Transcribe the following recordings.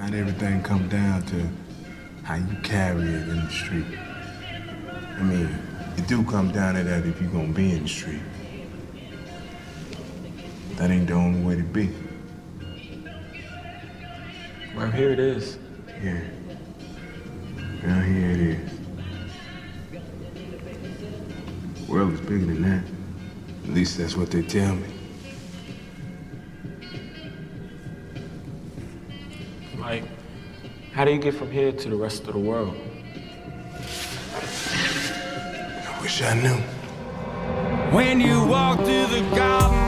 Not everything come down to how you carry it in the street. I mean, it do come down to that if you gonna be in the street. That ain't the only way to be. Well, here it is. Yeah. Well, here it is. The world is bigger than that. At least that's what they tell me. Like, how do you get from here to the rest of the world? I wish I knew. When you walk through the garden,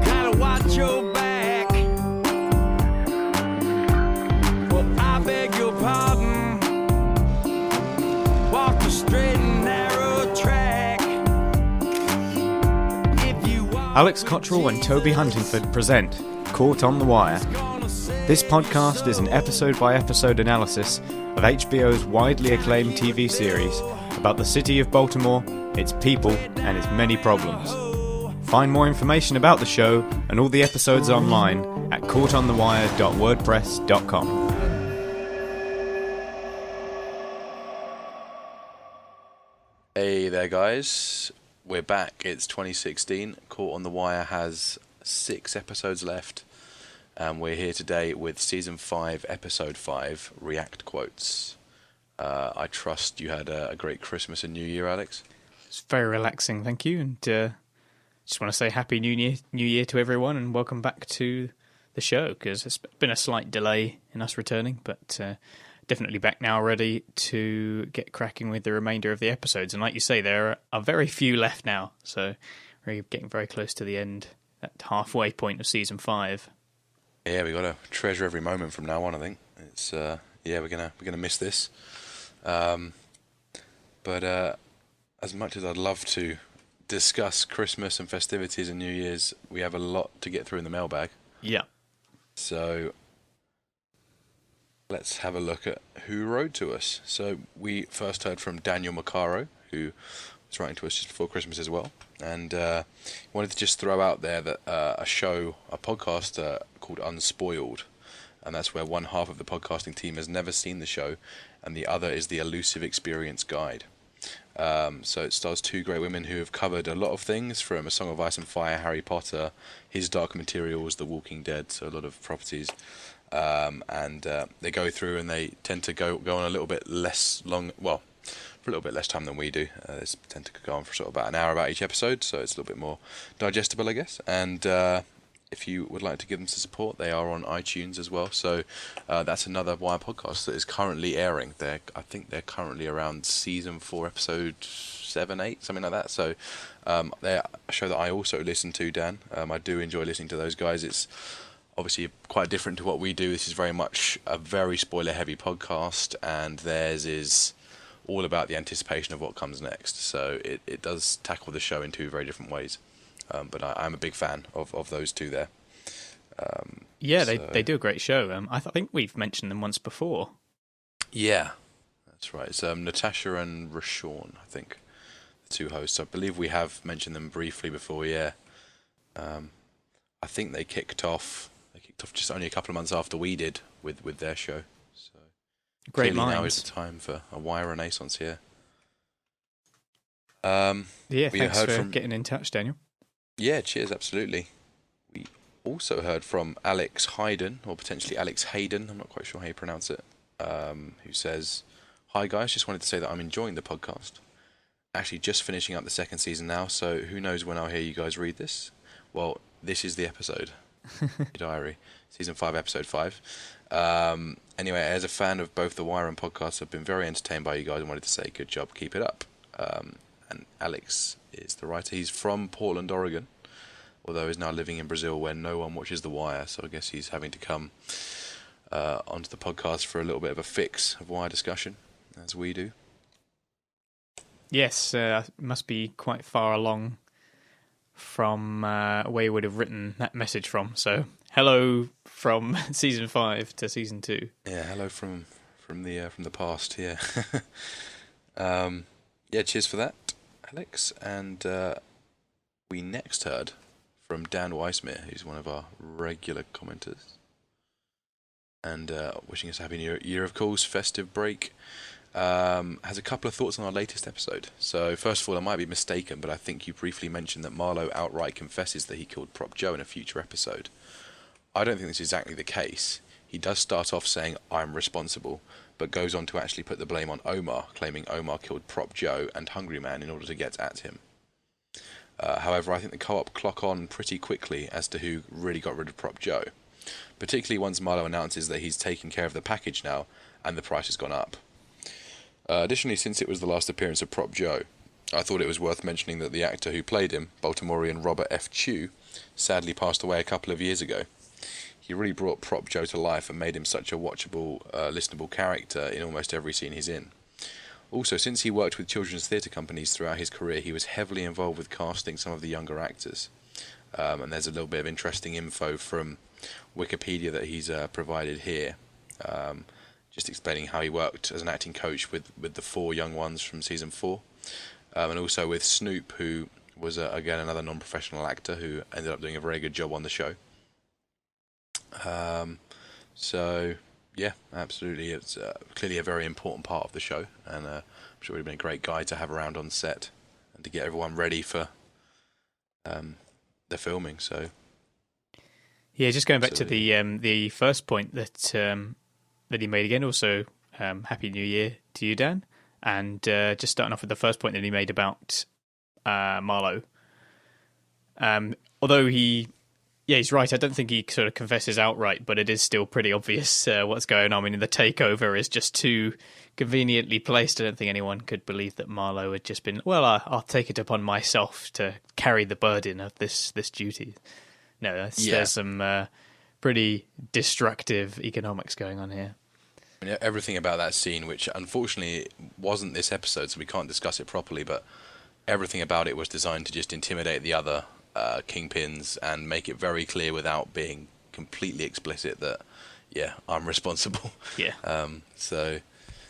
gotta watch your back. Well, I beg your pardon. Walk the straight and narrow track. If you walk Alex Cottrell and Toby Huntingford present Caught on the Wire. This podcast is an episode-by-episode analysis of HBO's widely acclaimed TV series about the city of Baltimore, its people, and its many problems. Find more information about the show and all the episodes online at caughtonthewire.wordpress.com. Hey there, guys. We're back. It's 2016. Caught on the Wire has 6 episodes left. And we're here today with Season 5, Episode 5, React Quotes. I trust you had a great Christmas and New Year, Alex. It's very relaxing, thank you. And just want to say Happy New Year to everyone and welcome back to the show, because it's been a slight delay in us returning, but definitely back now, ready to get cracking with the remainder of the episodes. And like you say, there are very few left now, so we're getting very close to the end, that halfway point of Season 5. Yeah, we got to treasure every moment from now on, I think. It's we're gonna miss this. But as much as I'd love to discuss Christmas and festivities and New Year's, we have a lot to get through in the mailbag. Yeah. So let's have a look at who wrote to us. So we first heard from Daniel Macaro, who was writing to us just before Christmas as well. And wanted to just throw out there that a podcast called Unspoiled, and that's where one half of the podcasting team has never seen the show, and the other is the Elusive Experience Guide. So it stars 2 great women who have covered a lot of things, from A Song of Ice and Fire, Harry Potter, His Dark Materials, The Walking Dead, so a lot of properties. And they go through and they tend to go on a little bit less long, well, for a little bit less time than we do. They tend to go on for sort of about an hour about each episode, so it's a little bit more digestible, I guess. And if you would like to give them some support, they are on iTunes as well. So that's another Wire podcast that is currently airing. I think they're currently around Season 4, Episode 7, 8, something like that. So they're a show that I also listen to, Dan. I do enjoy listening to those guys. It's obviously quite different to what we do. This is very much a very spoiler-heavy podcast, and theirs is all about the anticipation of what comes next. So it does tackle the show in 2 very different ways. But I'm a big fan of those 2 there. They do a great show. I think we've mentioned them once before. Yeah, that's right. It's Natasha and Rashawn, I think, the 2 hosts. I believe we have mentioned them briefly before, yeah. I think they kicked off just only a couple of months after we did with their show. So Great clearly minds. now is the time for a Wire renaissance here. Thanks for getting in touch, Daniel. Yeah, cheers, absolutely. We also heard from Alex Hayden, or potentially Alex Hayden, I'm not quite sure how you pronounce it, who says, "Hi guys, just wanted to say that I'm enjoying the podcast. Actually just finishing up the 2nd season now, so who knows when I'll hear you guys read this. Well, this is the episode. Your diary. Season 5, Episode 5. Anyway, as a fan of both the Wire and podcasts, I've been very entertained by you guys and wanted to say good job, keep it up." And Alex is the writer. He's from Portland, Oregon, although he's now living in Brazil where no one watches The Wire, so I guess he's having to come onto the podcast for a little bit of a fix of Wire discussion, as we do. Yes, must be quite far along from where you would have written that message from. So, hello from Season 5 to Season 2. Yeah, hello from the past, yeah. Cheers for that, Alex. And we next heard from Dan Weissmere, who's one of our regular commenters. and wishing us a happy new year, of course, festive break. Has a couple of thoughts on our latest episode. So first of all, I might be mistaken, but I think you briefly mentioned that Marlo outright confesses that he killed Prop Joe in a future episode. I don't think that's exactly the case. He does start off saying, "I'm responsible," but goes on to actually put the blame on Omar, claiming Omar killed Prop Joe and Hungry Man in order to get at him. However, I think the co-op clock on pretty quickly as to who really got rid of Prop Joe, particularly once Marlo announces that he's taken care of the package now and the price has gone up. Additionally, since it was the last appearance of Prop Joe, I thought it was worth mentioning that the actor who played him, Baltimorean Robert F. Chew, sadly passed away a couple of years ago. He really brought Prop Joe to life and made him such a watchable, listenable character in almost every scene he's in. Also, since he worked with children's theatre companies throughout his career, he was heavily involved with casting some of the younger actors. And there's a little bit of interesting info from Wikipedia that he's provided here, just explaining how he worked as an acting coach with the 4 young ones from season 4, and also with Snoop, who was again another non-professional actor who ended up doing a very good job on the show. So yeah, absolutely, it's clearly a very important part of the show, and I'm sure he'd been a great guy to have around on set and to get everyone ready for the filming. So yeah, just going back to the first point that he made again. Also, Happy New Year to you, Dan. And just starting off with the first point that he made about Marlo. Although he's right. I don't think he sort of confesses outright, but it is still pretty obvious what's going on. I mean, the takeover is just too conveniently placed. I don't think anyone could believe that Marlo had just been, well, I'll take it upon myself to carry the burden of this duty. No, there's some pretty destructive economics going on here. Everything about that scene, which unfortunately wasn't this episode, so we can't discuss it properly, but everything about it was designed to just intimidate the other kingpins and make it very clear without being completely explicit that, yeah, I'm responsible. Yeah. So,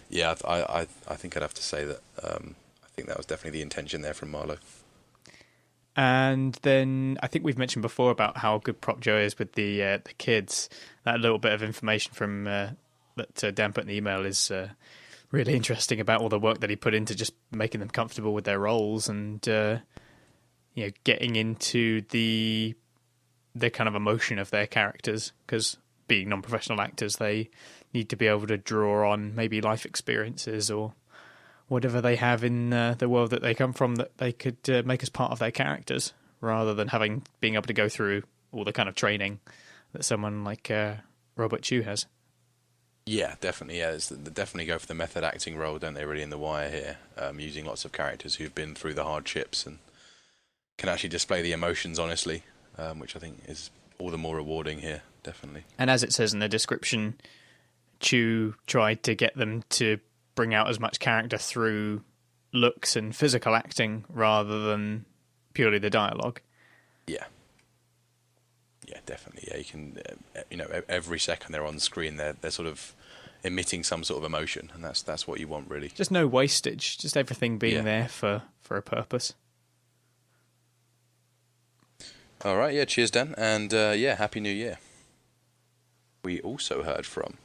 yeah, I think I'd have to say that I think that was definitely the intention there from Marlo. And then I think we've mentioned before about how good Prop Joe is with the kids. That little bit of information from that Dan put in the email is really interesting about all the work that he put into just making them comfortable with their roles and getting into the kind of emotion of their characters, because being non-professional actors, they need to be able to draw on maybe life experiences or whatever they have in the world that they come from that they could make as part of their characters, rather than being able to go through all the kind of training that someone like Robert Chew has. Yeah, definitely. Yeah, they definitely go for the method acting role, don't they? Really, in The Wire here, using lots of characters who've been through the hardships and can actually display the emotions honestly, which I think is all the more rewarding here. Definitely. And as it says in the description, Chew tried to get them to bring out as much character through looks and physical acting rather than purely the dialogue. Yeah. Yeah, definitely. Yeah, you can, every second they're on screen, they're sort of emitting some sort of emotion, and that's what you want, really. Just no wastage, just everything being there for a purpose. All right, yeah, cheers, Dan, and Happy New Year. We also heard from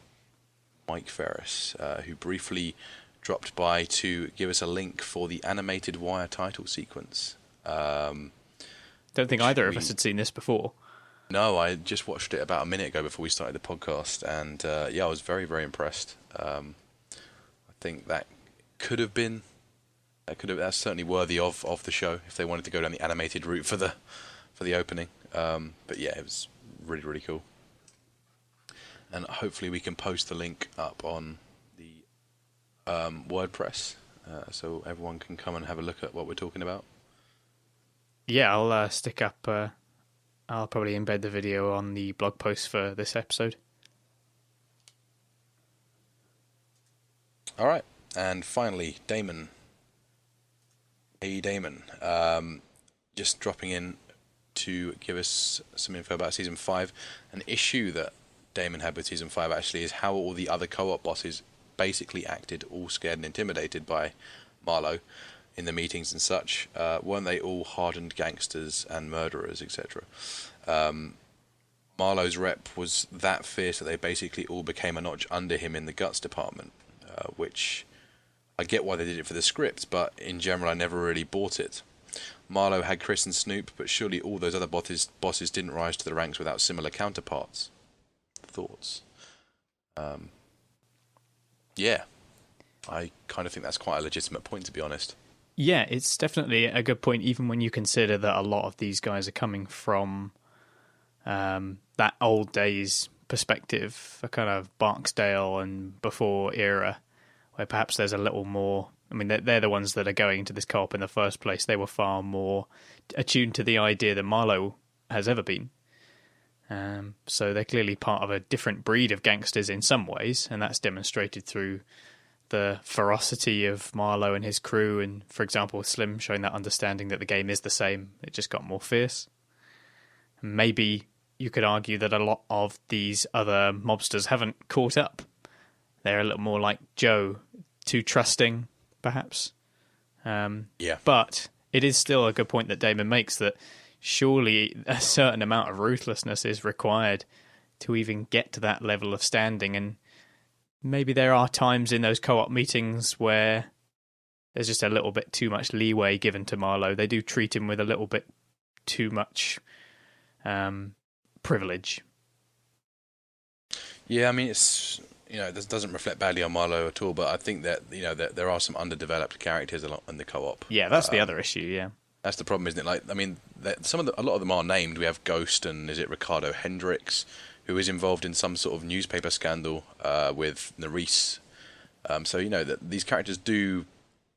Mike Ferris, who briefly dropped by to give us a link for the animated Wire title sequence. Don't think either of us had seen this before. No, I just watched it about a minute ago before we started the podcast, and I was very, very impressed. I think that's certainly worthy of the show if they wanted to go down the animated route for the opening. But yeah, it was really, really cool. And hopefully we can post the link up on the WordPress, so everyone can come and have a look at what we're talking about. Yeah, I'll stick up. I'll probably embed the video on the blog post for this episode. All right, and finally, Damon. Hey, Damon. Just dropping in to give us some info about Season 5. An issue that Damon had with Season 5 actually is how all the other co-op bosses basically acted all scared and intimidated by Marlo in the meetings and such. Weren't they all hardened gangsters and murderers, etc.? Marlo's rep was that fierce that they basically all became a notch under him in the guts department, which I get why they did it for the script, but in general I never really bought it. Marlo had Chris and Snoop, but surely all those other bosses didn't rise to the ranks without similar counterparts. Thoughts? Yeah, I kind of think that's quite a legitimate point, to be honest. Yeah, it's definitely a good point, even when you consider that a lot of these guys are coming from that old days perspective, a kind of Barksdale and before era, where perhaps there's a little more. I mean, they're the ones that are going into this co-op in the first place. They were far more attuned to the idea than Marlo has ever been. So they're clearly part of a different breed of gangsters in some ways, and that's demonstrated through the ferocity of Marlo and his crew, and, for example, Slim showing that understanding that the game is the same. It just got more fierce. Maybe you could argue that a lot of these other mobsters haven't caught up. They're a little more like Joe, too trusting, perhaps. Yeah. But it is still a good point that Damon makes, that surely a certain amount of ruthlessness is required to even get to that level of standing. And maybe there are times in those co-op meetings where there's just a little bit too much leeway given to Marlo. They do treat him with a little bit too much privilege. Yeah, I mean, it's, this doesn't reflect badly on Marlo at all, but I think that, that there are some underdeveloped characters a lot in the co-op. Yeah, that's the other issue, yeah. That's the problem, isn't it? Like, I mean, a lot of them are named. We have Ghost and, is it Ricardo Hendricks, who is involved in some sort of newspaper scandal with Nerys. So, that these characters do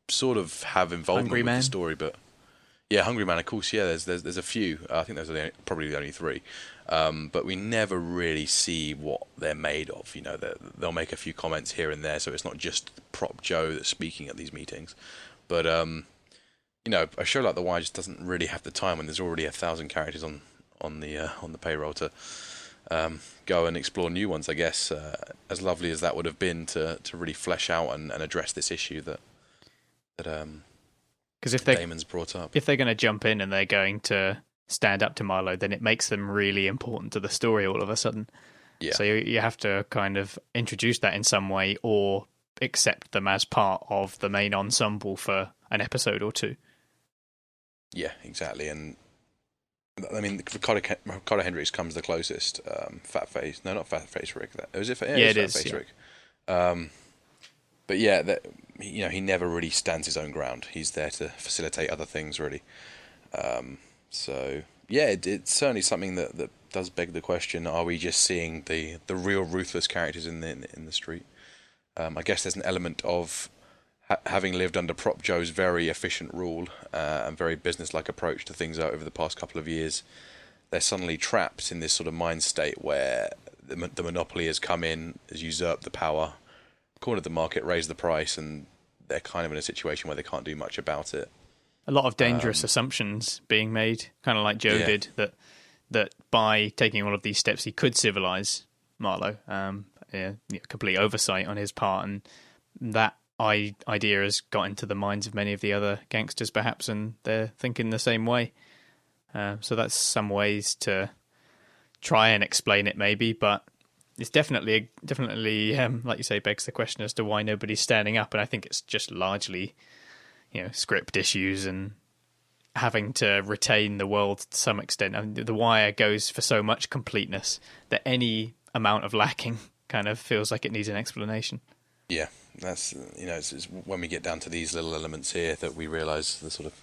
sort of have involvement with the story, but... Yeah, Hungry Man, of course, yeah, there's a few. I think there's probably the only three. But we never really see what they're made of. They'll make a few comments here and there, so it's not just Prop Joe that's speaking at these meetings. But, a show like The Wire just doesn't really have the time when there's already 1,000 characters on the payroll to go and explore new ones, I guess. As lovely as that would have been to really flesh out and address this issue that because if Damon's brought up. If they're going to jump in and they're going to stand up to Marlo, then it makes them really important to the story all of a sudden. Yeah. So you have to kind of introduce that in some way, or accept them as part of the main ensemble for an episode or two. Yeah, exactly. And I mean, Ricardo Hendricks comes the closest. Fat Face, no, not Fat Face Rick. Is it? Yeah, it Fat is. Face Yeah. Rick. But yeah, he never really stands his own ground. He's there to facilitate other things, really. So yeah, it's certainly something that does beg the question: are we just seeing the real ruthless characters in the street? I guess there's an element of having lived under Prop Joe's very efficient rule and very business-like approach to things over the past couple of years. They're suddenly trapped in this sort of mind state where the monopoly has come in, has usurped the power, cornered the market, raised the price, and they're kind of in a situation where they can't do much about it. A lot of dangerous assumptions being made, kind of like Joe did, that by taking all of these steps he could civilize Marlo. Complete oversight on his part, and that idea has got into the minds of many of the other gangsters, perhaps, and they're thinking the same way. So that's some ways to try and explain it, maybe, but it's definitely, like you say, begs the question as to why nobody's standing up, and I think it's just largely, script issues and having to retain the world to some extent. I mean, The Wire goes for so much completeness that any amount of lacking kind of feels like it needs an explanation. Yeah, that's it's when we get down to these little elements here that we realise the sort of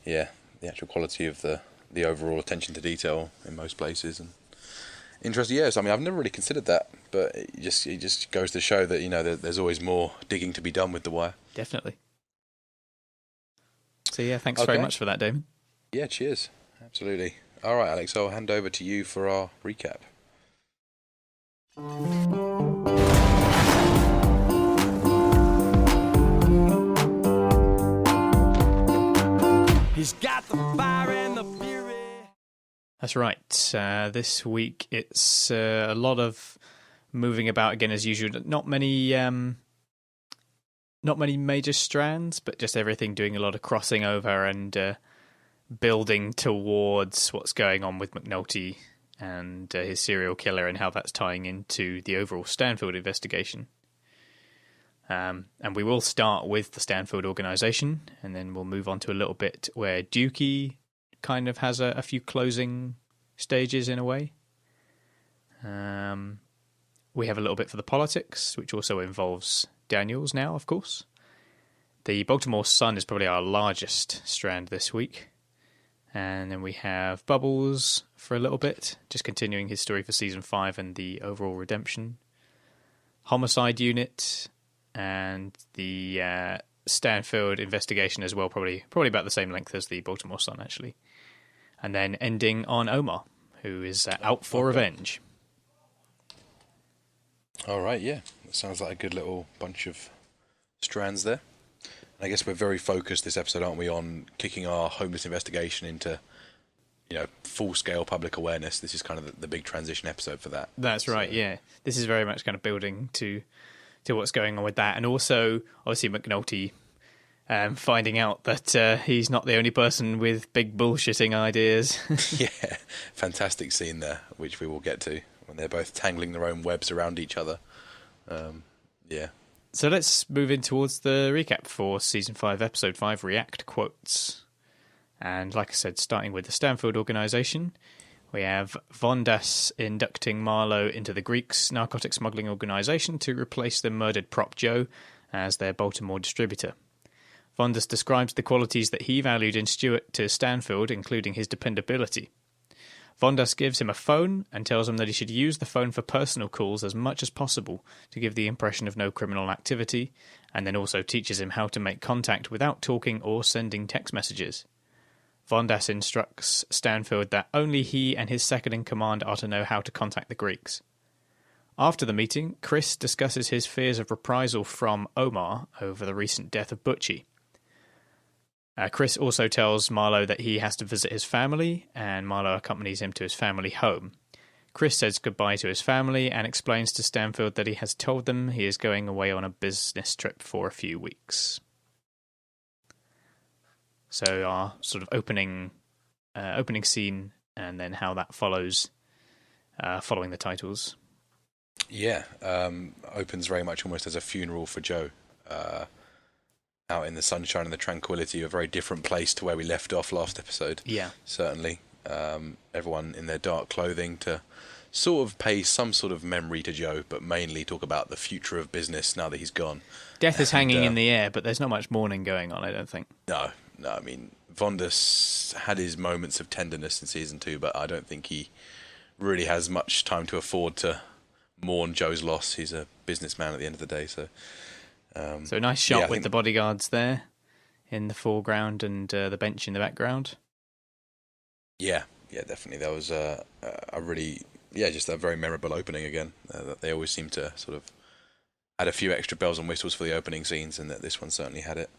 the actual quality of the overall attention to detail in most places. And interesting, yes. I mean, I've never really considered that, but it just goes to show that there's always more digging to be done with The Wire. Definitely. So yeah, thanks very much for that, Damon. Yeah, cheers. Absolutely. All right, Alex, I'll hand over to you for our recap. He's got the fire and the fury. That's right. This week it's a lot of moving about again as usual. Not many major strands, but just everything doing a lot of crossing over and building towards what's going on with McNulty and his serial killer and how that's tying into the overall Stanfield investigation. And we will start with the Stanfield organization, and then we'll move on to a little bit where Dukie kind of has a few closing stages in a way. We have a little bit for the politics, which also involves Daniels now, of course. The Baltimore Sun is probably our largest strand this week. And then we have Bubbles for a little bit, just continuing his story for Season 5 and the overall redemption. Homicide Unit and the Stanfield investigation as well, probably about the same length as the Baltimore Sun, actually. And then ending on Omar, who is out for revenge. All right, yeah. That sounds like a good little bunch of strands there. I guess we're very focused this episode, aren't we, on kicking our homeless investigation into, full-scale public awareness. This is kind of the big transition episode for that. That's right, yeah. This is very much kind of building to what's going on with that. And also, obviously, McNulty finding out that he's not the only person with big bullshitting ideas. Yeah, fantastic scene there, which we will get to, when they're both tangling their own webs around each other. Yeah. So let's move in towards the recap for Season 5, Episode 5, React Quotes. And like I said, starting with the Stanfield organisation, we have Vondas inducting Marlo into the Greeks' narcotic smuggling organisation to replace the murdered prop Joe as their Baltimore distributor. Vondas describes the qualities that he valued in Stewart to Stanfield, including his dependability. Vondas gives him a phone and tells him that he should use the phone for personal calls as much as possible to give the impression of no criminal activity, and then also teaches him how to make contact without talking or sending text messages. Vondas instructs Stanfield that only he and his second-in-command are to know how to contact the Greeks. After the meeting, Chris discusses his fears of reprisal from Omar over the recent death of Butchie. Chris also tells Marlo that he has to visit his family, and Marlo accompanies him to his family home. Chris says goodbye to his family and explains to Stanfield that he has told them he is going away on a business trip for a few weeks. So our sort of opening scene, and then how that follows, following the titles. Yeah, opens very much almost as a funeral for Joe. Out in the sunshine and the tranquility, a very different place to where we left off last episode. Yeah. Certainly. Everyone in their dark clothing to sort of pay some sort of memory to Joe, but mainly talk about the future of business now that he's gone. Death is hanging in the air, but there's not much mourning going on, I don't think. No, I mean, Vondas had his moments of tenderness in Season 2, but I don't think he really has much time to afford to mourn Joe's loss. He's a businessman at the end of the day, so... So a nice shot with the bodyguards there in the foreground and the bench in the background. Yeah, definitely. That was a really, just a very memorable opening again. They always seem to sort of add a few extra bells and whistles for the opening scenes, and that this one certainly had it.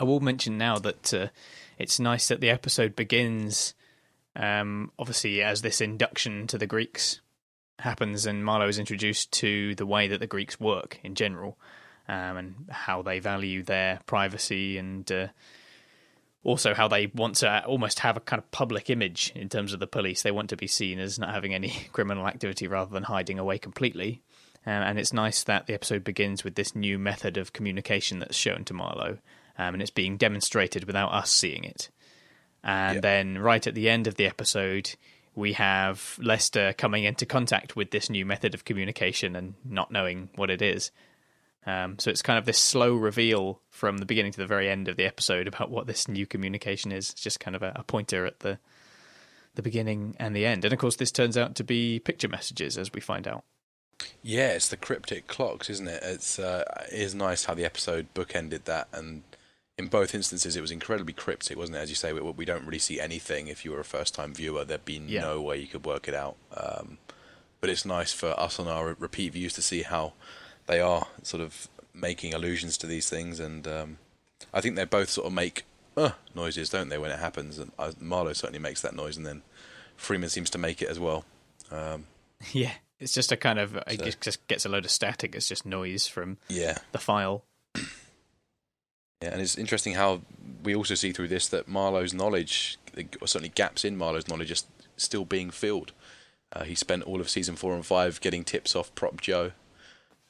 I will mention now that it's nice that the episode begins, obviously, as this induction to the Greeks happens, and Marlo is introduced to the way that the Greeks work in general. And how they value their privacy, and also how they want to almost have a kind of public image in terms of the police. They want to be seen as not having any criminal activity rather than hiding away completely. And it's nice that the episode begins with this new method of communication that's shown to Marlo, and it's being demonstrated without us seeing it. And then right at the end of the episode, we have Lester coming into contact with this new method of communication and not knowing what it is. So it's kind of this slow reveal from the beginning to the very end of the episode about what this new communication is. It's just kind of a pointer at the beginning and the end. And of course, this turns out to be picture messages, as we find out. Yeah, it's the cryptic clocks, isn't it? It is nice how the episode bookended that, and in both instances, it was incredibly cryptic, wasn't it? As you say, we don't really see anything. If you were a first-time viewer, there'd be no way you could work it out. But it's nice for us on our repeat views to see how they are sort of making allusions to these things, and I think they both sort of make noises, don't they, when it happens? And Marlo certainly makes that noise, and then Freeman seems to make it as well. Yeah, it's just a kind of, it just gets a load of static. It's just noise from the file. Yeah, and it's interesting how we also see through this that Marlo's knowledge, or certainly gaps in Marlo's knowledge, are still being filled. He spent all of season 4 and 5 getting tips off Prop Joe,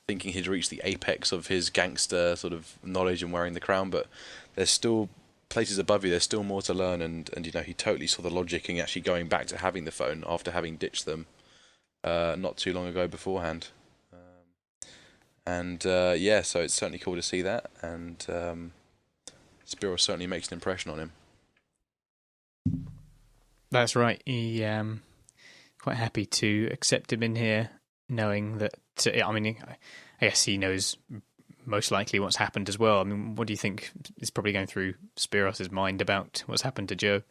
thinking he'd reached the apex of his gangster sort of knowledge and wearing the crown, but there's still places above you, there's still more to learn, and he totally saw the logic in actually going back to having the phone after having ditched them not too long ago beforehand. So it's certainly cool to see that, and Spiros certainly makes an impression on him. That's right. He quite happy to accept him in here, knowing that. I guess he knows most likely what's happened as well. I mean, what do you think is probably going through Spiros's mind about what's happened to Joe?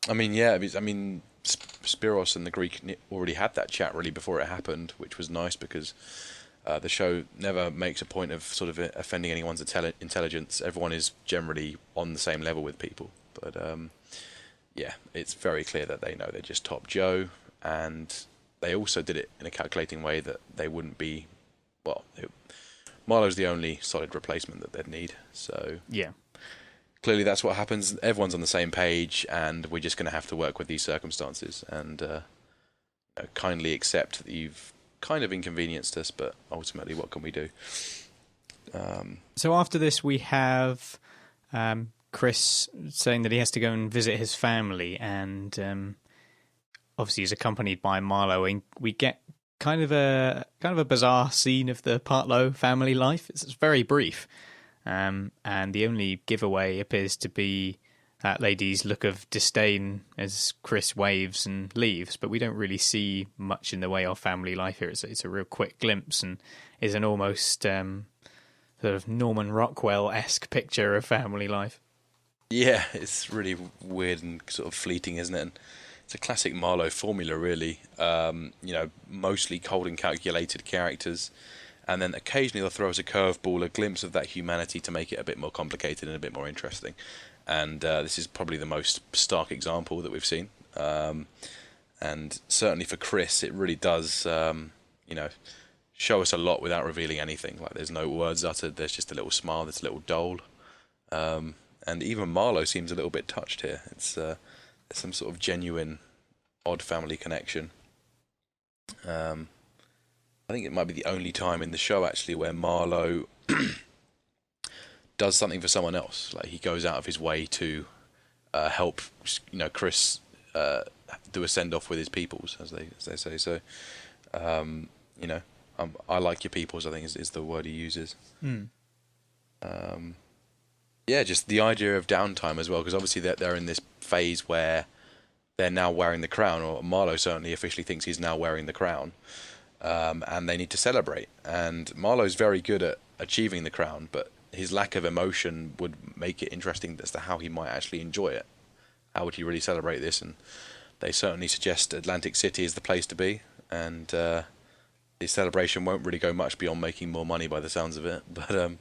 Spiros and the Greek already had that chat really before it happened, which was nice because the show never makes a point of sort of offending anyone's intelligence. Everyone is generally on the same level with people. But it's very clear that they know they just topped Joe, and they also did it in a calculating way that they wouldn't be. Marlo's the only solid replacement that they'd need. So yeah, clearly that's what happens. Everyone's on the same page, and we're just going to have to work with these circumstances and kindly accept that you've kind of inconvenienced us, but ultimately, what can we do? So after this, we have Chris saying that he has to go and visit his family, and obviously he's accompanied by Marlo, and we get kind of a bizarre scene of the Partlow family life. It's very brief, and the only giveaway appears to be that lady's look of disdain as Chris waves and leaves, but we don't really see much in the way of family life here. It's a real quick glimpse, and is an almost sort of Norman Rockwell-esque picture of family life. Yeah, it's really weird and sort of fleeting, isn't it? And it's a classic Marlo formula, really. Mostly cold and calculated characters, and then occasionally they'll throw us a curveball, a glimpse of that humanity to make it a bit more complicated and a bit more interesting. And this is probably the most stark example that we've seen. And certainly for Chris, it really does, show us a lot without revealing anything. Like, there's no words uttered, there's just a little smile, there's a little dole. And even Marlo seems a little bit touched here. It's there's some sort of genuine, odd family connection. I think it might be the only time in the show, actually, where Marlo does something for someone else. Like, he goes out of his way to help, Chris do a send-off with his peoples, as they say. So, I like your peoples, I think is the word he uses. Just the idea of downtime as well, because obviously they're in this phase where they're now wearing the crown, or Marlo certainly officially thinks he's now wearing the crown, and they need to celebrate. And Marlo's very good at achieving the crown, but his lack of emotion would make it interesting as to how he might actually enjoy it. How would he really celebrate this? And they certainly suggest Atlantic City is the place to be, and the celebration won't really go much beyond making more money by the sounds of it. But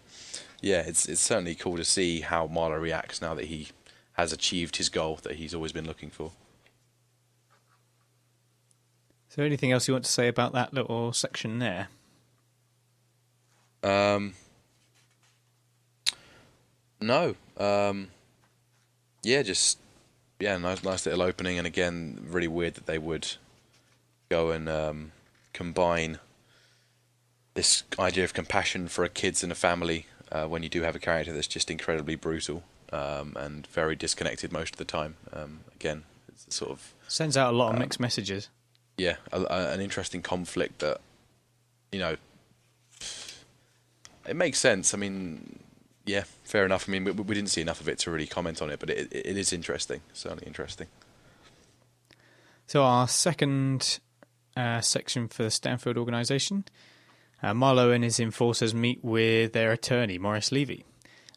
it's certainly cool to see how Marlo reacts now that he has achieved his goal that he's always been looking for. Is there anything else you want to say about that little section there? No. Nice little opening, and again, really weird that they would go and combine this idea of compassion for a kids and a family when you do have a character that's just incredibly brutal and very disconnected most of the time. Again, it's sort of sends out a lot of mixed messages. Yeah, an interesting conflict that, it makes sense. I mean, yeah, fair enough. I mean, we didn't see enough of it to really comment on it, but it is interesting, certainly interesting. So our second section for the Stanfield organisation, Marlo and his enforcers meet with their attorney, Maurice Levy.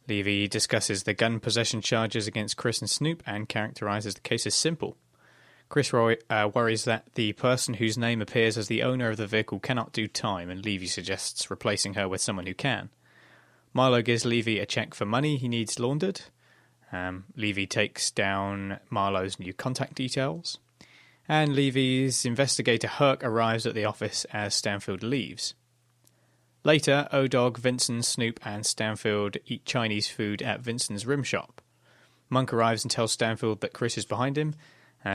Levy discusses the gun possession charges against Chris and Snoop and characterises the case as simple. Chris worries that the person whose name appears as the owner of the vehicle cannot do time, and Levy suggests replacing her with someone who can. Marlo gives Levy a cheque for money he needs laundered. Levy takes down Marlo's new contact details. And Levy's investigator Herc arrives at the office as Stanfield leaves. Later, O-Dog, Vincent, Snoop and Stanfield eat Chinese food at Vincent's rim shop. Monk arrives and tells Stanfield that Chris is behind him,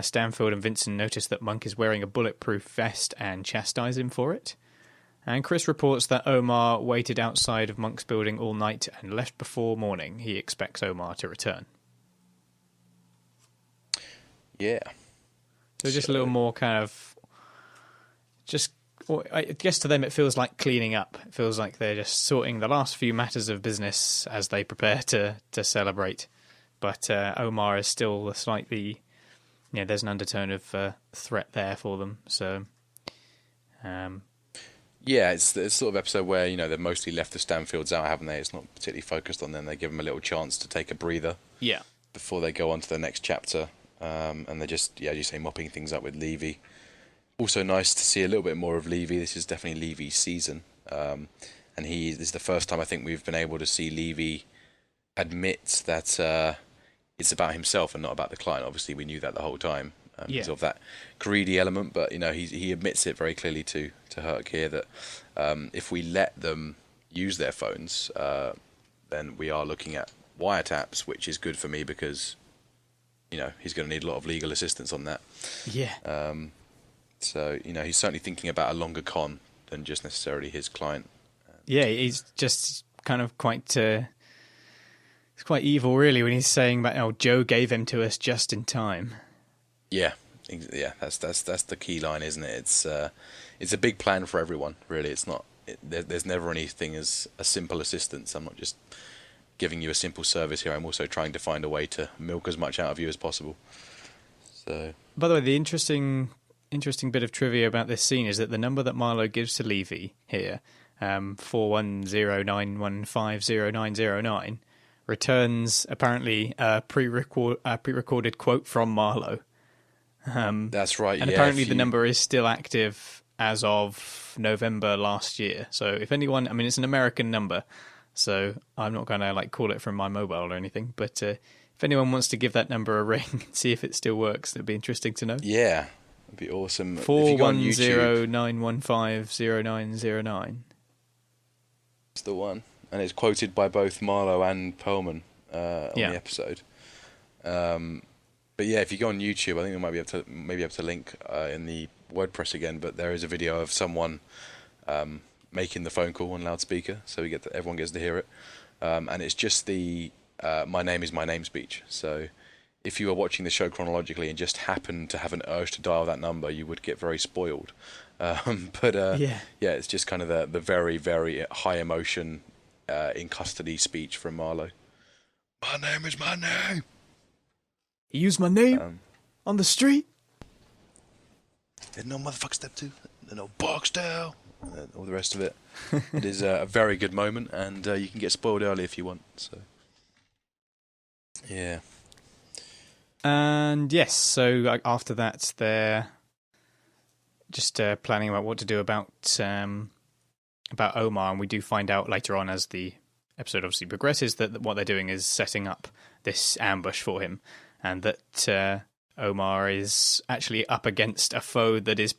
Stanfield and Vincent notice that Monk is wearing a bulletproof vest and chastise him for it. And Chris reports that Omar waited outside of Monk's building all night and left before morning. He expects Omar to return. Yeah. So just a little more kind of... I guess to them it feels like cleaning up. It feels like they're just sorting the last few matters of business as they prepare to celebrate. But Omar is still slightly... there's an undertone of threat there for them. So... Yeah, it's the sort of episode where, they've mostly left the Stanfields out, haven't they? It's not particularly focused on them. They give them a little chance to take a breather before they go on to the next chapter. And they're just, as you say, mopping things up with Levy. Also nice to see a little bit more of Levy. This is definitely Levy's season. And this is the first time I think we've been able to see Levy admit that it's about himself and not about the client. Obviously, we knew that the whole time. Because of that greedy element, but he admits it very clearly to Herc here that if we let them use their phones, then we are looking at wiretaps, which is good for me because he's going to need a lot of legal assistance on that. So he's certainly thinking about a longer con than just necessarily his client. He's just kind of quite it's quite evil, really, when he's saying about Joe gave him to us just in time. Yeah, that's the key line, isn't it? It's a big plan for everyone, really. It's not. There's never anything as a simple assistance. I'm not just giving you a simple service here. I'm also trying to find a way to milk as much out of you as possible. So, by the way, the interesting bit of trivia about this scene is that the number that Marlo gives to Levy here, 41091500909, returns apparently a pre-recorded quote from Marlo. That's right. And apparently the number is still active as of November last year. So if anyone, it's an American number, so I'm not going to call it from my mobile or anything. But if anyone wants to give that number a ring and see if it still works, it'd be interesting to know. Yeah, it'd be awesome. 41091500909. It's the one, and it's quoted by both Marlo and Perlman on the episode. But yeah, if you go on YouTube, I think we might be able to link in the WordPress again. But there is a video of someone making the phone call on loudspeaker, so everyone gets to hear it. And it's just the "My name is my name" speech. So if you were watching the show chronologically and just happened to have an urge to dial that number, you would get very spoiled. It's just kind of the very, very high emotion in custody speech from Marlo. My name is my name. He used my name on the street. There's no motherfucker step two. There's no Barksdale. All the rest of it. It is a very good moment, and you can get spoiled early if you want. So, yeah. And yes, so after that, they're just planning about what to do about Omar, and we do find out later on as the episode obviously progresses that what they're doing is setting up this ambush for him. And that Omar is actually up against a foe that is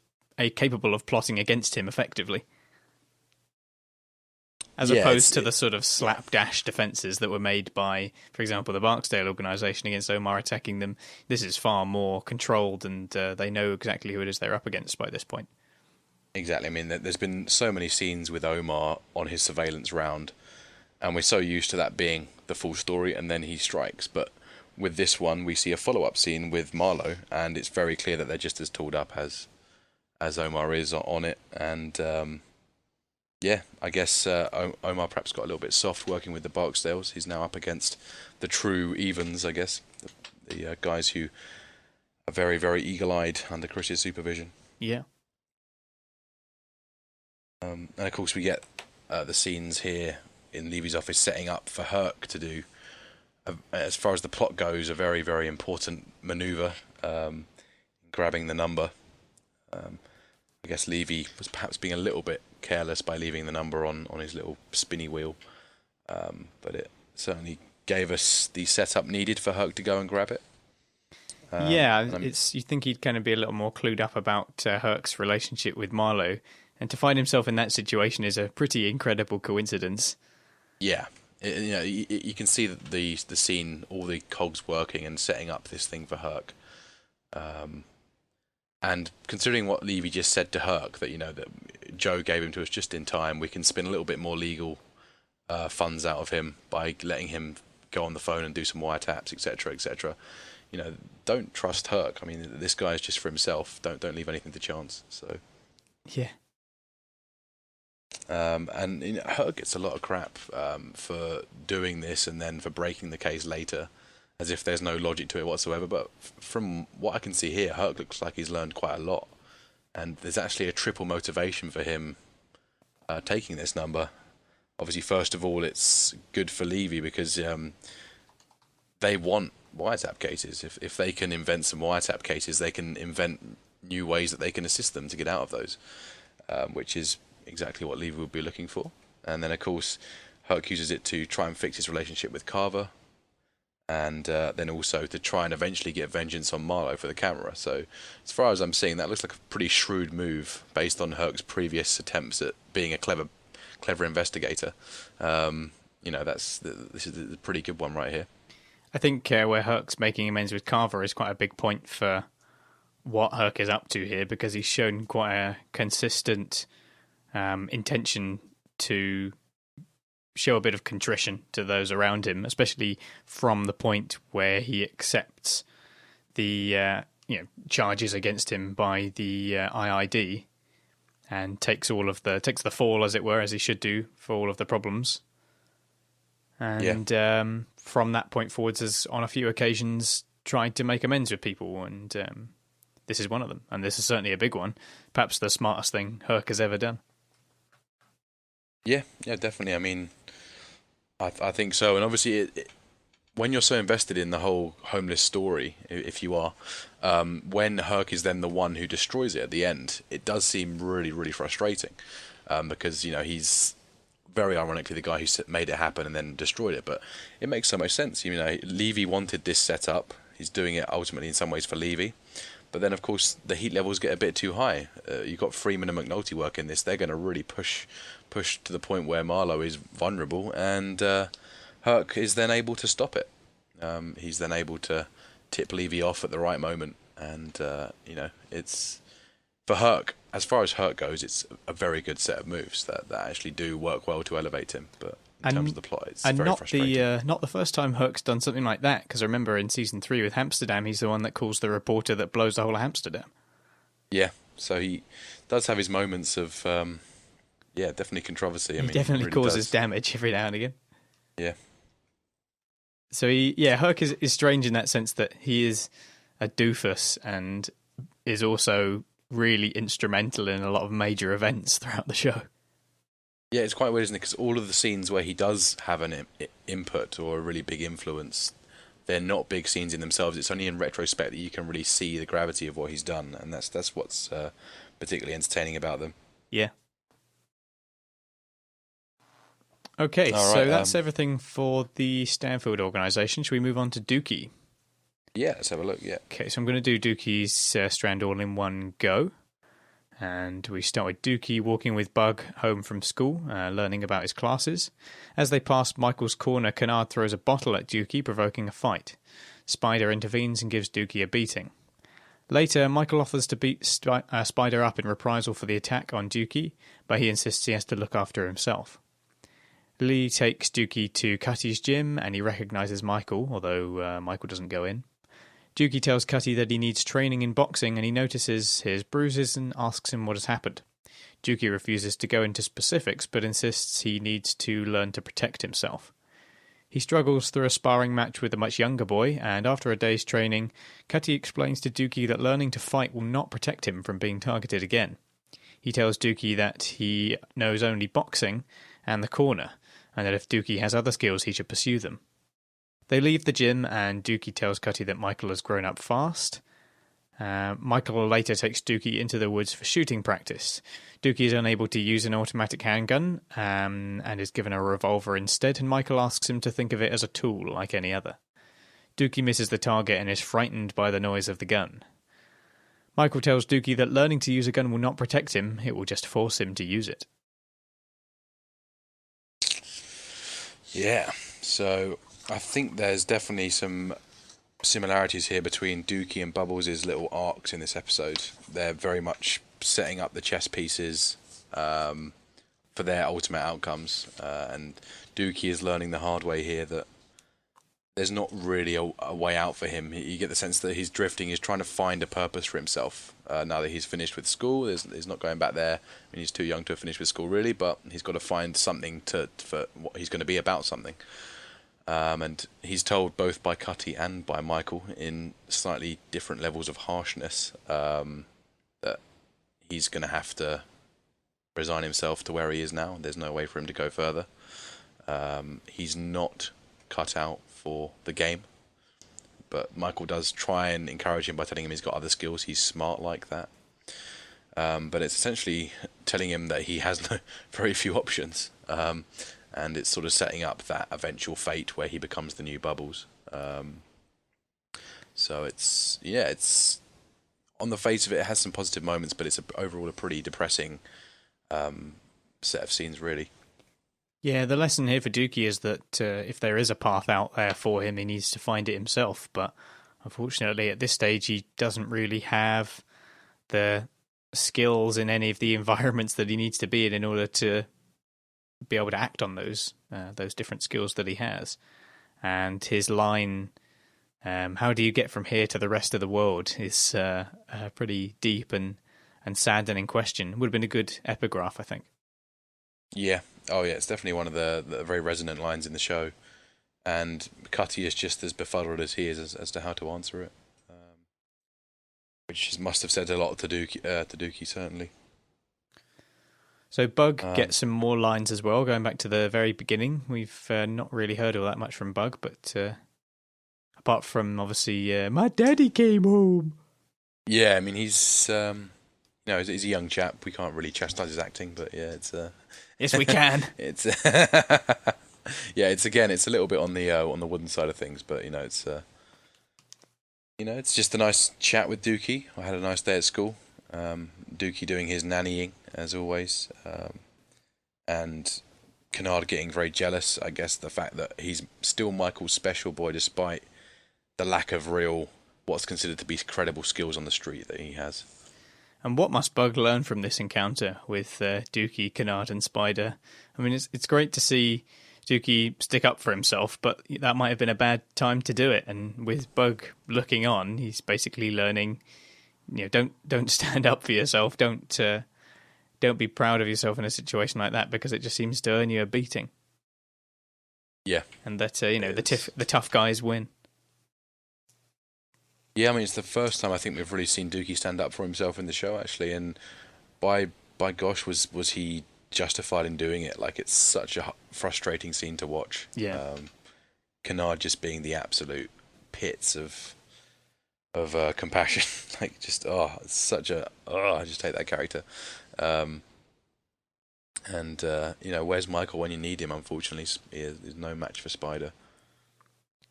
capable of plotting against him effectively. As opposed to the sort of slapdash defences that were made by, for example, the Barksdale organisation against Omar attacking them. This is far more controlled, and they know exactly who it is they're up against by this point. Exactly. There's been so many scenes with Omar on his surveillance round, and we're so used to that being the full story, and then he strikes. But with this one, we see a follow-up scene with Marlo, and it's very clear that they're just as tooled up as Omar is on it. And I guess Omar perhaps got a little bit soft working with the Barksdales. He's now up against the true evens, I guess, the guys who are very, very eagle-eyed under Chris's supervision. Yeah. And of course, we get the scenes here in Levy's office setting up for Herc to do, as far as the plot goes, a very, very important maneuver, grabbing the number. I guess Levy was perhaps being a little bit careless by leaving the number on his little spinny wheel, but it certainly gave us the setup needed for Herc to go and grab it. You think he'd kind of be a little more clued up about Herc's relationship with Marlo, and to find himself in that situation is a pretty incredible coincidence. Yeah. You can see the scene, all the cogs working and setting up this thing for Herc. And considering what Levy just said to Herc, that that Joe gave him to us just in time, we can spin a little bit more legal funds out of him by letting him go on the phone and do some wiretaps, etc., etc. Don't trust Herc. I mean, this guy is just for himself. Don't leave anything to chance. So Yeah. And Herc gets a lot of crap for doing this and then for breaking the case later, as if there's no logic to it whatsoever. But from what I can see here, Herc looks like he's learned quite a lot, and there's actually a triple motivation for him taking this number. Obviously, first of all, it's good for Levy because they want wiretap cases. If they can invent some wiretap cases, they can invent new ways that they can assist them to get out of those, which is exactly what Levy would be looking for. And then, of course, Herc uses it to try and fix his relationship with Carver, and then also to try and eventually get vengeance on Marlo for the camera. So, as far as I'm seeing, that looks like a pretty shrewd move based on Herc's previous attempts at being a clever investigator. This is a pretty good one right here. I think where Herc's making amends with Carver is quite a big point for what Herc is up to here, because he's shown quite a consistent intention to show a bit of contrition to those around him, especially from the point where he accepts the charges against him by the IID and takes the fall, as it were, as he should do, for all of the problems. And from that point forwards, has on a few occasions tried to make amends with people, and this is one of them. And this is certainly a big one, perhaps the smartest thing Herc has ever done. Yeah, definitely. I mean, I think so. And obviously, when you're so invested in the whole homeless story, if you are, when Herc is then the one who destroys it at the end, it does seem really, really frustrating, because he's very ironically the guy who made it happen and then destroyed it. But it makes so much sense. Levy wanted this set up. He's doing it ultimately in some ways for Levy. But then, of course, the heat levels get a bit too high. You've got Freeman and McNulty working this. They're going to really push to the point where Marlo is vulnerable, and Herc is then able to stop it. He's then able to tip Levy off at the right moment. And, it's... For Herc, as far as Herc goes, it's a very good set of moves that actually do work well to elevate him. But in terms of the plot, it's very frustrating. Not the first time Herc's done something like that, because I remember in Season 3 with Amsterdam, he's the one that calls the reporter that blows the whole of Amsterdam. Yeah, so he does have his moments of, definitely controversy. He definitely really causes damage every now and again. Yeah. So Herc is strange in that sense that he is a doofus and is also really instrumental in a lot of major events throughout the show. Yeah, it's quite weird, isn't it? Because all of the scenes where he does have an input or a really big influence, they're not big scenes in themselves. It's only in retrospect that you can really see the gravity of what he's done, and that's what's particularly entertaining about them. Yeah. Okay, all right, so that's everything for the Stanfield organisation. Shall we move on to Dukie? Yeah, let's have a look, yeah. Okay, so I'm going to do Dukie's strand all in one go. And we start with Dukie walking with Bug home from school, learning about his classes. As they pass Michael's corner, Kennard throws a bottle at Dukie, provoking a fight. Spider intervenes and gives Dukie a beating. Later, Michael offers to beat Spider up in reprisal for the attack on Dukie, but he insists he has to look after himself. Lee takes Dukie to Cutty's gym, and he recognises Michael, although Michael doesn't go in. Dukie tells Cutty that he needs training in boxing, and he notices his bruises and asks him what has happened. Dukie refuses to go into specifics, but insists he needs to learn to protect himself. He struggles through a sparring match with a much younger boy, and after a day's training, Cutty explains to Dukie that learning to fight will not protect him from being targeted again. He tells Dukie that he knows only boxing and the corner, and that if Dukie has other skills, he should pursue them. They leave the gym, and Dukie tells Cutty that Michael has grown up fast. Michael later takes Dukie into the woods for shooting practice. Dukie is unable to use an automatic handgun, and is given a revolver instead, and Michael asks him to think of it as a tool like any other. Dukie misses the target and is frightened by the noise of the gun. Michael tells Dukie that learning to use a gun will not protect him, it will just force him to use it. Yeah, so I think there's definitely some similarities here between Dukie and Bubbles' little arcs in this episode. They're very much setting up the chess pieces for their ultimate outcomes, and Dukie is learning the hard way here that there's not really a way out for him. You get the sense that he's drifting. He's trying to find a purpose for himself. Now that he's finished with school, he's not going back there. I mean, he's too young to have finished with school, really, but he's got to find something for what he's going to be about something. And he's told both by Cutty and by Michael in slightly different levels of harshness that he's going to have to resign himself to where he is now. There's no way for him to go further. He's not cut out for the game, but Michael does try and encourage him by telling him he's got other skills. He's smart like that, but it's essentially telling him that he has very few options, and it's sort of setting up that eventual fate where he becomes the new Bubbles. So it's on the face of it, it has some positive moments, but it's overall a pretty depressing set of scenes, really. Yeah, the lesson here for Dukie is that if there is a path out there for him, he needs to find it himself. But unfortunately, at this stage, he doesn't really have the skills in any of the environments that he needs to be in order to be able to act on those different skills that he has. And his line, "How do you get from here to the rest of the world?" is pretty deep and saddening question. Would have been a good epigraph, I think. Yeah. Oh, yeah. It's definitely one of the very resonant lines in the show, and Cutty is just as befuddled as he is as to how to answer it, which must have said a lot to Dukie, certainly. So Bug gets some more lines as well. Going back to the very beginning, we've not really heard all that much from Bug, but apart from obviously, "My daddy came home." Yeah, I mean he's he's a young chap. We can't really chastise his acting, but yeah, it's yes, we can. It's it's a little bit on the wooden side of things, but it's just a nice chat with Dukie. I had a nice day at school. Dukie doing his nannying as always, and Kennard getting very jealous. I guess the fact that he's still Michael's special boy, despite the lack of real what's considered to be credible skills on the street that he has. And what must Bug learn from this encounter with Dukie, Kennard, and Spider? I mean, it's great to see Dukie stick up for himself, but that might have been a bad time to do it. And with Bug looking on, he's basically learning, don't stand up for yourself. Don't be proud of yourself in a situation like that, because it just seems to earn you a beating. Yeah, and that the tough guys win. Yeah, I mean, it's the first time I think we've really seen Dukie stand up for himself in the show, actually, and by gosh, was he justified in doing it? Like, it's such a frustrating scene to watch. Yeah. Kennard just being the absolute pits of compassion. Like, just it's such a I just hate that character. Where's Michael when you need him? Unfortunately, there's no match for Spider.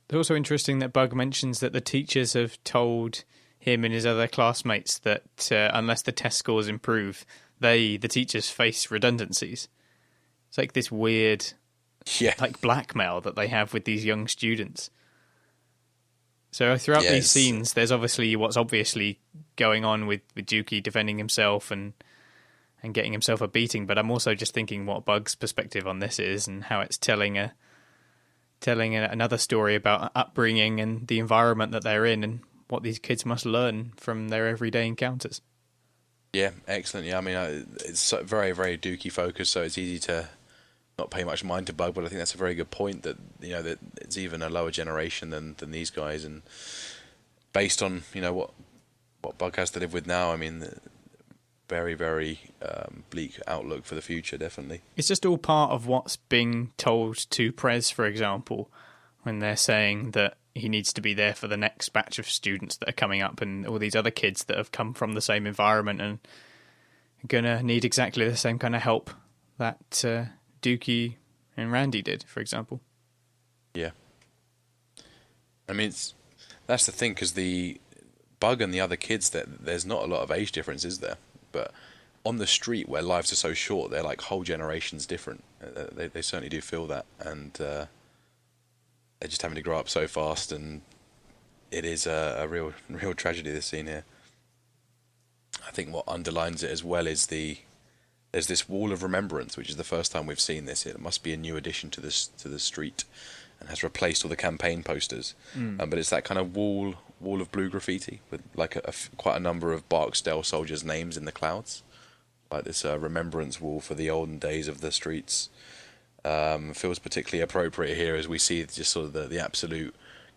It's also interesting that Bug mentions that the teachers have told him and his other classmates that unless the test scores improve, the teachers face redundancies. It's like this weird, like blackmail that they have with these young students. So throughout these scenes, there's obviously what's obviously going on with Dukie defending himself and getting himself a beating, but I'm also just thinking what Bug's perspective on this is and how it's telling another story about upbringing and the environment that they're in and what these kids must learn from their everyday encounters. Yeah, excellent. Yeah, I mean, it's very, very Dukie focused, so it's easy to not pay much mind to Bug, but I think that's a very good point that, that it's even a lower generation than these guys, and based on, what Bug has to live with now, I mean, very, very bleak outlook for the future, definitely. It's just all part of what's being told to Prez, for example, when they're saying that he needs to be there for the next batch of students that are coming up and all these other kids that have come from the same environment and are going to need exactly the same kind of help that Dukie and Randy did, for example. Yeah. I mean, that's the thing, because the Bug and the other kids, there's not a lot of age difference, is there? But on the street where lives are so short, they're like whole generations different. They certainly do feel that, and they're just having to grow up so fast and it is a real tragedy, this scene here. I think what underlines it as well is there's this wall of remembrance, which is the first time we've seen this. It must be a new addition to the street, and has replaced all the campaign posters. But it's that kind of wall of blue graffiti with like quite a number of Barksdale soldiers' names in the clouds, like this remembrance wall for the olden days of the streets. Feels particularly appropriate here as we see just sort of the absolute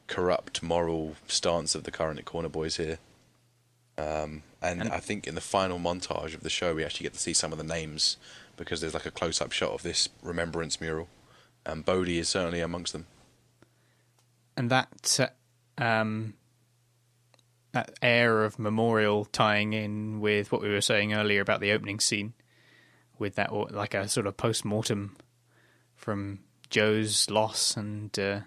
corrupt moral stance of the current Corner Boys here. And I think in the final montage of the show we actually get to see some of the names, because there's like a close-up shot of this remembrance mural, and Bodhi is certainly amongst them. And that air of memorial tying in with what we were saying earlier about the opening scene, with that like a sort of post-mortem from Joe's loss. And I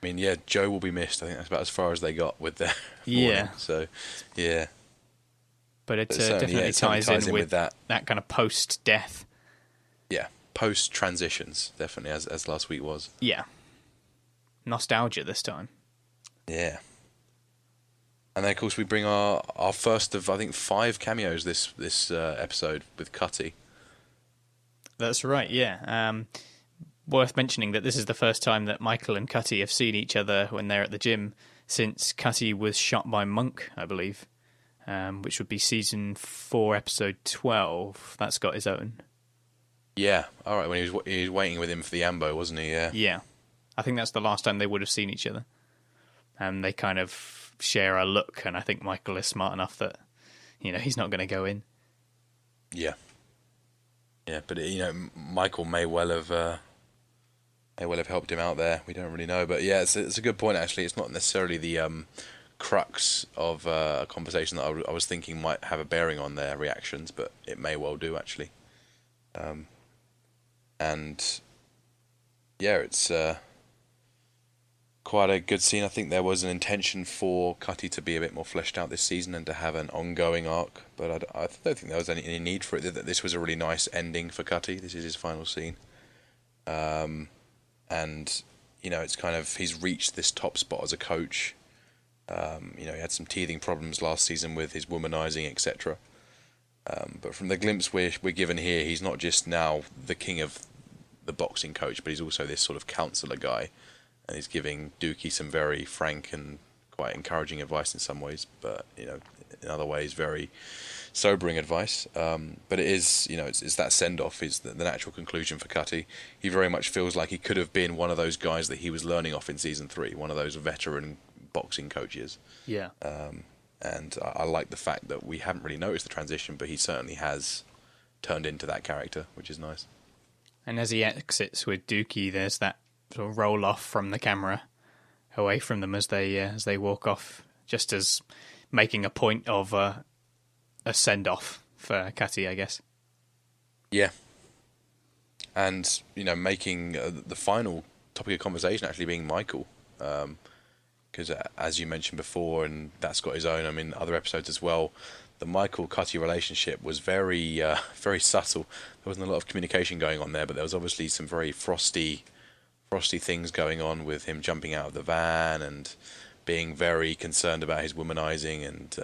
mean, yeah, Joe will be missed. I think that's about as far as they got with their yeah. So, yeah. But it definitely ties in with that kind of post-death. Yeah, post-transitions, definitely, as last week was. Yeah. Nostalgia this time. Yeah. And then, of course, we bring our first of, I think, 5 cameos this episode with Cutty. That's right, yeah. Worth mentioning that this is the first time that Michael and Cutty have seen each other when they're at the gym since Cutty was shot by Monk, I believe, which would be season 4, episode 12. That's got his own. Yeah, all right, when he was waiting with him for the ambo, wasn't he? Yeah. Yeah. I think that's the last time they would have seen each other. And they kind of share a look, and I think Michael is smart enough that, he's not going to go in. Yeah. Yeah, but, Michael may well have helped him out there. We don't really know. But, yeah, it's a good point, actually. It's not necessarily the crux of a conversation that I was thinking might have a bearing on their reactions, but it may well do, actually. And, yeah, it's quite a good scene. I think there was an intention for Cutty to be a bit more fleshed out this season and to have an ongoing arc, but I don't think there was any need for it. This was a really nice ending for Cutty. This is his final scene. And, it's kind of, he's reached this top spot as a coach. He had some teething problems last season with his womanizing, etc. But from the glimpse we're given here, he's not just now the king of the boxing coach, but he's also this sort of counselor guy. And he's giving Dukie some very frank and quite encouraging advice in some ways, but, in other ways, very sobering advice. But it is, it's that send-off is the natural conclusion for Cutty. He very much feels like he could have been one of those guys that he was learning off in season 3, one of those veteran boxing coaches. Yeah. And I like the fact that we haven't really noticed the transition, but he certainly has turned into that character, which is nice. And as he exits with Dukie, there's that sort of roll off from the camera away from them as they walk off, just as making a point of a send off for Cutty, I guess. Yeah, and making the final topic of conversation actually being Michael, because as you mentioned before, and that's got his own. I mean, other episodes as well. The Michael-Cutty relationship was very, very subtle. There wasn't a lot of communication going on there, but there was obviously some very frosty things going on with him jumping out of the van and being very concerned about his womanizing and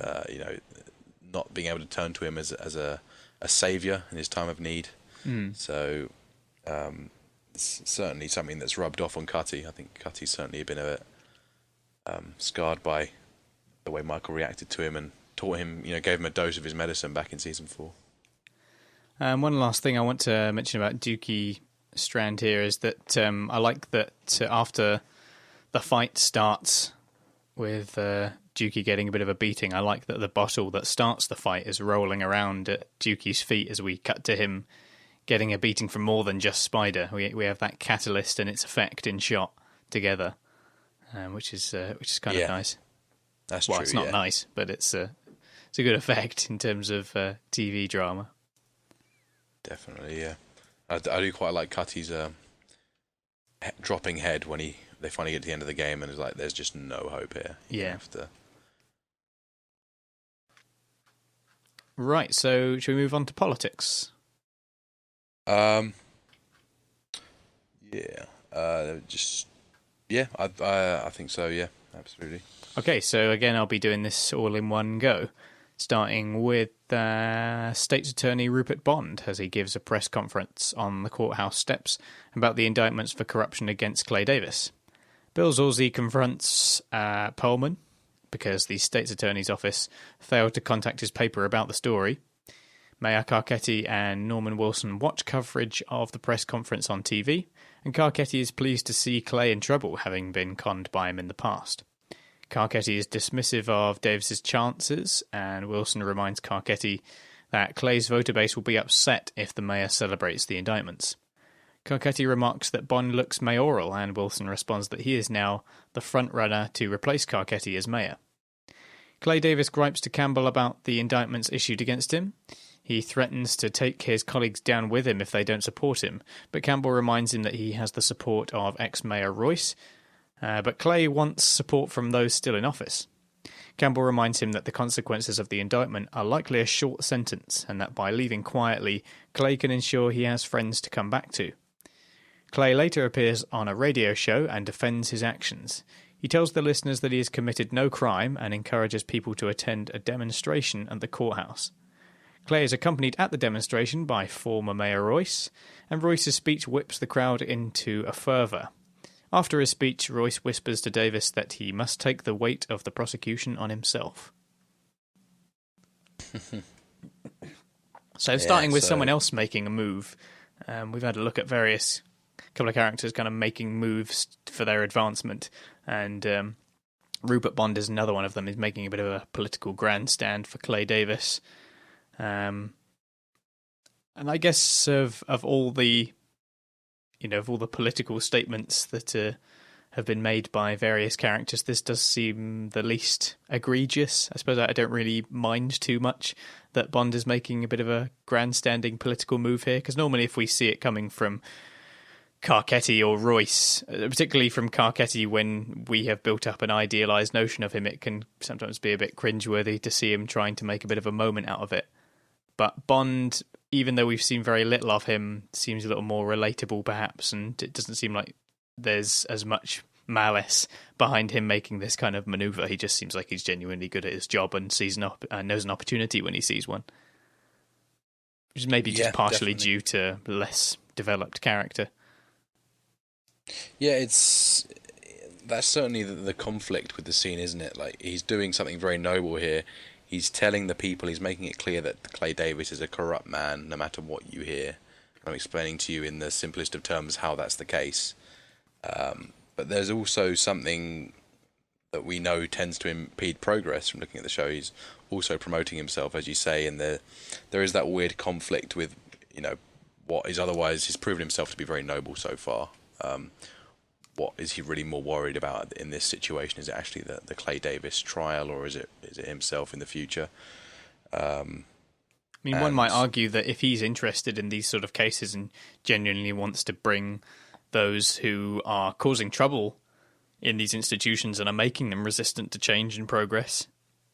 not being able to turn to him as a savior in his time of need. So it's certainly something that's rubbed off on Cutty. I think Cutty's certainly been a bit scarred by the way Michael reacted to him and taught him, gave him a dose of his medicine back in season 4. One last thing I want to mention about Dukie Strand here is that I like that after the fight starts with Dukie getting a bit of a beating, I like that the bottle that starts the fight is rolling around at Dukie's feet as we cut to him getting a beating from more than just Spider. We have that catalyst and its effect in shot together, which is kind of nice. That's well, true. It's not nice, but it's a good effect in terms of TV drama. Definitely, yeah. I do quite like Cutty's dropping head when they finally get to the end of the game and it's like, there's just no hope here. You have to... Right, so should we move on to politics? I think so, yeah. absolutely. Okay, so again, I'll be doing this all in one go, starting with State's Attorney Rupert Bond as he gives a press conference on the courthouse steps about the indictments for corruption against Clay Davis. Bill Zorzi confronts Perlman because the State's Attorney's office failed to contact his paper about the story. Mayor Carcetti and Norman Wilson watch coverage of the press conference on TV, and Carcetti is pleased to see Clay in trouble, having been conned by him in the past. Carcetti is dismissive of Davis's chances, and Wilson reminds Carcetti that Clay's voter base will be upset if the mayor celebrates the indictments. Carcetti remarks that Bond looks mayoral, and Wilson responds that he is now the front-runner to replace Carcetti as mayor. Clay Davis gripes to Campbell about the indictments issued against him. He threatens to take his colleagues down with him if they don't support him, but Campbell reminds him that he has the support of ex-mayor Royce, but Clay wants support from those still in office. Campbell reminds him that the consequences of the indictment are likely a short sentence, and that by leaving quietly, Clay can ensure he has friends to come back to. Clay later appears on a radio show and defends his actions. He tells the listeners that he has committed no crime and encourages people to attend a demonstration at the courthouse. Clay is accompanied at the demonstration by former Mayor Royce, and Royce's speech whips the crowd into a fervour. After his speech, Royce whispers to Davis that he must take the weight of the prosecution on himself. So, starting with someone else making a move, we've had a look at various couple of characters kind of making moves for their advancement, and Rupert Bond is another one of them. He's making a bit of a political grandstand for Clay Davis. And I guess of all the, of all the political statements that have been made by various characters, this does seem the least egregious. I suppose I don't really mind too much that Bond is making a bit of a grandstanding political move here, because normally if we see it coming from Carcetti or Royce, particularly from Carcetti, when we have built up an idealised notion of him, it can sometimes be a bit cringeworthy to see him trying to make a bit of a moment out of it. But Bond, even though we've seen very little of him, seems a little more relatable perhaps, and it doesn't seem like there's as much malice behind him making this kind of manoeuvre. He just seems like he's genuinely good at his job and knows an opportunity when he sees one. Which is maybe just partially due to less developed character. Yeah, that's certainly the conflict with the scene, isn't it? Like, he's doing something very noble here. He's telling the people, he's making it clear that Clay Davis is a corrupt man, no matter what you hear. I'm explaining to you in the simplest of terms how that's the case. But there's also something that we know tends to impede progress from looking at the show. He's also promoting himself, as you say, and there is that weird conflict with, what is otherwise, he's proven himself to be very noble so far. What is he really more worried about in this situation? Is it actually the Clay Davis trial, or is it himself in the future? One might argue that if he's interested in these sort of cases and genuinely wants to bring those who are causing trouble in these institutions and are making them resistant to change and progress,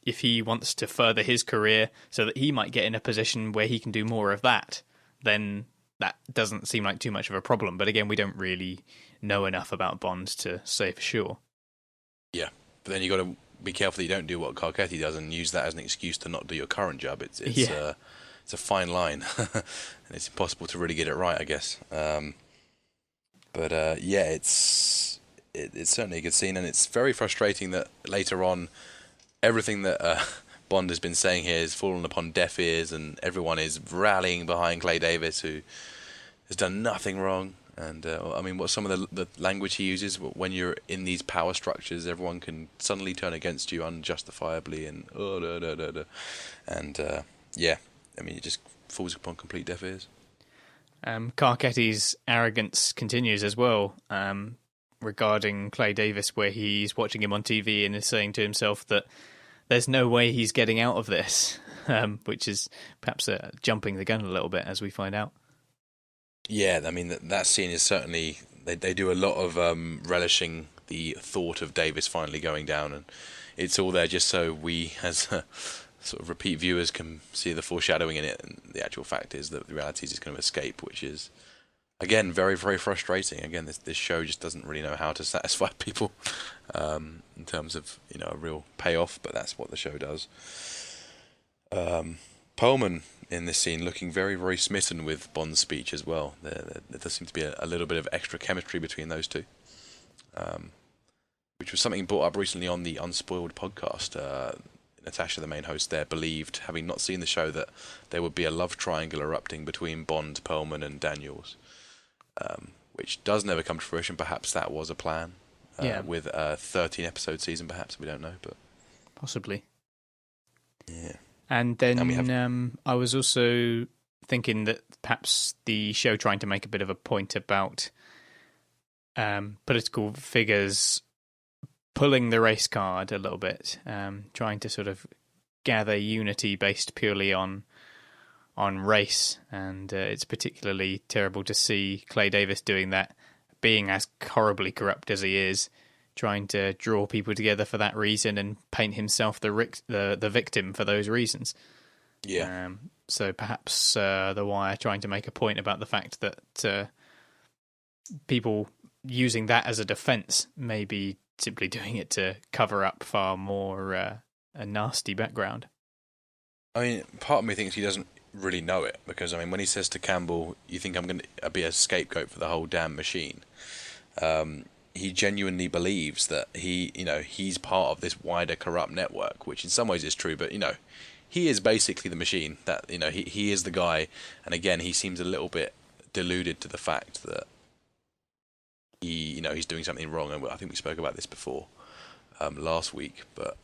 if he wants to further his career so that he might get in a position where he can do more of that, then that doesn't seem like too much of a problem. But again, we don't really know enough about Bond to say for sure. Yeah, but then you got to be careful that you don't do what Carcetti does and use that as an excuse to not do your current job. It's a fine line, and it's impossible to really get it right, I guess. It's certainly a good scene, and it's very frustrating that later on, everything that Bond has been saying here has fallen upon deaf ears, and everyone is rallying behind Clay Davis, who has done nothing wrong. And what some of the language he uses when you're in these power structures, everyone can suddenly turn against you unjustifiably, and it just falls upon complete deaf ears. Carcetti's arrogance continues as well regarding Clay Davis, where he's watching him on TV and is saying to himself that there's no way he's getting out of this, which is perhaps jumping the gun a little bit, as we find out. Yeah, that scene is certainly... They do a lot of relishing the thought of Davis finally going down, and it's all there just so we, as sort of repeat viewers, can see the foreshadowing in it, and the actual fact is that the reality is he's going to escape, which is again, very, very frustrating. Again, this show just doesn't really know how to satisfy people in terms of a real payoff, but that's what the show does. Perlman in this scene looking very, very smitten with Bond's speech as well. There does seem to be a little bit of extra chemistry between those two, which was something brought up recently on the Unspoiled podcast. Natasha, the main host there, believed, having not seen the show, that there would be a love triangle erupting between Bond, Perlman, and Daniels, which does never come to fruition. Perhaps that was a plan, with a 13-episode season, perhaps. We don't know, but... Possibly. Yeah. And then I was also thinking that perhaps the show trying to make a bit of a point about political figures pulling the race card a little bit, trying to sort of gather unity based purely on race, and it's particularly terrible to see Clay Davis doing that, being as horribly corrupt as he is, trying to draw people together for that reason and paint himself the victim for those reasons. Yeah. So perhaps The Wire trying to make a point about the fact that people using that as a defence may be simply doing it to cover up far more a nasty background. I mean, part of me thinks he doesn't really know it, because, I mean, when he says to Campbell, "You think I'm going to be a scapegoat for the whole damn machine?" He genuinely believes that he's part of this wider corrupt network, which in some ways is true, but, he is basically the machine. That, he is the guy, and again, he seems a little bit deluded to the fact that he's doing something wrong, and I think we spoke about this before last week, but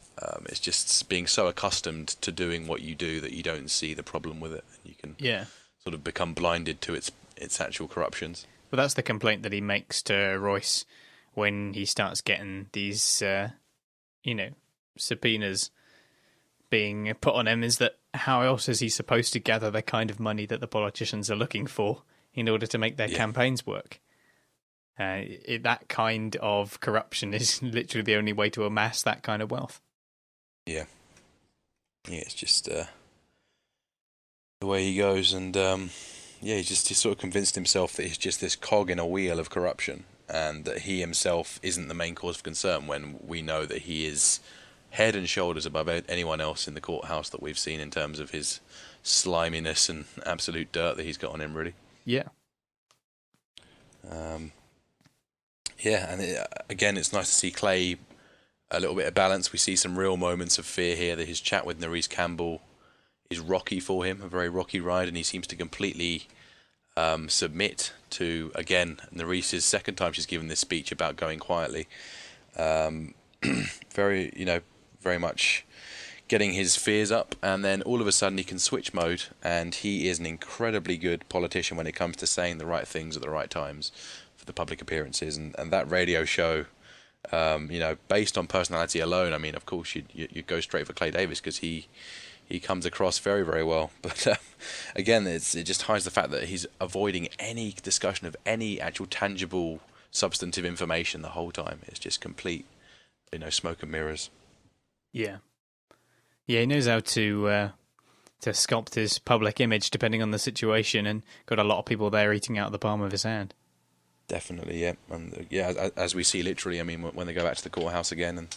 it's just being so accustomed to doing what you do that you don't see the problem with it. You can sort of become blinded to its actual corruptions. Well, that's the complaint that he makes to Royce when he starts getting these, subpoenas being put on him, is that how else is he supposed to gather the kind of money that the politicians are looking for in order to make their campaigns work? That kind of corruption is literally the only way to amass that kind of wealth. Yeah, it's just the way he goes, and he sort of convinced himself that he's just this cog in a wheel of corruption, and that he himself isn't the main cause of concern, when we know that he is head and shoulders above anyone else in the courthouse that we've seen in terms of his sliminess and absolute dirt that he's got on him, really. Yeah. And again, it's nice to see Clay a little bit of balance. We see some real moments of fear here, that his chat with Nerese Campbell is rocky for him, a very rocky ride, and he seems to completely submit to, again, Nerese's second time she's given this speech about going quietly. Very much getting his fears up, and then all of a sudden he can switch mode, and he is an incredibly good politician when it comes to saying the right things at the right times for the public appearances, and that radio show, based on personality alone, I mean, of course you go straight for Clay Davis, because he comes across very, very well, but again, it just hides the fact that he's avoiding any discussion of any actual tangible substantive information the whole time. It's just complete smoke and mirrors. Yeah, he knows how to sculpt his public image depending on the situation, and got a lot of people there eating out of the palm of his hand. Definitely, yeah. And as we see literally, I mean, when they go back to the courthouse again,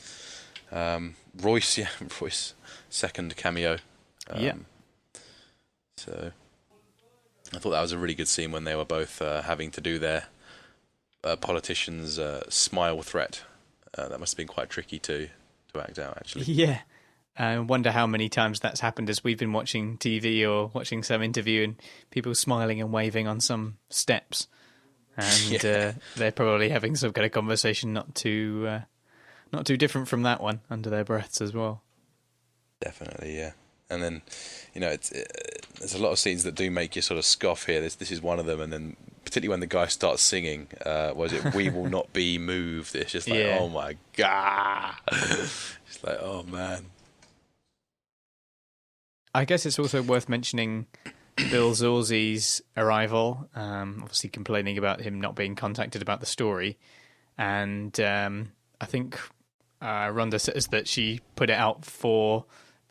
and Royce, second cameo. So I thought that was a really good scene when they were both having to do their politician's smile threat. That must have been quite tricky to act out, actually. Yeah. I wonder how many times that's happened as we've been watching TV or watching some interview, and people smiling and waving on some steps. And they're probably having some kind of conversation not too different from that one under their breaths as well. Definitely, yeah. And then, there's a lot of scenes that do make you sort of scoff here. This is one of them, and then particularly when the guy starts singing, "We will not be moved." It's just like, oh my god! It's like, oh man. I guess it's also worth mentioning Bill Zorzi's arrival, obviously complaining about him not being contacted about the story, and I think Rhonda says that she put it out for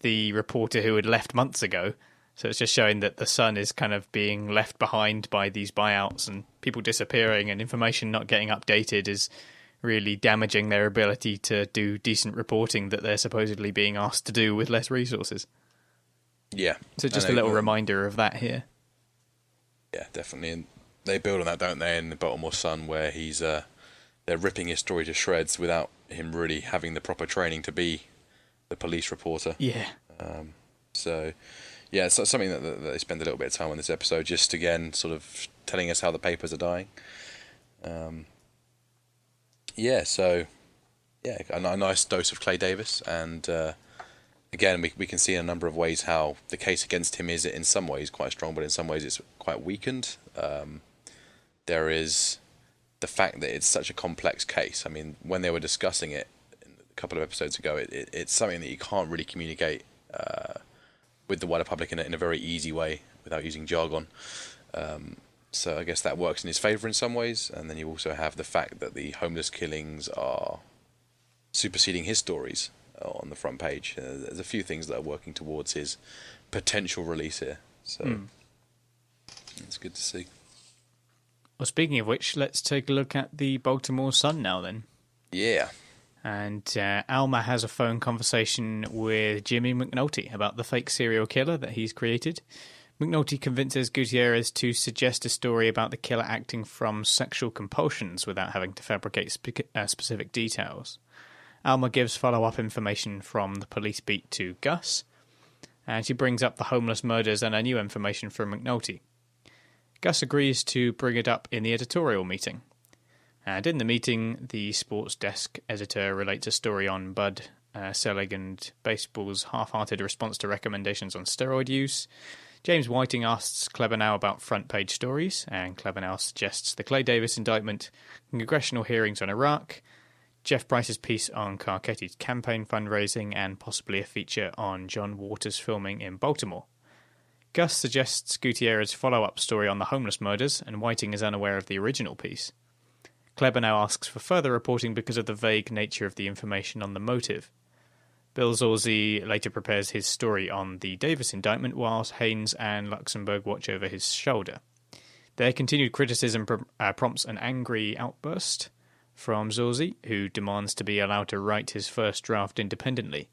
the reporter who had left months ago, So it's just showing that the Sun is kind of being left behind by these buyouts and people disappearing and information not getting updated is really damaging their ability to do decent reporting that they're supposedly being asked to do with less resources. Yeah. So just a little reminder of that here. Yeah, definitely. And they build on that, don't they, in the Baltimore Sun, where he's they're ripping his story to shreds without him really having the proper training to be the police reporter. Yeah. So, yeah, it's something that they spend a little bit of time on this episode, just again, sort of telling us how the papers are dying. A nice dose of Clay Davis, and again, we can see in a number of ways how the case against him is in some ways quite strong, but in some ways it's quite weakened. There is the fact that it's such a complex case. I mean, when they were discussing it a couple of episodes ago, it's something that you can't really communicate with the wider public in a very easy way without using jargon. So I guess that works in his favour in some ways, and then you also have the fact that the homeless killings are superseding his stories on the front page. There's a few things that are working towards his potential release here, so it's good to see. Well, speaking of which, let's take a look at the Baltimore Sun now then. Yeah. And Alma has a phone conversation with Jimmy McNulty about the fake serial killer that he's created. McNulty convinces Gutierrez to suggest a story about the killer acting from sexual compulsions without having to fabricate specific details. Alma gives follow-up information from the police beat to Gus, and she brings up the homeless murders and new information from McNulty. Gus agrees to bring it up in the editorial meeting. And in the meeting, the sports desk editor relates a story on Bud Selig and baseball's half-hearted response to recommendations on steroid use. James Whiting asks Klebanow about front-page stories, and Klebanow suggests the Clay Davis indictment, congressional hearings on Iraq, Jeff Price's piece on Carcetti's campaign fundraising, and possibly a feature on John Waters' filming in Baltimore. Gus suggests Gutierrez's follow-up story on the homeless murders, and Whiting is unaware of the original piece. Klebanow asks for further reporting because of the vague nature of the information on the motive. Bill Zorzi later prepares his story on the Davis indictment, whilst Haynes and Luxembourg watch over his shoulder. Their continued criticism prompts an angry outburst from Zorzi, who demands to be allowed to write his first draft independently.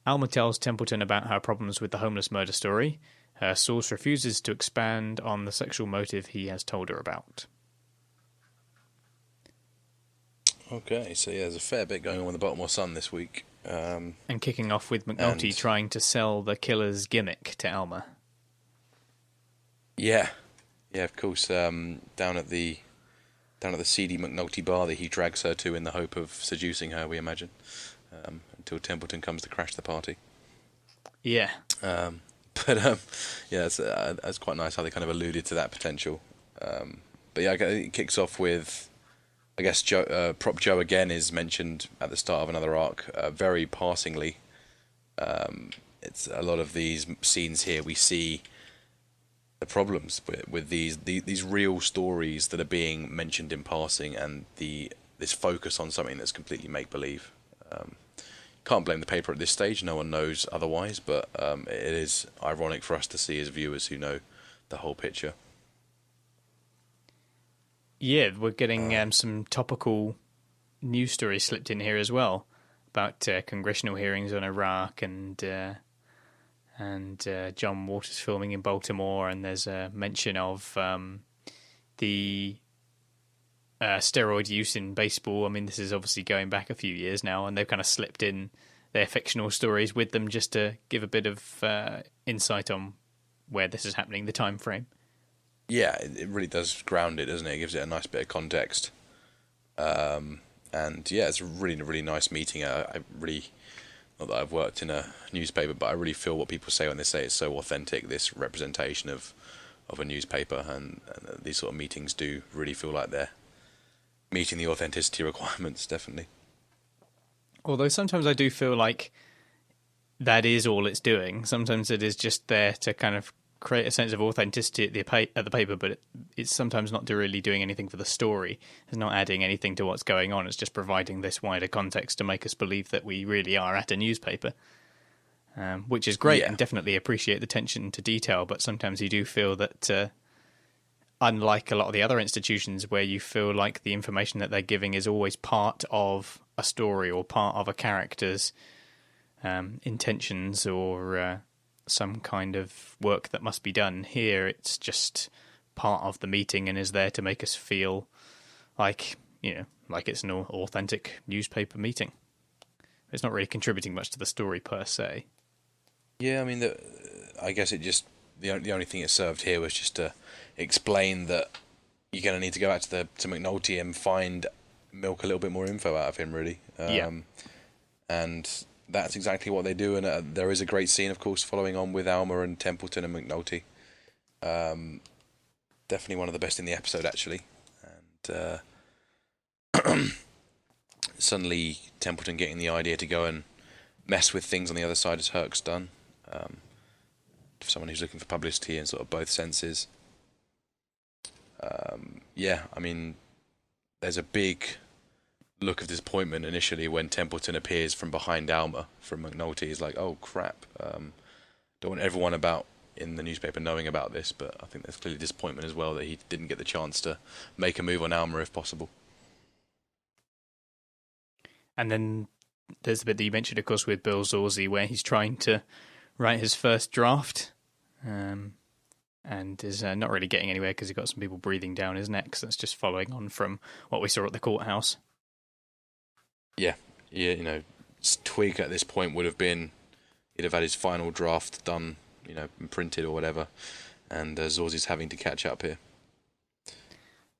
Alma tells Templeton about her problems with the homeless murder story. Her source refuses to expand on the sexual motive he has told her about. Okay, so yeah, there's a fair bit going on with the Baltimore Sun this week. And kicking off with McNulty trying to sell the killer's gimmick to Alma. Yeah, of course. Down at the seedy McNulty bar that he drags her to in the hope of seducing her, we imagine, until Templeton comes to crash the party. Yeah. That's quite nice how they kind of alluded to that potential. But yeah, it kicks off with, I guess, Prop Joe again is mentioned at the start of another arc, very passingly. It's a lot of these scenes here we see the problems with these real stories that are being mentioned in passing, and this focus on something that's completely make-believe. Can't blame the paper at this stage, no one knows otherwise, but it is ironic for us to see as viewers who know the whole picture. Yeah, we're getting some topical news stories slipped in here as well about congressional hearings on Iraq and John Waters filming in Baltimore, and there's a mention of the steroid use in baseball. I mean, this is obviously going back a few years now, and they've kind of slipped in their fictional stories with them just to give a bit of insight on where this is happening, the time frame. Yeah, it really does ground it, doesn't it? It gives it a nice bit of context. And yeah, it's a really, really nice meeting. I really, not that I've worked in a newspaper, but I really feel what people say when they say it's so authentic, this representation of a newspaper, and these sort of meetings do really feel like they're meeting the authenticity requirements, definitely. Although sometimes I do feel like that is all it's doing. Sometimes it is just there to kind of create a sense of authenticity at the paper, but it's sometimes not really doing anything for the story. It's not adding anything to what's going on. It's just providing this wider context to make us believe that we really are at a newspaper. which is great, Yeah. and definitely appreciate the attention to detail. But sometimes you do feel that, unlike a lot of the other institutions where you feel like the information that they're giving is always part of a story or part of a character's intentions or some kind of work that must be done, here it's just part of the meeting and is there to make us feel like, like it's an authentic newspaper meeting. It's not really contributing much to the story per se. Yeah, I mean, I guess it just the only thing it served here was just to explain that you're going to need to go back to McNulty and milk a little bit more info out of him, really. And that's exactly what they do. And there is a great scene, of course, following on with Alma and Templeton and McNulty. Definitely one of the best in the episode, actually. And suddenly Templeton getting the idea to go and mess with things on the other side as Herc's done. For someone who's looking for publicity in sort of both senses. I mean, there's a big look of disappointment initially when Templeton appears from behind Alma from McNulty. He's like, oh crap, don't want everyone in the newspaper knowing about this, but I think there's clearly disappointment as well that he didn't get the chance to make a move on Alma if possible. And then there's the bit that you mentioned, of course, with Bill Zorzi, where he's trying to write his first draft, and is not really getting anywhere because he's got some people breathing down his neck. So that's just following on from what we saw at the courthouse. Yeah, Twig at this point he'd have had his final draft done, and printed or whatever, and Zorzi's having to catch up here.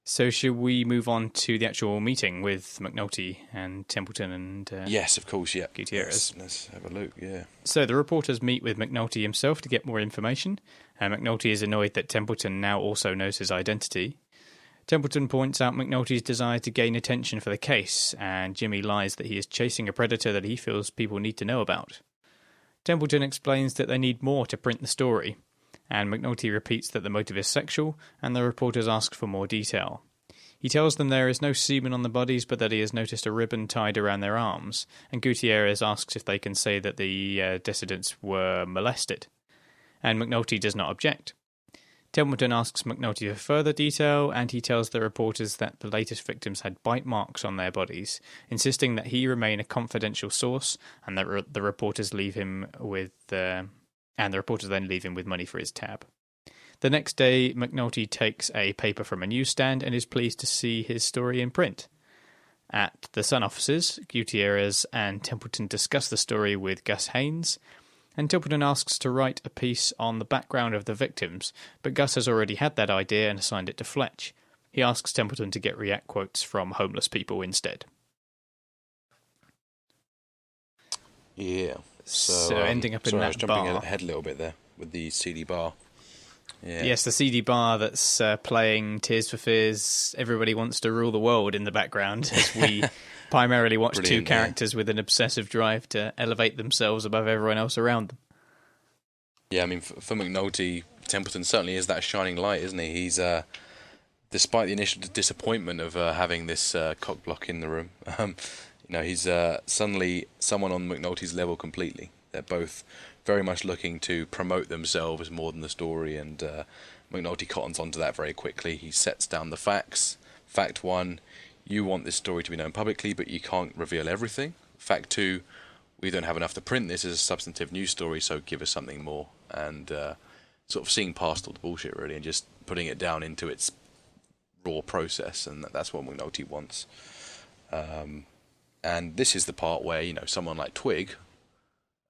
So should we move on to the actual meeting with McNulty and Templeton and yes, of course, yeah. Gutierrez? Let's have a look, yeah. So the reporters meet with McNulty himself to get more information, and McNulty is annoyed that Templeton now also knows his identity. Templeton points out McNulty's desire to gain attention for the case, and Jimmy lies that he is chasing a predator that he feels people need to know about. Templeton explains that they need more to print the story, and McNulty repeats that the motive is sexual, and the reporters ask for more detail. He tells them there is no semen on the bodies, but that he has noticed a ribbon tied around their arms, and Gutierrez asks if they can say that the dissidents were molested, and McNulty does not object. Templeton asks McNulty for further detail, and he tells the reporters that the latest victims had bite marks on their bodies, insisting that he remain a confidential source, and that the reporters leave him with and the reporters then leave him with money for his tab. The next day, McNulty takes a paper from a newsstand and is pleased to see his story in print. At the Sun offices, Gutierrez and Templeton discuss the story with Gus Haynes, and Templeton asks to write a piece on the background of the victims, but Gus has already had that idea and assigned it to Fletch. He asks Templeton to get react quotes from homeless people instead. Yeah. So ending up in I was that jumping bar. ahead a little bit there with the CD bar. Yeah. Yes, the CD bar that's playing Tears for Fears, Everybody Wants to Rule the World in the background as we primarily watch two characters with an obsessive drive to elevate themselves above everyone else around them. Yeah, I mean, for McNulty, Templeton certainly is that shining light, isn't he? He's, despite the initial disappointment of having this cock block in the room, he's suddenly someone on McNulty's level completely. They're both very much looking to promote themselves more than the story, and McNulty cottons onto that very quickly. He sets down the facts. Fact 1, you want this story to be known publicly, but you can't reveal everything. Fact 2, we don't have enough to print this as a substantive news story, so give us something more. And sort of seeing past all the bullshit, really, and just putting it down into its raw process, and that's what McNulty wants. And this is the part where, someone like Twig,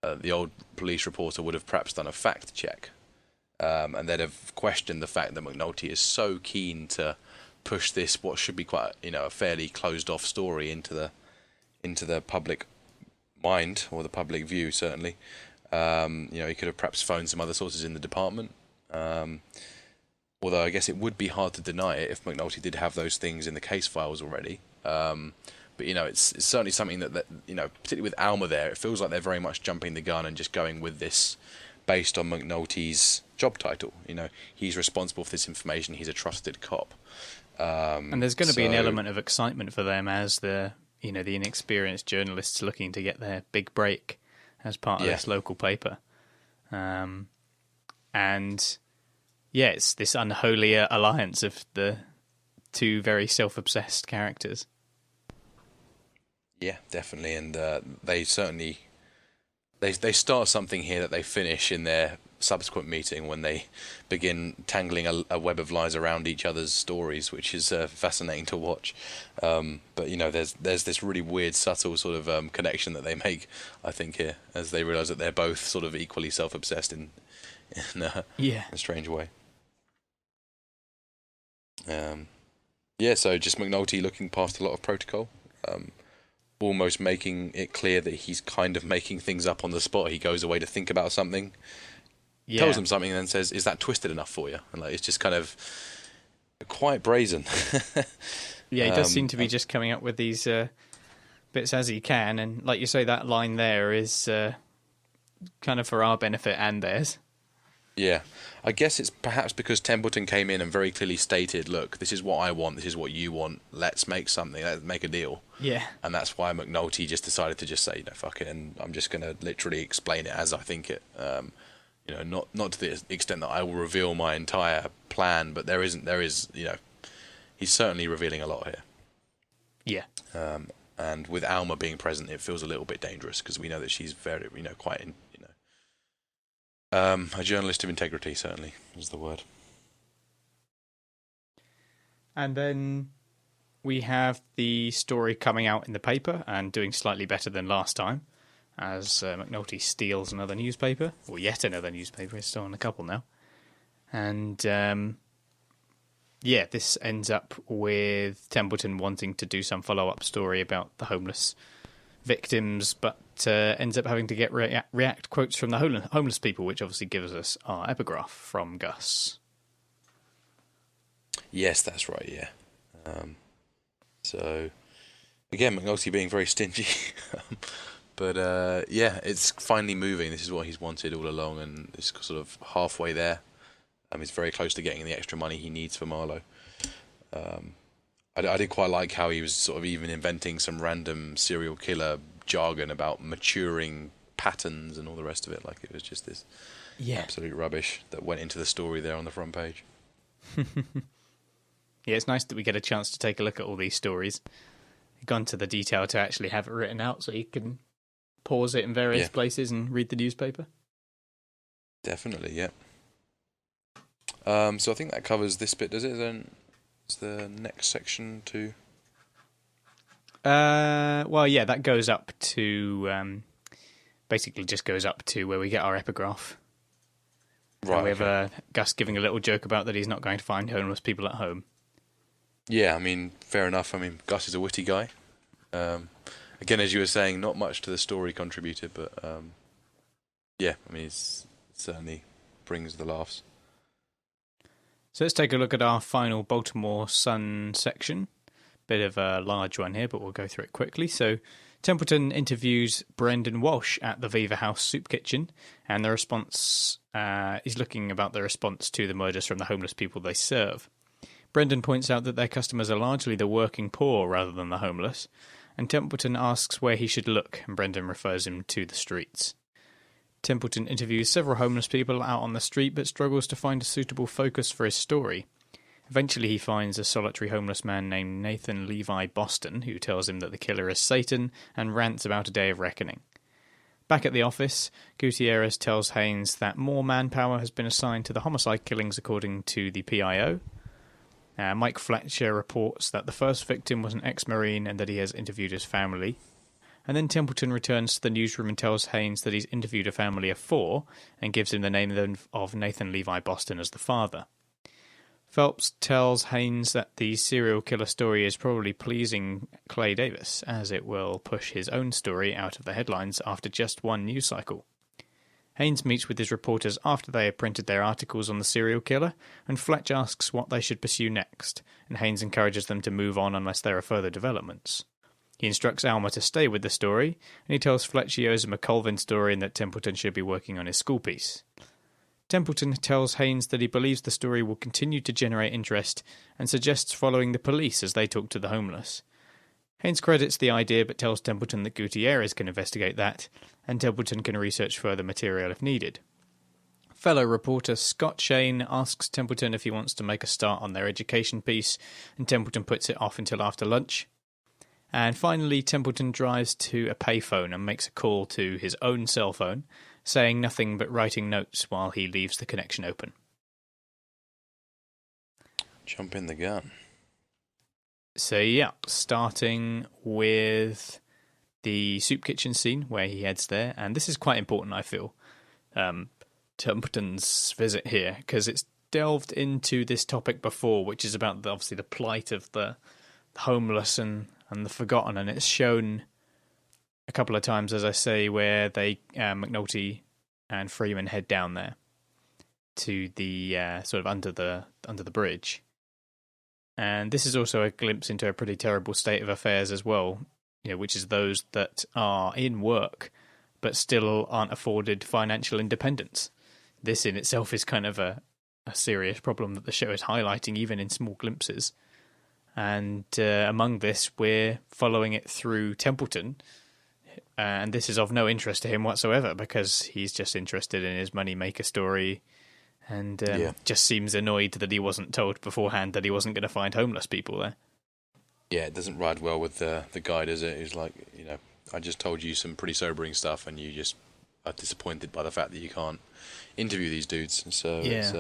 the old police reporter, would have perhaps done a fact check, and they'd have questioned the fact that McNulty is so keen to push this, what should be quite, a fairly closed-off story into the public mind, or the public view, certainly. He could have perhaps phoned some other sources in the department. Although I guess it would be hard to deny it if McNulty did have those things in the case files already. But, it's certainly something that, particularly with Alma there, it feels like they're very much jumping the gun and just going with this based on McNulty's job title. He's responsible for this information. He's a trusted cop. And there's going to be an element of excitement for them as the inexperienced journalists looking to get their big break. as part of this local paper. And yeah, it's this unholy alliance of the two very self-obsessed characters. Yeah, definitely, and they certainly they start something here that they finish in their subsequent meeting when they begin tangling a web of lies around each other's stories, which is fascinating to watch. But you know, there's this really weird, subtle sort of connection that they make, I think, here, as they realise that they're both sort of equally self-obsessed in a strange way. So just McNulty looking past a lot of protocol, almost making it clear that he's kind of making things up on the spot. He goes away to think about something, tells them something, and then says, "Is that twisted enough for you?" And like, it's just kind of quite brazen. Yeah, he does seem to be just coming up with these bits as he can, and like you say, that line there is kind of for our benefit and theirs. Yeah, I guess it's perhaps because Templeton came in and very clearly stated, look, this is what I want, this is what you want, let's make something, let's make a deal. Yeah. And that's why McNulty just decided to just say, no, fuck it, and I'm just going to literally explain it as I think it. Not to the extent that I will reveal my entire plan, but there is, he's certainly revealing a lot here. Yeah. And with Alma being present, it feels a little bit dangerous, because we know that she's very, quite a journalist of integrity, certainly, is the word. And then we have the story coming out in the paper and doing slightly better than last time, as McNulty steals another newspaper, or yet another newspaper. He's stolen a couple now. And, this ends up with Templeton wanting to do some follow-up story about the homeless victims, but ends up having to get react quotes from the homeless people, which obviously gives us our epigraph from Gus. Yes, that's right, yeah. So, again, McNulty being very stingy. But, it's finally moving. This is what he's wanted all along, and it's sort of halfway there. He's very close to getting the extra money he needs for Marlo. I did quite like how he was sort of even inventing some random serial killer jargon about maturing patterns and all the rest of it. Like, it was just this absolute rubbish that went into the story there on the front page. Yeah, it's nice that we get a chance to take a look at all these stories. Gone to the detail to actually have it written out so you can pause it in various places and read the newspaper. Definitely, yeah. So I think that covers this bit, does it? Then is the next section to... that goes up to... basically just goes up to where we get our epigraph. Right. And we have Gus giving a little joke about that he's not going to find homeless people at home. Yeah, I mean, fair enough. I mean, Gus is a witty guy. Again, as you were saying, not much to the story contributed, but he certainly brings the laughs. So let's take a look at our final Baltimore Sun section. Bit of a large one here, but we'll go through it quickly. So Templeton interviews Brendan Walsh at the Viva House Soup Kitchen, and the response is looking about the response to the murders from the homeless people they serve. Brendan points out that their customers are largely the working poor rather than the homeless, and Templeton asks where he should look, and Brendan refers him to the streets. Templeton interviews several homeless people out on the street, but struggles to find a suitable focus for his story. Eventually he finds a solitary homeless man named Nathan Levi Boston, who tells him that the killer is Satan, and rants about a day of reckoning. Back at the office, Gutierrez tells Haynes that more manpower has been assigned to the homicide killings according to the PIO. Mike Fletcher reports that the first victim was an ex-Marine and that he has interviewed his family. And then Templeton returns to the newsroom and tells Haynes that he's interviewed a family of 4 and gives him the name of Nathan Levi Boston as the father. Phelps tells Haynes that the serial killer story is probably pleasing Clay Davis, as it will push his own story out of the headlines after just one news cycle. Haynes meets with his reporters after they have printed their articles on the serial killer, and Fletch asks what they should pursue next, and Haynes encourages them to move on unless there are further developments. He instructs Alma to stay with the story, and he tells Fletch he owes him a Colvin story and that Templeton should be working on his school piece. Templeton tells Haynes that he believes the story will continue to generate interest and suggests following the police as they talk to the homeless. Haynes credits the idea but tells Templeton that Gutierrez can investigate that, and Templeton can research further material if needed. Fellow reporter Scott Shane asks Templeton if he wants to make a start on their education piece, and Templeton puts it off until after lunch. And finally, Templeton drives to a payphone and makes a call to his own cell phone, saying nothing but writing notes while he leaves the connection open. Jump in the gun. So yeah, starting with the soup kitchen scene where he heads there, and this is quite important, I feel, Templeton's visit here, because it's delved into this topic before, which is about obviously the plight of the homeless and the forgotten, and it's shown a couple of times, as I say, where they McNulty and Freeman head down there to the sort of under the bridge. And this is also a glimpse into a pretty terrible state of affairs as well, which is those that are in work but still aren't afforded financial independence. This in itself is kind of a serious problem that the show is highlighting, even in small glimpses. And among this, we're following it through Templeton, and this is of no interest to him whatsoever because he's just interested in his money-maker story, and just seems annoyed that he wasn't told beforehand that he wasn't going to find homeless people there. Yeah, it doesn't ride well with the guy, does it? He's like, I just told you some pretty sobering stuff, and you just are disappointed by the fact that you can't interview these dudes. So it's,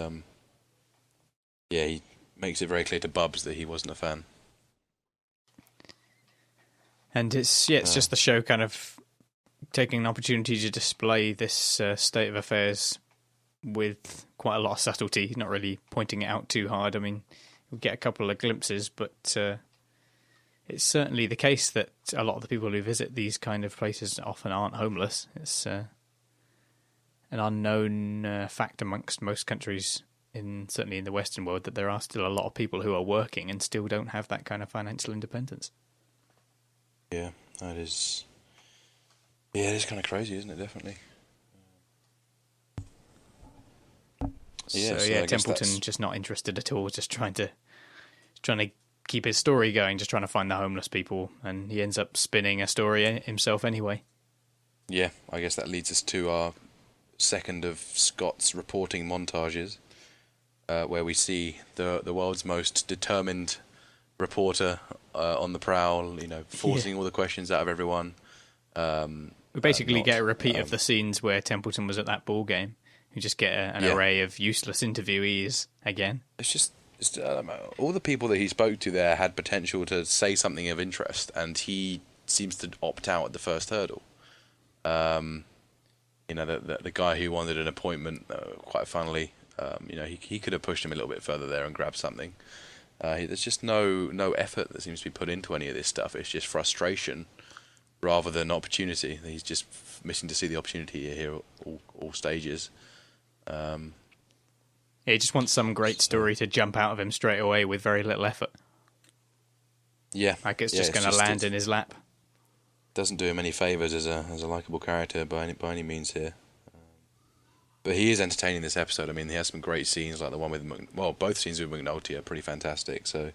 he makes it very clear to Bubs that he wasn't a fan. And it's just the show kind of taking an opportunity to display this state of affairs with quite a lot of subtlety, not really pointing it out too hard. I mean, we get a couple of glimpses, but it's certainly the case that a lot of the people who visit these kind of places often aren't homeless. It's an unknown fact amongst most countries, certainly in the Western world, that there are still a lot of people who are working and still don't have that kind of financial independence. Yeah, that is. Yeah, it is kind of crazy, isn't it? Definitely. So Templeton just not interested at all, just trying to keep his story going, just trying to find the homeless people, and he ends up spinning a story himself anyway. Yeah, I guess that leads us to our second of Scott's reporting montages, where we see the world's most determined reporter on the prowl, forcing all the questions out of everyone. We basically get a repeat of the scenes where Templeton was at that ball game. You just get an array of useless interviewees again. It's just all the people that he spoke to there had potential to say something of interest, and he seems to opt out at the first hurdle. The guy who wanted an appointment, quite funnily, he could have pushed him a little bit further there and grabbed something. There's just no effort that seems to be put into any of this stuff. It's just frustration rather than opportunity. He's just missing to see the opportunity here at all stages. He just wants some great story to jump out of him straight away with very little effort. Yeah, like it's just going to land in his lap. Doesn't do him any favours as a likeable character by any means here. But he is entertaining this episode. I mean, he has some great scenes, like the one with both scenes with McNulty are pretty fantastic. So,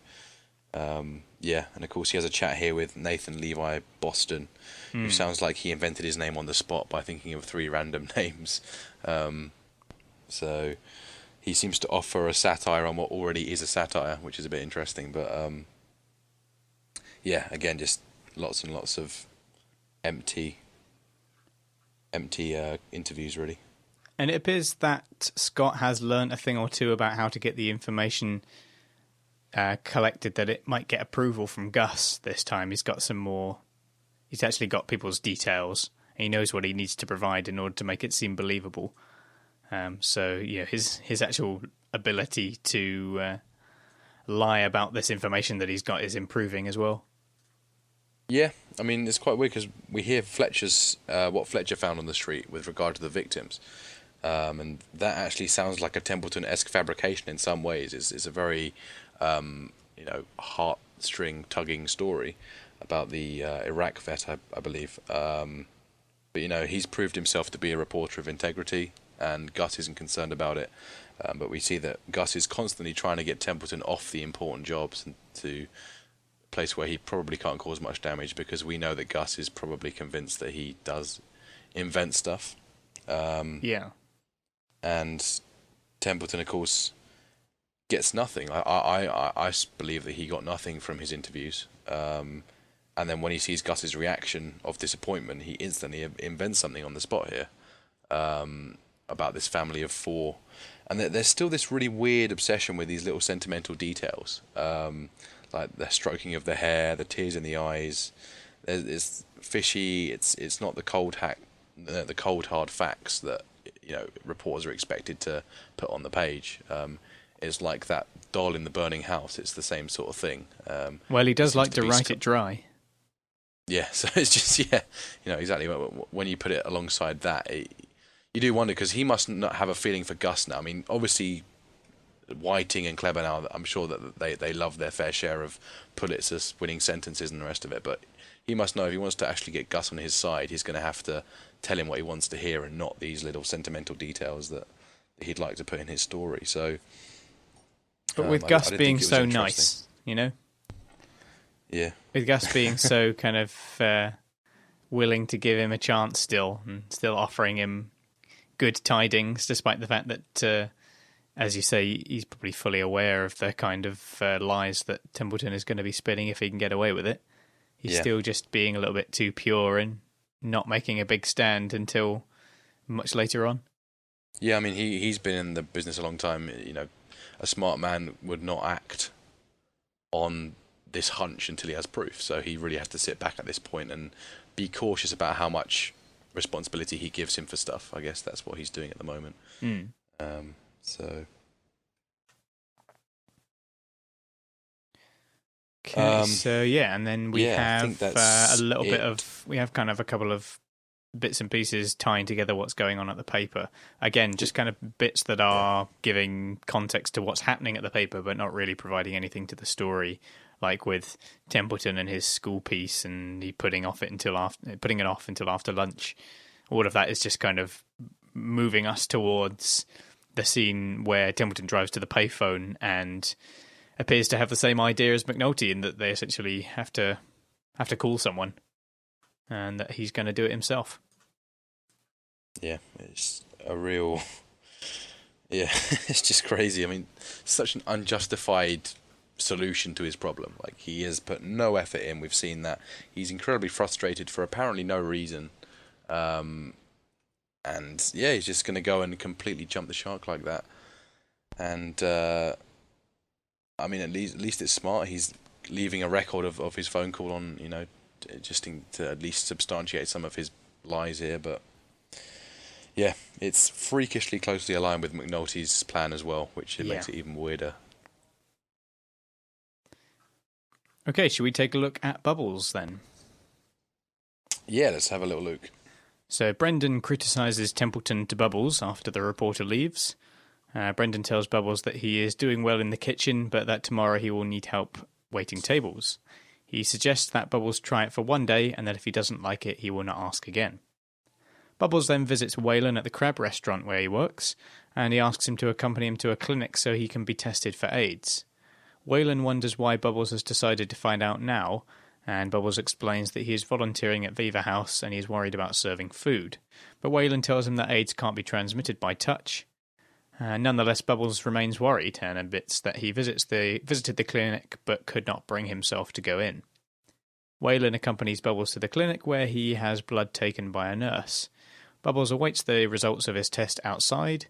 and of course he has a chat here with Nathan Levi Boston, who sounds like he invented his name on the spot by thinking of 3 random names. So he seems to offer a satire on what already is a satire, which is a bit interesting. But again, just lots and lots of empty interviews, really. And it appears that Scott has learnt a thing or two about how to get the information collected, that it might get approval from Gus this time. He's got some more. He's actually got people's details, and he knows what he needs to provide in order to make it seem believable. His actual ability to lie about this information that he's got is improving as well. Yeah, I mean, it's quite weird because we hear what Fletcher found on the street with regard to the victims. And that actually sounds like a Templeton-esque fabrication in some ways. It's a very, heartstring-tugging story about the Iraq vet, I believe. But he's proved himself to be a reporter of integrity, and Gus isn't concerned about it. But we see that Gus is constantly trying to get Templeton off the important jobs and to a place where he probably can't cause much damage, because we know that Gus is probably convinced that he does invent stuff. Yeah. And Templeton, of course, gets nothing. I believe that he got nothing from his interviews. And then when he sees Gus's reaction of disappointment, he instantly invents something on the spot here about this family of 4. And there's still this really weird obsession with these little sentimental details, like the stroking of the hair, the tears in the eyes. It's fishy. It's not the cold hard facts that reporters are expected to put on the page. It's like that doll in the burning house. It's the same sort of thing. Well, he does like to write it dry. Yeah, so it's just exactly. When you put it alongside that, you do wonder, because he must not have a feeling for Gus now. I mean, obviously, Whiting and Kleber now, I'm sure that they love their fair share of Pulitzer's winning sentences and the rest of it, but he must know if he wants to actually get Gus on his side, he's going to have to tell him what he wants to hear and not these little sentimental details that he'd like to put in his story. So, but with Gus being so nice, yeah, with Gus being so kind of willing to give him a chance still, and still offering him good tidings, despite the fact that, as you say, he's probably fully aware of the kind of lies that Templeton is going to be spinning if he can get away with it. He's still just being a little bit too pure and not making a big stand until much later on. Yeah, I mean, he's been in the business a long time. A smart man would not act on this hunch until he has proof. So he really has to sit back at this point and be cautious about how much responsibility he gives him for stuff. I guess that's what he's doing at the moment. So. Okay, so and then we have we have kind of a couple of bits and pieces tying together what's going on at the paper. Again, just kind of bits that are giving context to what's happening at the paper, but not really providing anything to the story. Like with Templeton and his school piece, and he putting it off until after lunch. All of that is just kind of moving us towards the scene where Templeton drives to the payphone and appears to have the same idea as McNulty, in that they essentially have to call someone, and that he's going to do it himself. Yeah, it's a real. Yeah, it's just crazy. I mean, such an unjustified solution to his problem. Like, he has put no effort in. We've seen that he's incredibly frustrated for apparently no reason, and he's just going to go and completely jump the shark like that. And I mean, at least it's smart. He's leaving a record of his phone call on, just to at least substantiate some of his lies here. But yeah, it's freakishly closely aligned with McNulty's plan as well, which makes it even weirder. Okay, should we take a look at Bubbles then? Yeah, let's have a little look. So Brendan criticises Templeton to Bubbles after the reporter leaves. Brendan tells Bubbles that he is doing well in the kitchen, but that tomorrow he will need help waiting tables. He suggests that Bubbles try it for one day, and that if he doesn't like it, he will not ask again. Bubbles then visits Waylon at the crab restaurant where he works, and he asks him to accompany him to a clinic so he can be tested for AIDS. Waylon wonders why Bubbles has decided to find out now, and Bubbles explains that he is volunteering at Viva House and he is worried about serving food. But Waylon tells him that AIDS can't be transmitted by touch. Nonetheless, Bubbles remains worried and admits that he visited the clinic but could not bring himself to go in. Waylon accompanies Bubbles to the clinic where he has blood taken by a nurse. Bubbles awaits the results of his test outside,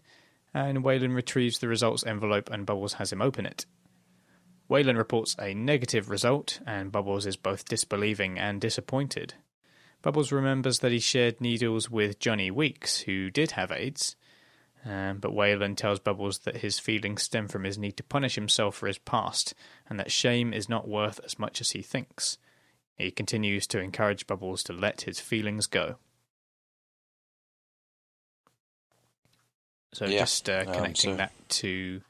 and Waylon retrieves the results envelope and Bubbles has him open it. Waylon reports a negative result, and Bubbles is both disbelieving and disappointed. Bubbles remembers that he shared needles with Johnny Weeks, who did have AIDS, but Waylon tells Bubbles that his feelings stem from his need to punish himself for his past, and that shame is not worth as much as he thinks. He continues to encourage Bubbles to let his feelings go. So connecting that to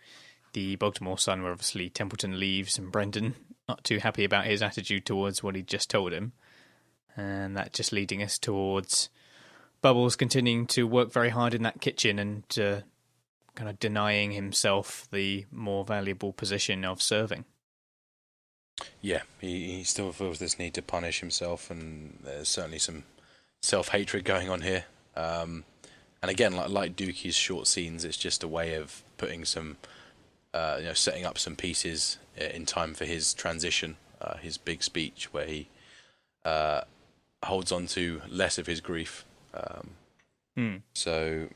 the Baltimore Sun, where obviously Templeton leaves and Brendan not too happy about his attitude towards what he just told him. And that just leading us towards Bubbles continuing to work very hard in that kitchen and kind of denying himself the more valuable position of serving. Yeah, he still feels this need to punish himself, and there's certainly some self-hatred going on here. And again, like Dukie's short scenes, it's just a way of putting some, setting up some pieces in time for his transition, his big speech where he holds on to less of his grief. So,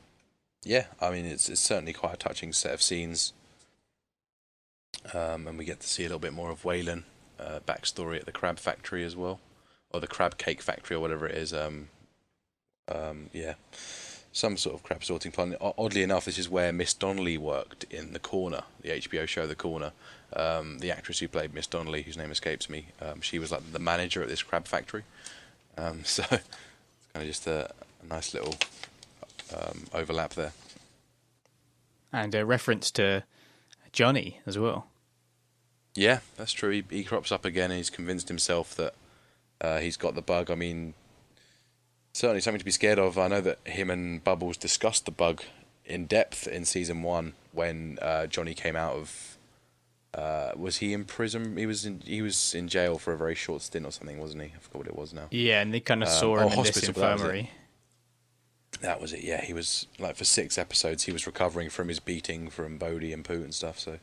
yeah, I mean, it's certainly quite a touching set of scenes. And we get to see a little bit more of Waylon, backstory at the crab factory as well, or the crab cake factory or whatever it is. Yeah, some sort of crab sorting plant. Oddly enough, this is where Miss Donnelly worked in The Corner, the HBO show The Corner. The actress who played Miss Donnelly, whose name escapes me, she was like the manager at this crab factory. So it's kind of just a nice little overlap there. And a reference to Johnny as well. Yeah, that's true. He crops up again and he's convinced himself that he's got the bug. I mean, certainly something to be scared of. I know that him and Bubbles discussed the bug in depth in season 1 when Johnny came out of... was he in prison? He was in jail for a very short stint or something, wasn't he? I forgot what it was now. Yeah, and they kind of saw him in this infirmary. That was it, yeah. He was, like, for 6 episodes, he was recovering from his beating from Bodhi and Pooh and stuff, so...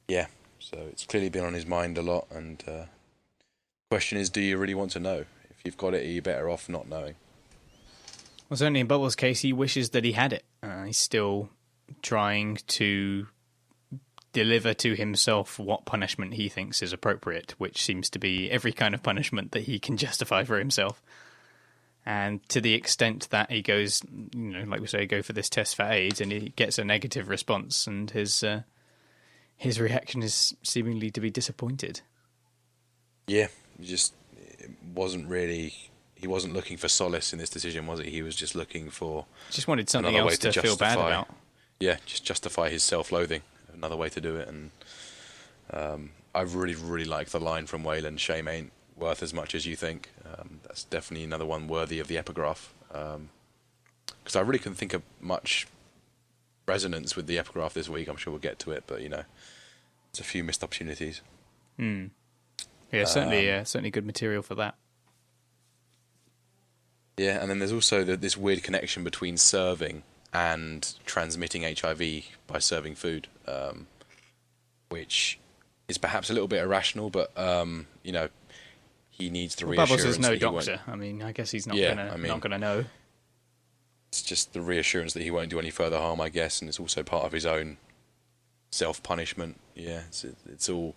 Yeah, so it's clearly been on his mind a lot, and question is, do you really want to know? If you've got it, are you better off not knowing? Well, certainly in Bubbles' case, he wishes that he had it. He's still trying to deliver to himself what punishment he thinks is appropriate, which seems to be every kind of punishment that he can justify for himself. And to the extent that he goes, like we say, go for this test for AIDS, and he gets a negative response, and his reaction is seemingly to be disappointed. Yeah, he wasn't looking for solace in this decision, was he? He was just looking for... Just wanted something else to feel bad about. Yeah, just justify his self-loathing. Another way to do it. And I really, really like the line from Waylon, "Shame ain't worth as much as you think." That's definitely another one worthy of the epigraph. Because I really couldn't think of much resonance with the epigraph this week. I'm sure we'll get to it, but it's a few missed opportunities. Yeah, certainly good material for that. Yeah, and then there's also this weird connection between serving and transmitting HIV by serving food, which is perhaps a little bit irrational, but he needs the reassurance. Bubbles is no doctor. I mean, I guess he's not gonna know. It's just the reassurance that he won't do any further harm, I guess, and it's also part of his own self-punishment. Yeah, it's all...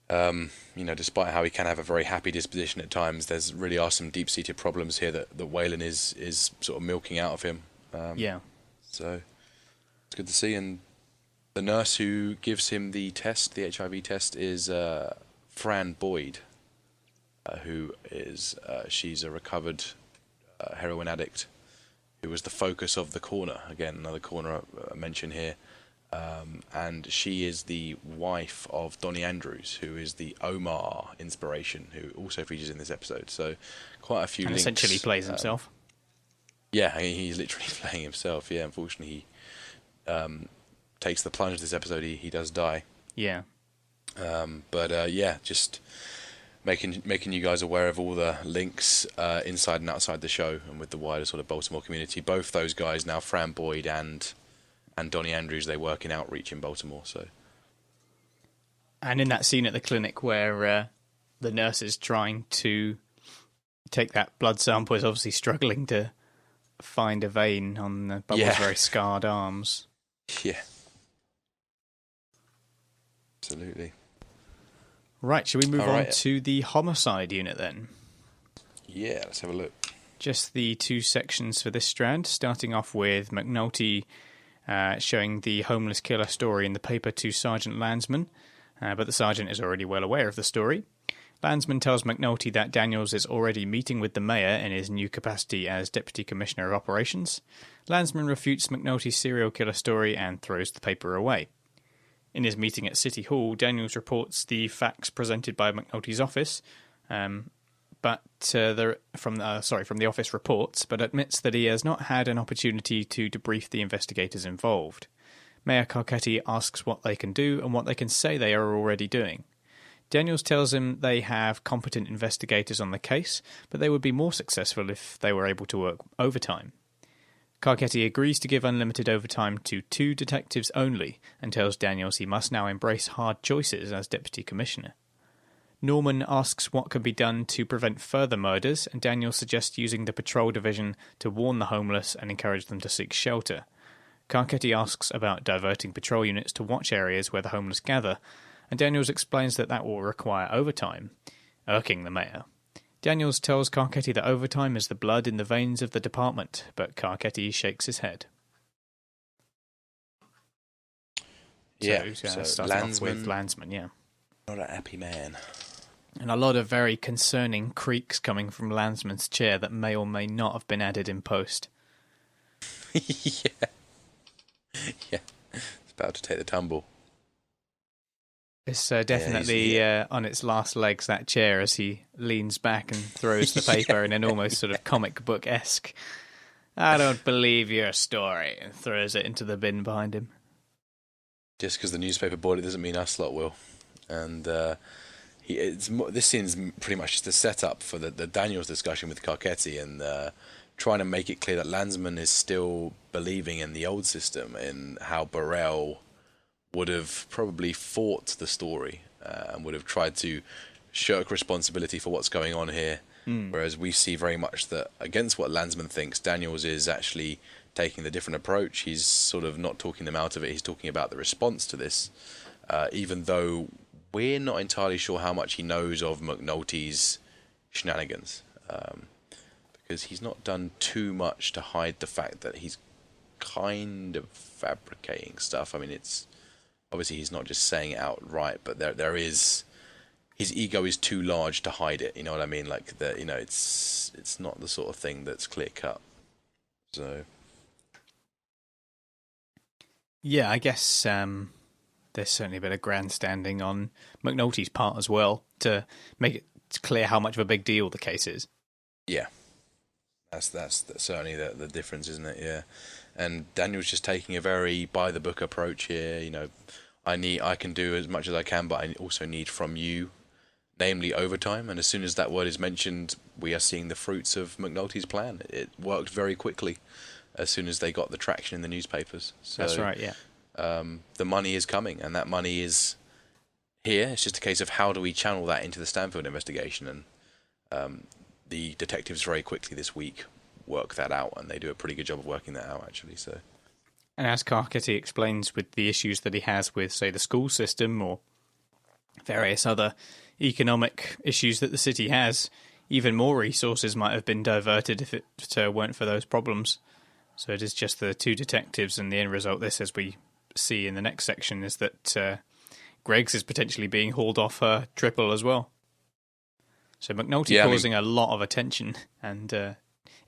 despite how he can have a very happy disposition at times, there's really are some deep-seated problems here that Waylon is sort of milking out of him. Yeah. So it's good to see. And the nurse who gives him the test, the HIV test, is Fran Boyd, who is she's a recovered heroin addict who was the focus of The Corner. Again, another Corner mention here. And she is the wife of Donnie Andrews, who is the Omar inspiration, who also features in this episode. So quite a few links. Essentially plays himself. Yeah, he's literally playing himself. Yeah, unfortunately, he takes the plunge this episode. He does die. Yeah. But just making you guys aware of all the links inside and outside the show and with the wider sort of Baltimore community. Both those guys now, Fran Boyd and Donnie Andrews, they work in outreach in Baltimore. So, and in that scene at the clinic where the nurse is trying to take that blood sample, is obviously struggling to find a vein on Bubbles' very scarred arms. Yeah, absolutely. Right, shall we move on to the homicide unit then? Yeah, let's have a look. Just the 2 sections for this strand, starting off with McNulty showing the homeless killer story in the paper to Sergeant Landsman, but the sergeant is already well aware of the story. Landsman tells McNulty that Daniels is already meeting with the mayor in his new capacity as Deputy Commissioner of Operations. Landsman refutes McNulty's serial killer story and throws the paper away. In his meeting at City Hall, Daniels reports the facts presented by McNulty's office, from the office reports, but admits that he has not had an opportunity to debrief the investigators involved. Mayor Carcetti asks what they can do and what they can say they are already doing. Daniels tells him they have competent investigators on the case, but they would be more successful if they were able to work overtime. Carcetti agrees to give unlimited overtime to 2 detectives only and tells Daniels he must now embrace hard choices as deputy commissioner. Norman asks what can be done to prevent further murders, and Daniels suggests using the patrol division to warn the homeless and encourage them to seek shelter. Carcetti asks about diverting patrol units to watch areas where the homeless gather, and Daniels explains that will require overtime, irking the mayor. Daniels tells Carcetti that overtime is the blood in the veins of the department, but Carcetti shakes his head. So starting off with Landsman, yeah. Not a happy man. And a lot of very concerning creaks coming from Landsman's chair that may or may not have been added in post. Yeah. It's about to take the tumble. It's definitely on its last legs, that chair, as he leans back and throws the paper in an almost sort of comic book-esque, "I don't believe your story," and throws it into the bin behind him. Just because the newspaper bought it doesn't mean us lot will. And this scene's pretty much just a setup for the Daniels discussion with Carcetti and trying to make it clear that Landsman is still believing in the old system, in how Burrell would have probably fought the story and would have tried to shirk responsibility for what's going on here. Whereas we see very much that against what Landsman thinks, Daniels is actually taking the different approach. He's sort of not talking them out of it. He's talking about the response to this, even though we're not entirely sure how much he knows of McNulty's shenanigans, because he's not done too much to hide the fact that he's kind of fabricating stuff. I mean, it's obviously he's not just saying it outright, but there is, his ego is too large to hide it. You know what I mean? Like it's not the sort of thing that's clear cut. So yeah, I guess there's certainly a bit of grandstanding on McNulty's part as well to make it clear how much of a big deal the case is. Yeah, that's certainly the difference, isn't it? Yeah. And Daniel's just taking a very by the book approach here. You know, I can do as much as I can, but I also need from you, namely overtime. And as soon as that word is mentioned, we are seeing the fruits of McNulty's plan. It worked very quickly as soon as they got the traction in the newspapers. So, that's right, yeah. The money is coming, and that money is here. It's just a case of how do we channel that into the Stanfield investigation. And the detectives very quickly this week work that out, and they do a pretty good job of working that out, actually. So, and as Carcetti explains, with the issues that he has with, say, the school system or various other economic issues that the city has, even more resources might have been diverted if it weren't for those problems. So it is just the 2 detectives, and the end result, this, as we see in the next section, is that Greggs is potentially being hauled off her triple as well. So McNulty causing a lot of attention, and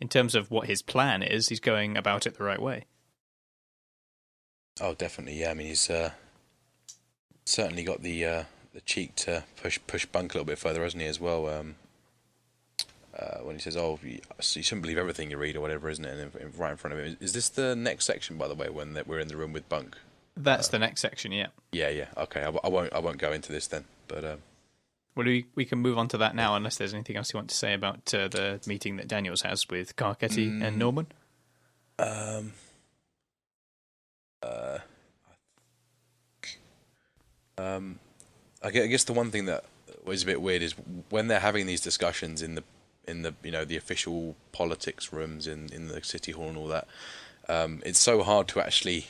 in terms of what his plan is, he's going about it the right way. Oh, definitely, yeah. I mean, he's certainly got the cheek to push Bunk a little bit further, hasn't he, as well? When he says, "Oh, you shouldn't believe everything you read," or whatever, isn't it? And right in front of him. Is this the next section, by the way, when we're in the room with Bunk? That's the next section, yeah. Yeah. Okay, I won't go into this then, but. Well, we can move on to that now, unless there's anything else you want to say about the meeting that Daniels has with Carcetti and Norman. I guess the one thing that was a bit weird is when they're having these discussions in the the official politics rooms in the city hall and all that. It's so hard to actually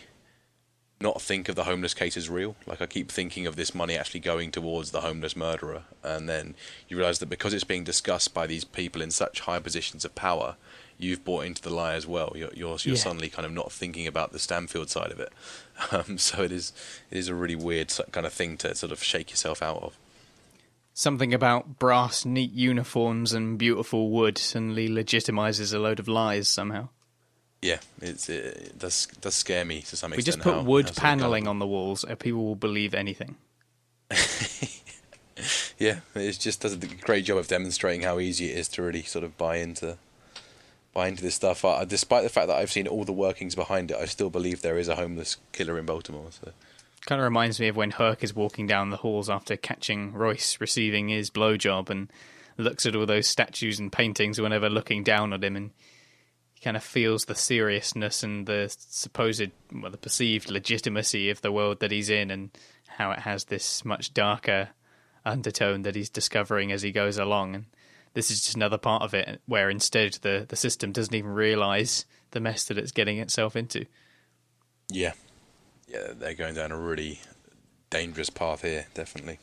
not think of the homeless case as real. Like, I keep thinking of this money actually going towards the homeless murderer, and then you realise that because it's being discussed by these people in such high positions of power, you've bought into the lie as well. You're suddenly kind of not thinking about the Stanfield side of it. So it is a really weird kind of thing to sort of shake yourself out of. Something about brass, neat uniforms and beautiful wood suddenly legitimises a load of lies somehow. Yeah, it does scare me to some extent. We just put wood panelling on the walls, and people will believe anything. Yeah, it just does a great job of demonstrating how easy it is to really sort of buy into this stuff. Despite the fact that I've seen all the workings behind it, I still believe there is a homeless killer in Baltimore. So kind of reminds me of when Herc is walking down the halls after catching Royce receiving his blowjob and looks at all those statues and paintings whenever looking down on him, and he kind of feels the seriousness and the the perceived legitimacy of the world that he's in, and how it has this much darker undertone that he's discovering as he goes along. And this is just another part of it where instead the system doesn't even realise the mess that it's getting itself into. Yeah, they're going down a really dangerous path here, definitely.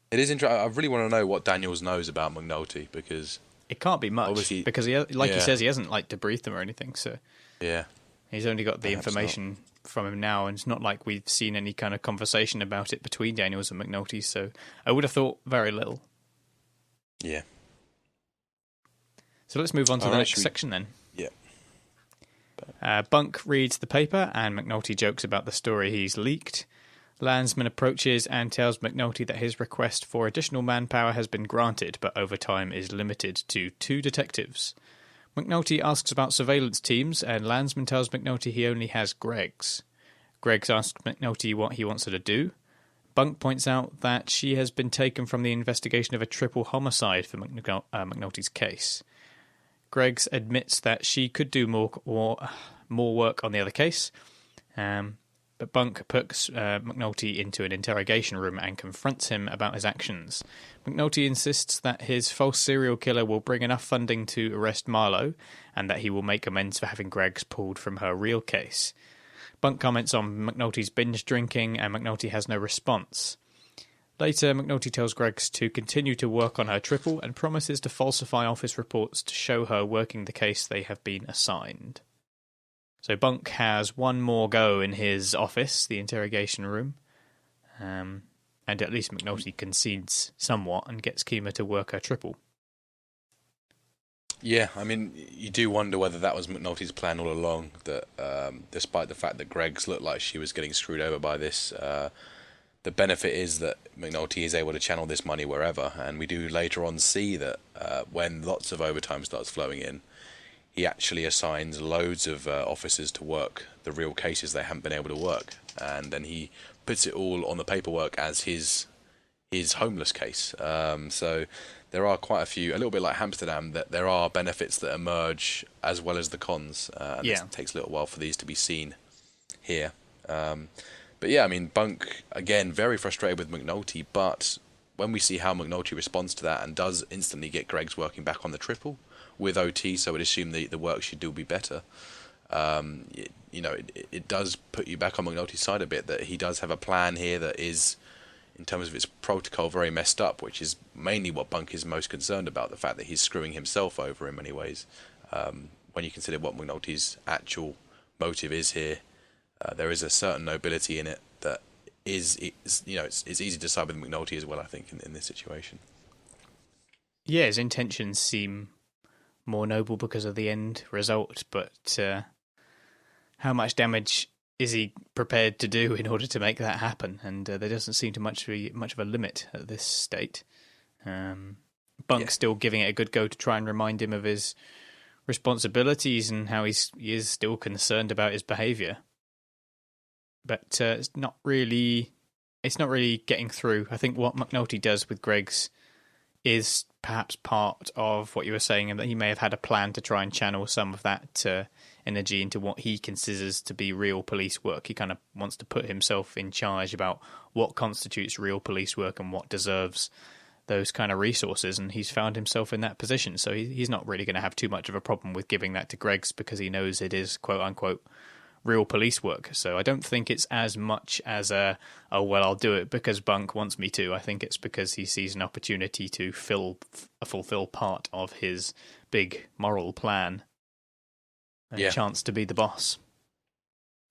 It is interesting. I really want to know what Daniels knows about McNulty, because it can't be much, obviously, because he says, he hasn't debriefed them or anything. So yeah, he's only got the information from him now, and it's not like we've seen any kind of conversation about it between Daniels and McNulty. So I would have thought very little. Yeah. So let's move on to the next section then. Yeah. Bunk reads the paper, and McNulty jokes about the story he's leaked. Landsman approaches and tells McNulty that his request for additional manpower has been granted, but overtime is limited to 2 detectives. McNulty asks about surveillance teams, and Landsman tells McNulty he only has Greg's. Greg's asks McNulty what he wants her to do. Bunk points out that she has been taken from the investigation of a triple homicide for McNulty's case. Greg's admits that she could do more work on the other case, but Bunk puts McNulty into an interrogation room and confronts him about his actions. McNulty insists that his false serial killer will bring enough funding to arrest Marlo, and that he will make amends for having Greg's pulled from her real case. Bunk comments on McNulty's binge drinking, and McNulty has no response. Later, McNulty tells Greggs to continue to work on her triple and promises to falsify office reports to show her working the case they have been assigned. So Bunk has one more go in his office, the interrogation room, and at least McNulty concedes somewhat and gets Kima to work her triple. Yeah, I mean, you do wonder whether that was McNulty's plan all along, that despite the fact that Greggs looked like she was getting screwed over by this, the benefit is that McNulty is able to channel this money wherever, and we do later on see that when lots of overtime starts flowing in, he actually assigns loads of officers to work the real cases they haven't been able to work, and then he puts it all on the paperwork as his homeless case. So there are quite a few, a little bit like Amsterdam, that there are benefits that emerge as well as the cons, and it takes a little while for these to be seen here. But yeah, I mean, Bunk, again, very frustrated with McNulty, but when we see how McNulty responds to that and does instantly get Greggs working back on the triple with OT, so I'd assume the work should do be better. It does put you back on McNulty's side a bit, that he does have a plan here that is, in terms of its protocol, very messed up, which is mainly what Bunk is most concerned about, the fact that he's screwing himself over in many ways. When you consider what McNulty's actual motive is here, there is a certain nobility in it that it's easy to side with McNulty as well, I think, in this situation. Yeah, his intentions seem more noble because of the end result, but how much damage is he prepared to do in order to make that happen? And there doesn't seem to be much of a limit at this state. Bunk's still giving it a good go to try and remind him of his responsibilities and how he is still concerned about his behaviour. But it's not really getting through. I think what McNulty does with Greggs is perhaps part of what you were saying, and that he may have had a plan to try and channel some of that energy into what he considers to be real police work. He kind of wants to put himself in charge about what constitutes real police work and what deserves those kind of resources, and he's found himself in that position. So he's not really going to have too much of a problem with giving that to Greggs, because he knows it is quote-unquote real police work. So I don't think it's as much as I'll do it because Bunk wants me to. I think it's because he sees an opportunity to fulfill part of his big moral plan, a chance to be the boss.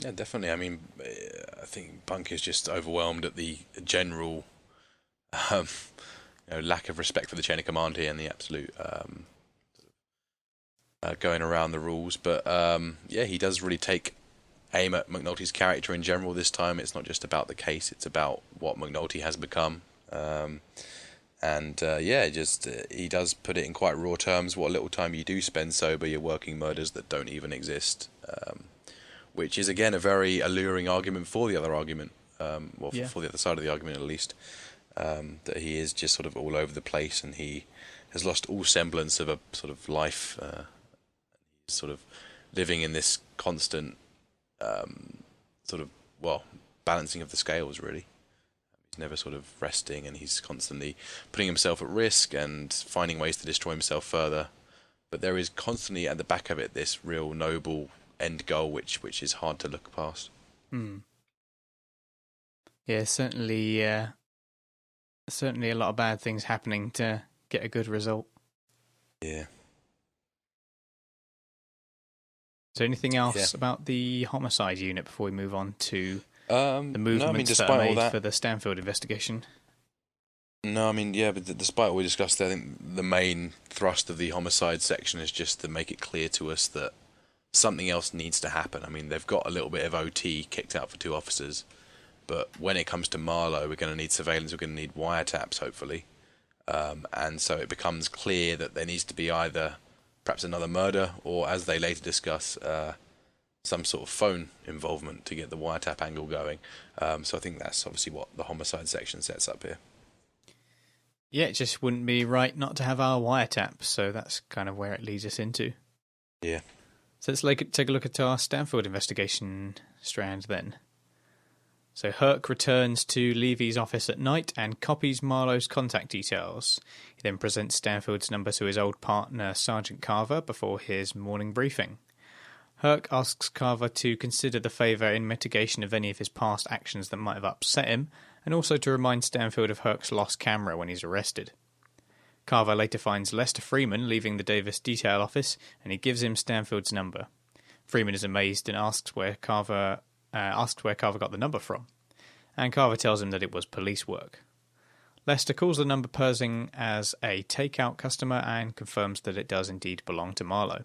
Yeah, definitely. I mean, I think Bunk is just overwhelmed at the general lack of respect for the chain of command here, and the absolute going around the rules. But he does really take aim at McNulty's character in general this time. It's not just about the case, it's about what McNulty has become. He does put it in quite raw terms. What little time you do spend sober, you're working murders that don't even exist. Which is, again, a very alluring argument for the other argument. For the other side of the argument at least, that he is just sort of all over the place and he has lost all semblance of a sort of life, sort of living in this constant balancing of the scales, really. He's never sort of resting, and he's constantly putting himself at risk and finding ways to destroy himself further. But there is constantly at the back of it this real noble end goal, which is hard to look past. Yeah, certainly a lot of bad things happening to get a good result. Yeah. Is there anything else about the homicide unit before we move on to the movements no, I mean, that are made all that, for the Stanfield investigation? No, I mean, yeah, but despite what we discussed there, I think the main thrust of the homicide section is just to make it clear to us that something else needs to happen. I mean, they've got a little bit of OT kicked out for 2 officers, but when it comes to Marlo, we're going to need surveillance, we're going to need wiretaps, hopefully. And so it becomes clear that there needs to be either perhaps another murder or, as they later discuss, some sort of phone involvement to get the wiretap angle going. So I think that's obviously what the homicide section sets up here. Yeah, it just wouldn't be right not to have our wiretap, so that's kind of where it leads us into. Yeah. So let's take a look at our Stanfield investigation strand then. So Herc returns to Levy's office at night and copies Marlo's contact details. He then presents Stanfield's number to his old partner, Sergeant Carver, before his morning briefing. Herc asks Carver to consider the favour in mitigation of any of his past actions that might have upset him, and also to remind Stanfield of Herc's lost camera when he's arrested. Carver later finds Lester Freeman leaving the Davis detail office, and he gives him Stanfield's number. Freeman is amazed and asks where Carver got the number from, and Carver tells him that it was police work. Lester calls the number posing as a takeout customer and confirms that it does indeed belong to Marlo.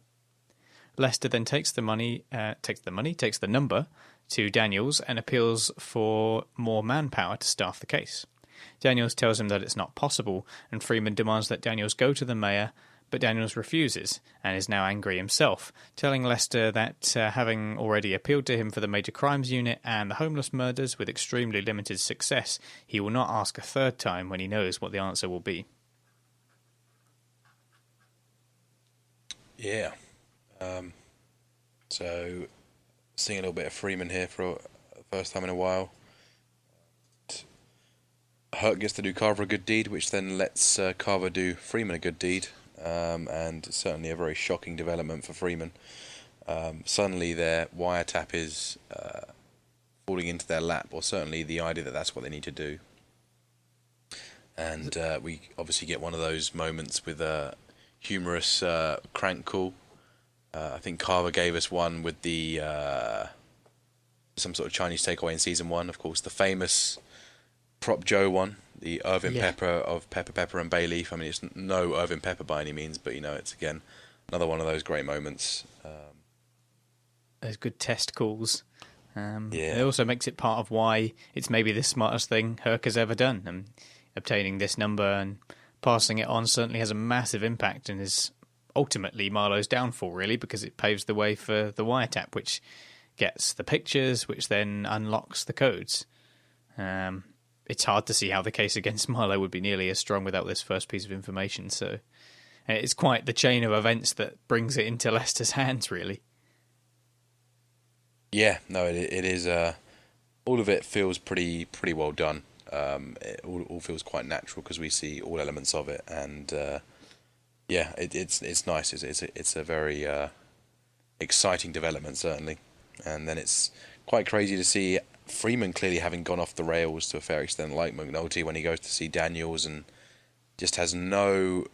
Lester then takes the number to Daniels and appeals for more manpower to staff the case. Daniels tells him that it's not possible, and Freeman demands that Daniels go to the mayor, but Daniels refuses and is now angry himself, telling Lester that having already appealed to him for the major crimes unit and the homeless murders with extremely limited success, he will not ask a third time when he knows what the answer will be. Yeah. So, seeing a little bit of Freeman here for the first time in a while. Herc gets to do Carver a good deed, which then lets Carver do Freeman a good deed. And certainly a very shocking development for Freeman. Suddenly their wiretap is falling into their lap, or certainly the idea that that's what they need to do. And we obviously get one of those moments with a humorous crank call. I think Carver gave us one with the some sort of Chinese takeaway in season 1. Of course, the famous Prop Joe one, the Irvin Pepper of Pepper and Bay Leaf. I mean, it's no Irvin Pepper by any means, but it's again another one of those great moments. Those good test calls. It also makes it part of why it's maybe the smartest thing Herc has ever done. And obtaining this number and passing it on certainly has a massive impact and is ultimately Marlo's downfall, really, because it paves the way for the wiretap, which gets the pictures, which then unlocks the codes. It's hard to see how the case against Marlo would be nearly as strong without this first piece of information. So it's quite the chain of events that brings it into Lester's hands, really. Yeah, no, it is. All of it feels pretty well done. It all feels quite natural because we see all elements of it, and it's nice. It's a very exciting development, certainly, and then it's quite crazy to see Freeman clearly having gone off the rails to a fair extent, like McNulty, when he goes to see Daniels and just has no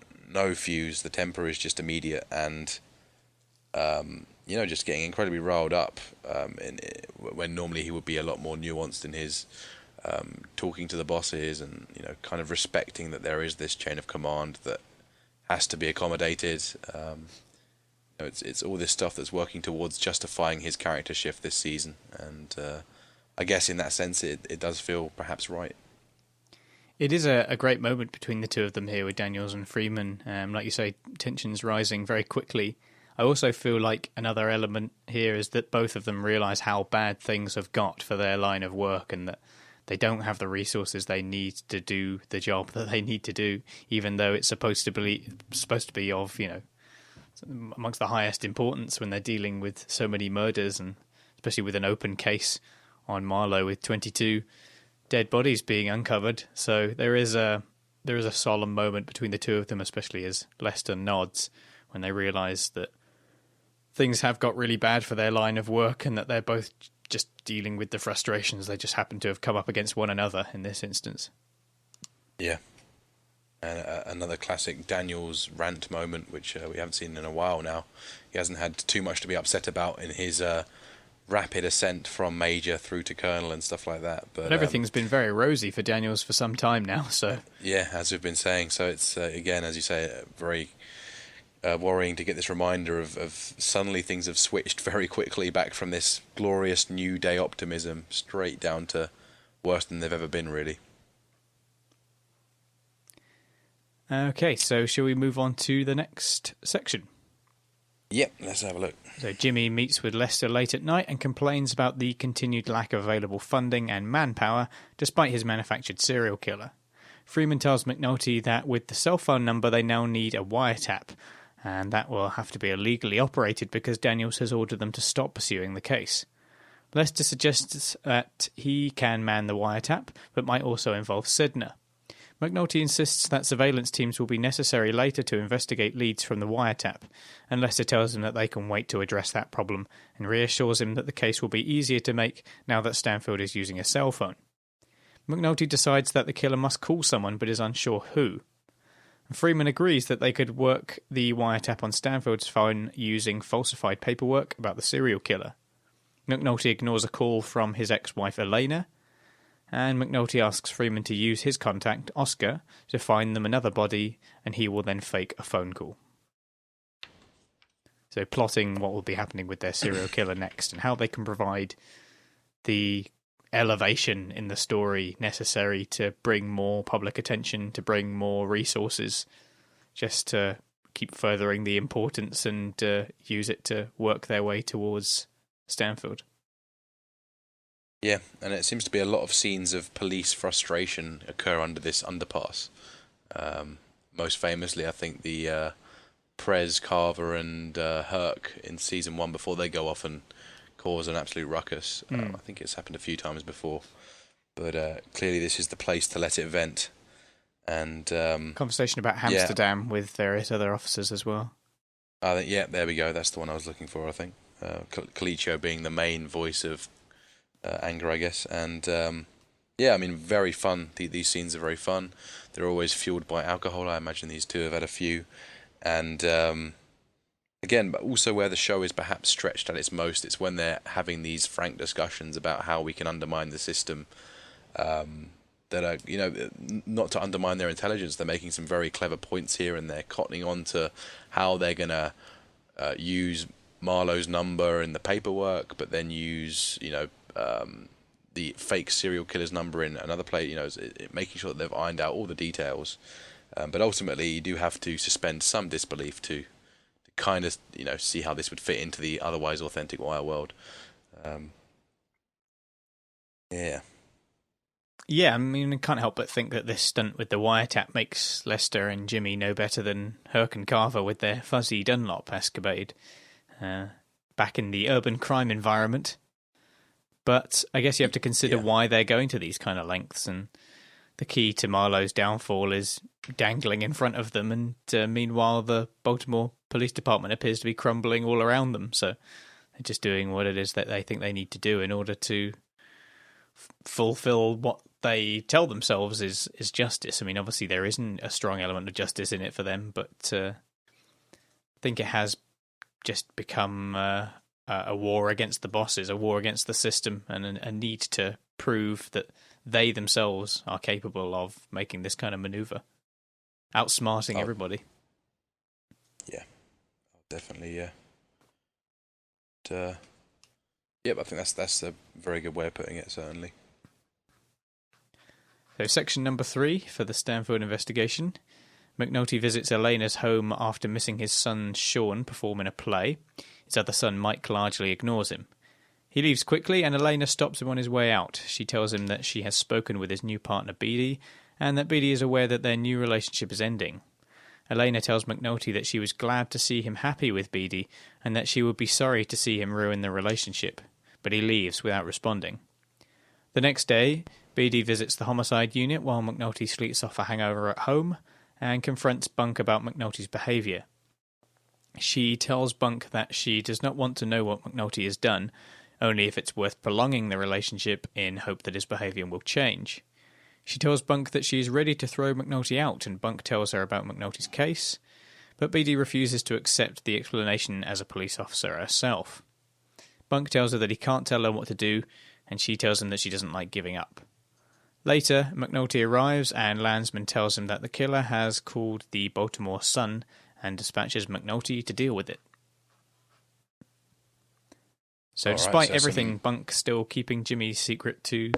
fuse. The temper is just immediate, and just getting incredibly riled up. When normally he would be a lot more nuanced in his talking to the bosses, and kind of respecting that there is this chain of command that has to be accommodated. It's all this stuff that's working towards justifying his character shift this season, and I guess in that sense it does feel perhaps right. It is a great moment between the two of them here with Daniels and Freeman. Like you say, tensions rising very quickly. I also feel like another element here is that both of them realise how bad things have got for their line of work, and that they don't have the resources they need to do the job that they need to do, even though it's supposed to be of, amongst the highest importance when they're dealing with so many murders, and especially with an open case on Marlo with 22 dead bodies being uncovered. So there is a solemn moment between the two of them, especially as Lester nods when they realise that things have got really bad for their line of work and that they're both just dealing with the frustrations. They just happen to have come up against one another in this instance. Yeah. And another classic Daniels rant moment, which we haven't seen in a while now. He hasn't had too much to be upset about in his rapid ascent from Major through to Colonel and stuff like that. But everything's been very rosy for Daniels for some time now. So yeah, as we've been saying. So it's, again, as you say, very worrying to get this reminder of suddenly things have switched very quickly back from this glorious new day optimism straight down to worse than they've ever been, really. Okay, so shall we move on to the next section? Yep, let's have a look. So Jimmy meets with Lester late at night and complains about the continued lack of available funding and manpower despite his manufactured serial killer. Freeman tells McNulty that with the cell phone number they now need a wiretap, and that will have to be illegally operated because Daniels has ordered them to stop pursuing the case. Lester suggests that he can man the wiretap, but might also involve Sedna. McNulty insists that surveillance teams will be necessary later to investigate leads from the wiretap, and Lester tells him that they can wait to address that problem, and reassures him that the case will be easier to make now that Stanfield is using a cell phone. McNulty decides that the killer must call someone but is unsure who. Freeman agrees that they could work the wiretap on Stanfield's phone using falsified paperwork about the serial killer. McNulty ignores a call from his ex-wife Elena, and McNulty asks Freeman to use his contact, Oscar, to find them another body, and he will then fake a phone call. So plotting what will be happening with their serial killer next, and how they can provide the elevation in the story necessary to bring more public attention, to bring more resources, just to keep furthering the importance and use it to work their way towards Stanfield. Yeah, and it seems to be a lot of scenes of police frustration occur under this underpass. Most famously, I think the Prez, Carver and Herc in season 1 before they go off and cause an absolute ruckus. I think it's happened a few times before, but clearly this is the place to let it vent. And conversation about Amsterdam with various other officers as well. I think, yeah, there we go. That's the one I was looking for. I think Colicchio being the main voice of anger, I guess. And yeah, I mean, very fun. These scenes are very fun. They're always fueled by alcohol. I imagine these two have had a few, and again, but also where the show is perhaps stretched at its most, it's when they're having these frank discussions about how we can undermine the system, that are, not to undermine their intelligence. They're making some very clever points here, and they're cottoning on to how they're going to use Marlo's number in the paperwork, but then use, the fake serial killer's number in another place, making sure that they've ironed out all the details. But ultimately, you do have to suspend some disbelief to kind of, see how this would fit into the otherwise authentic Wire world. Yeah. Yeah, I mean, I can't help but think that this stunt with the wiretap makes Lester and Jimmy no better than Herc and Carver with their fuzzy Dunlop escapade back in the urban crime environment. But I guess you have to consider why they're going to these kind of lengths, and the key to Marlo's downfall is dangling in front of them, and meanwhile the Baltimore Police Department appears to be crumbling all around them, so they're just doing what it is that they think they need to do in order to fulfill what they tell themselves is justice. I mean, obviously there isn't a strong element of justice in it for them, but I think it has just become a war against the bosses, a war against the system, and a need to prove that they themselves are capable of making this kind of maneuver, outsmarting everybody. Yeah, definitely, yeah. But, I think that's a very good way of putting it, certainly. So section number 3 for the Stanfield investigation. McNulty visits Elena's home after missing his son Sean performing a play. His other son Mike largely ignores him. He leaves quickly, and Elena stops him on his way out. She tells him that she has spoken with his new partner, Beatty, and that Beatty is aware that their new relationship is ending. Elena tells McNulty that she was glad to see him happy with Beatty, and that she would be sorry to see him ruin the relationship, but he leaves without responding. The next day, Beatty visits the homicide unit while McNulty sleeps off a hangover at home, and confronts Bunk about McNulty's behaviour. She tells Bunk that she does not want to know what McNulty has done, only if it's worth prolonging the relationship in hope that his behaviour will change. She tells Bunk that she is ready to throw McNulty out, and Bunk tells her about McNulty's case, but Beatty refuses to accept the explanation as a police officer herself. Bunk tells her that he can't tell her what to do, and she tells him that she doesn't like giving up. Later, McNulty arrives, and Landsman tells him that the killer has called the Baltimore Sun and dispatches McNulty to deal with it. So despite everything, Bunk's still keeping Jimmy's secret to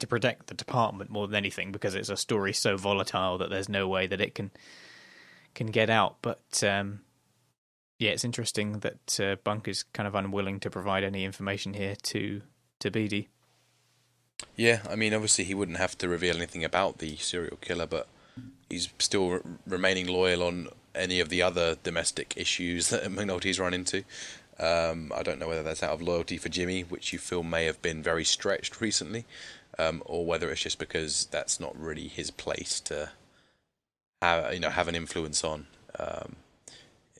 protect the department more than anything, because it's a story so volatile that there's no way that it can get out. But it's interesting that Bunk is kind of unwilling to provide any information here to Beatty. Yeah, I mean, obviously he wouldn't have to reveal anything about the serial killer, but he's still remaining loyal on any of the other domestic issues that McNulty's run into. I don't know whether that's out of loyalty for Jimmy, which you feel may have been very stretched recently, or whether it's just because that's not really his place to have an influence on.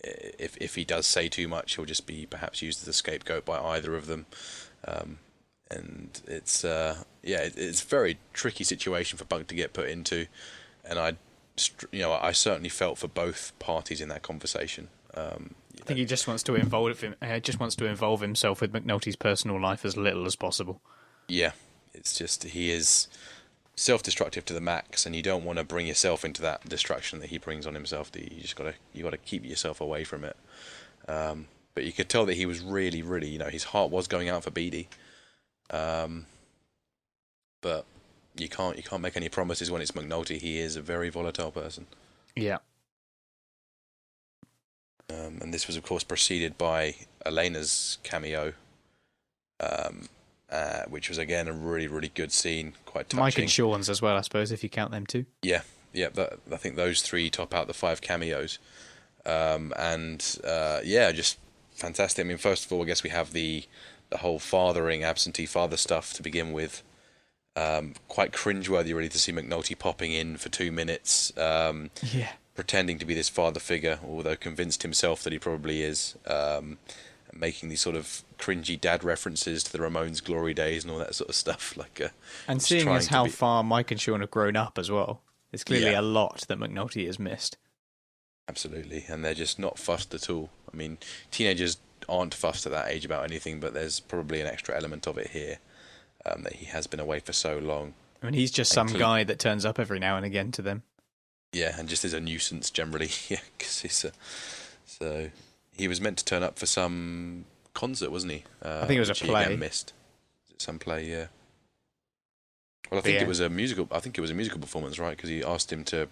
If he does say too much, he'll just be perhaps used as a scapegoat by either of them. And it's it's a very tricky situation for Bunk to get put into, and I certainly felt for both parties in that conversation. I think he just wants to involve himself with McNulty's personal life as little as possible. Yeah, it's just he is self-destructive to the max, and you don't want to bring yourself into that destruction that he brings on himself. You got to keep yourself away from it. But you could tell that he was really, really, his heart was going out for Beatty. But you can't make any promises when it's McNulty. He is a very volatile person. Yeah. And this was, of course, preceded by Elena's cameo, which was again a really, really good scene, quite touching. Mike and Sean's as well, I suppose, if you count them too. Yeah. I think those three top out the 5 cameos, just fantastic. I mean, first of all, I guess we have the whole absentee father stuff to begin with. Quite cringeworthy, really, to see McNulty popping in for 2 minutes, pretending to be this father figure, although convinced himself that he probably is, making these sort of cringy dad references to the Ramones' glory days and all that sort of stuff. And seeing as how far Mike and Sean have grown up as well, there's clearly a lot that McNulty has missed. Absolutely, and they're just not fussed at all. I mean, teenagers aren't fussed at that age about anything, but there's probably an extra element of it here, that he has been away for so long. I mean, he's just some guy that turns up every now and again to them. Yeah, and just is a nuisance generally. Yeah, because so he was meant to turn up for some concert, wasn't he? I think it was a play. He again missed. Some play, yeah. Well, I think it was a musical. I think it was a musical performance, right? Because he asked him to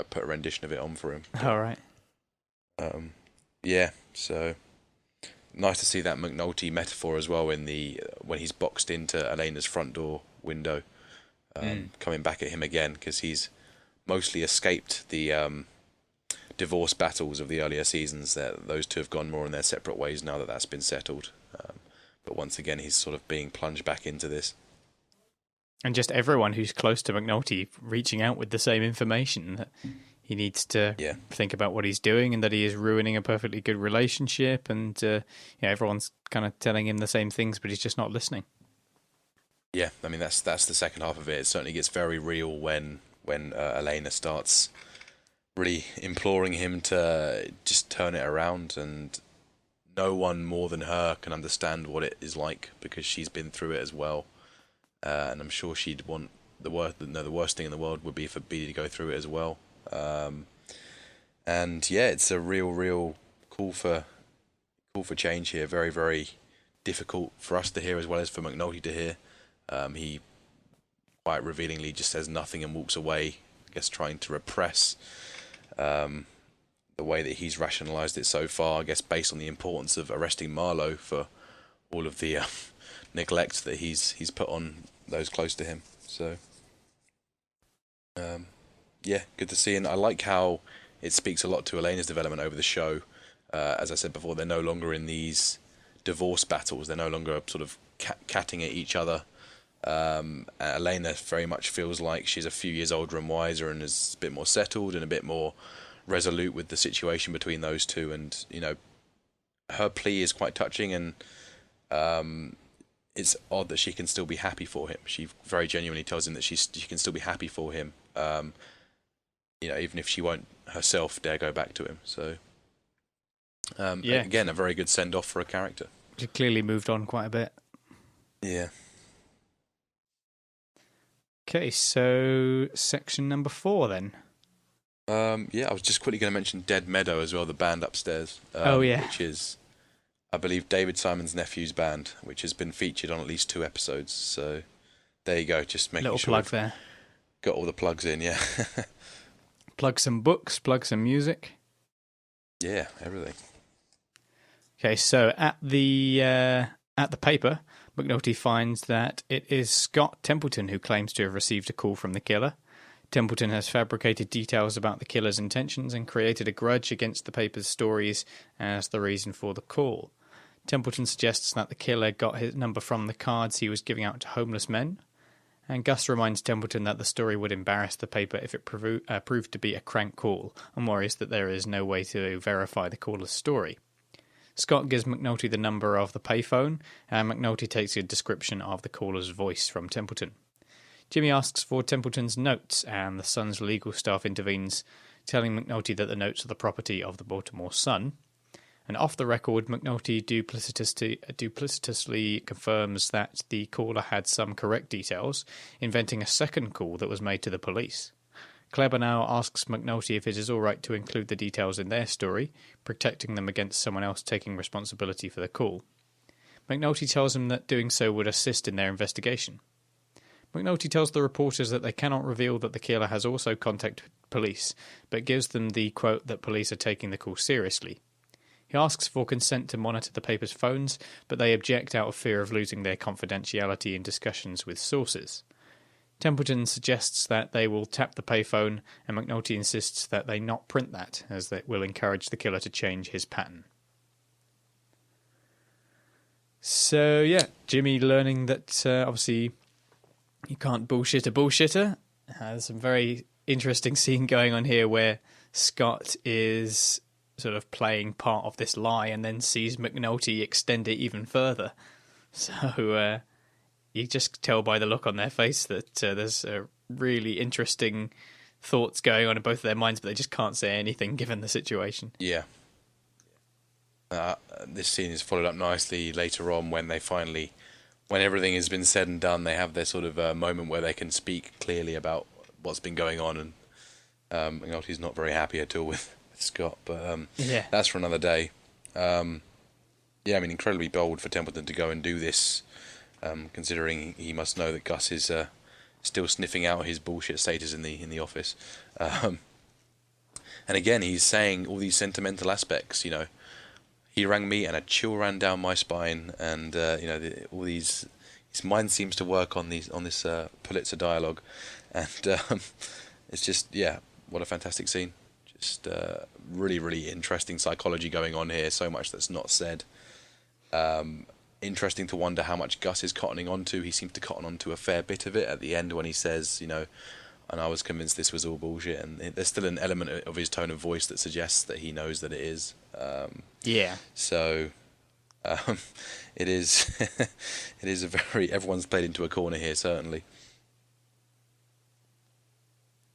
put a rendition of it on for him. All right. So nice to see that McNulty metaphor as well when he's boxed into Elena's front door window, coming back at him again, because he's mostly escaped the divorce battles of the earlier seasons. Those two have gone more in their separate ways now that that's been settled. But once again, he's sort of being plunged back into this. And just everyone who's close to McNulty reaching out with the same information, that he needs to think about what he's doing and that he is ruining a perfectly good relationship. And everyone's kind of telling him the same things, but he's just not listening. Yeah, I mean, that's the second half of it. It certainly gets very real when Elena starts really imploring him to just turn it around, and no one more than her can understand what it is like, because she's been through it as well. And I'm sure she'd want the worst thing in the world would be for Beatty to go through it as well. It's a real call for change here. Very, very difficult for us to hear as well as for McNulty to hear. He quite revealingly just says nothing and walks away, I guess trying to repress the way that he's rationalised it so far, I guess based on the importance of arresting Marlo for all of the neglect that he's put on those close to him. So, yeah, good to see. And I like how it speaks a lot to Elena's development over the show. As I said before, they're no longer in these divorce battles. They're no longer sort of catting at each other. Elena very much feels like she's a few years older and wiser and is a bit more settled and a bit more resolute with the situation between those two. And, you know, her plea is quite touching, and it's odd that she can still be happy for him. She very genuinely tells him that she can still be happy for him, you know, even if she won't herself dare go back to him. So, again, a very good send-off for a character. She clearly moved on quite a bit. Yeah. Okay, so section number 4 then. Yeah, I was just quickly going to mention Dead Meadow as well, the band upstairs. Which is, I believe, David Simon's nephew's band, which has been featured on at least 2 episodes. So there you go, just making little sure plug there. Got all the plugs in, yeah. Plug some books, plug some music. Yeah, everything. Okay, so at the paper, McNulty finds that it is Scott Templeton who claims to have received a call from the killer. Templeton has fabricated details about the killer's intentions and created a grudge against the paper's stories as the reason for the call. Templeton suggests that the killer got his number from the cards he was giving out to homeless men, and Gus reminds Templeton that the story would embarrass the paper if it proved to be a crank call, and worries that there is no way to verify the caller's story. Scott gives McNulty the number of the payphone, and McNulty takes a description of the caller's voice from Templeton. Jimmy asks for Templeton's notes, and the Sun's legal staff intervenes, telling McNulty that the notes are the property of the Baltimore Sun. And off the record, McNulty duplicitously confirms that the caller had some correct details, inventing a second call that was made to the police. Kleber now asks McNulty if it is all right to include the details in their story, protecting them against someone else taking responsibility for the call. McNulty tells him that doing so would assist in their investigation. McNulty tells the reporters that they cannot reveal that the killer has also contacted police, but gives them the quote that police are taking the call seriously. He asks for consent to monitor the paper's phones, but they object out of fear of losing their confidentiality in discussions with sources. Templeton suggests that they will tap the payphone, and McNulty insists that they not print that, as that will encourage the killer to change his pattern. So, yeah, Jimmy learning that obviously you can't bullshit a bullshitter. There's some very interesting scene going on here where Scott is sort of playing part of this lie and then sees McNulty extend it even further. So you just tell by the look on their face that there's really interesting thoughts going on in both of their minds, but they just can't say anything given the situation. Yeah. This scene is followed up nicely later on when when everything has been said and done, they have their sort of moment where they can speak clearly about what's been going on, and McNulty's not very happy at all with Scott, but that's for another day. Yeah, I mean, incredibly bold for Templeton to go and do this, considering he must know that Gus is still sniffing out his bullshit status in the office. And again, he's saying all these sentimental aspects, you know. He rang me and a chill ran down my spine, and you know, all these. His mind seems to work on this Pulitzer dialogue, and it's just, yeah, what a fantastic scene. Just really, really interesting psychology going on here. So much that's not said. Interesting to wonder how much Gus is cottoning onto. He seems to cotton onto a fair bit of it at the end when he says, you know, and I was convinced this was all bullshit. And there's still an element of his tone of voice that suggests that he knows that it is. Yeah. So it is it is a very, everyone's played into a corner here, certainly.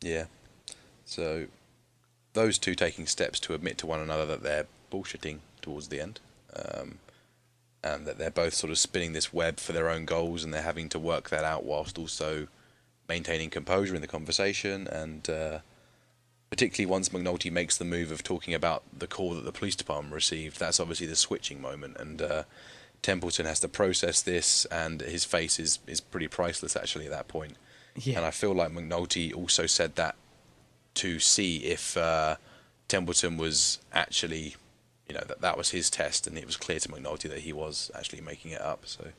Yeah. So those two taking steps to admit to one another that they're bullshitting towards the end, and that they're both sort of spinning this web for their own goals, and they're having to work that out whilst also maintaining composure in the conversation, and particularly once McNulty makes the move of talking about the call that the police department received, that's obviously the switching moment, and Templeton has to process this, and his face is pretty priceless actually at that point. Yeah. And I feel like McNulty also said that to see if Templeton was actually that was his test, and it was clear to McNulty that he was actually making it up. So,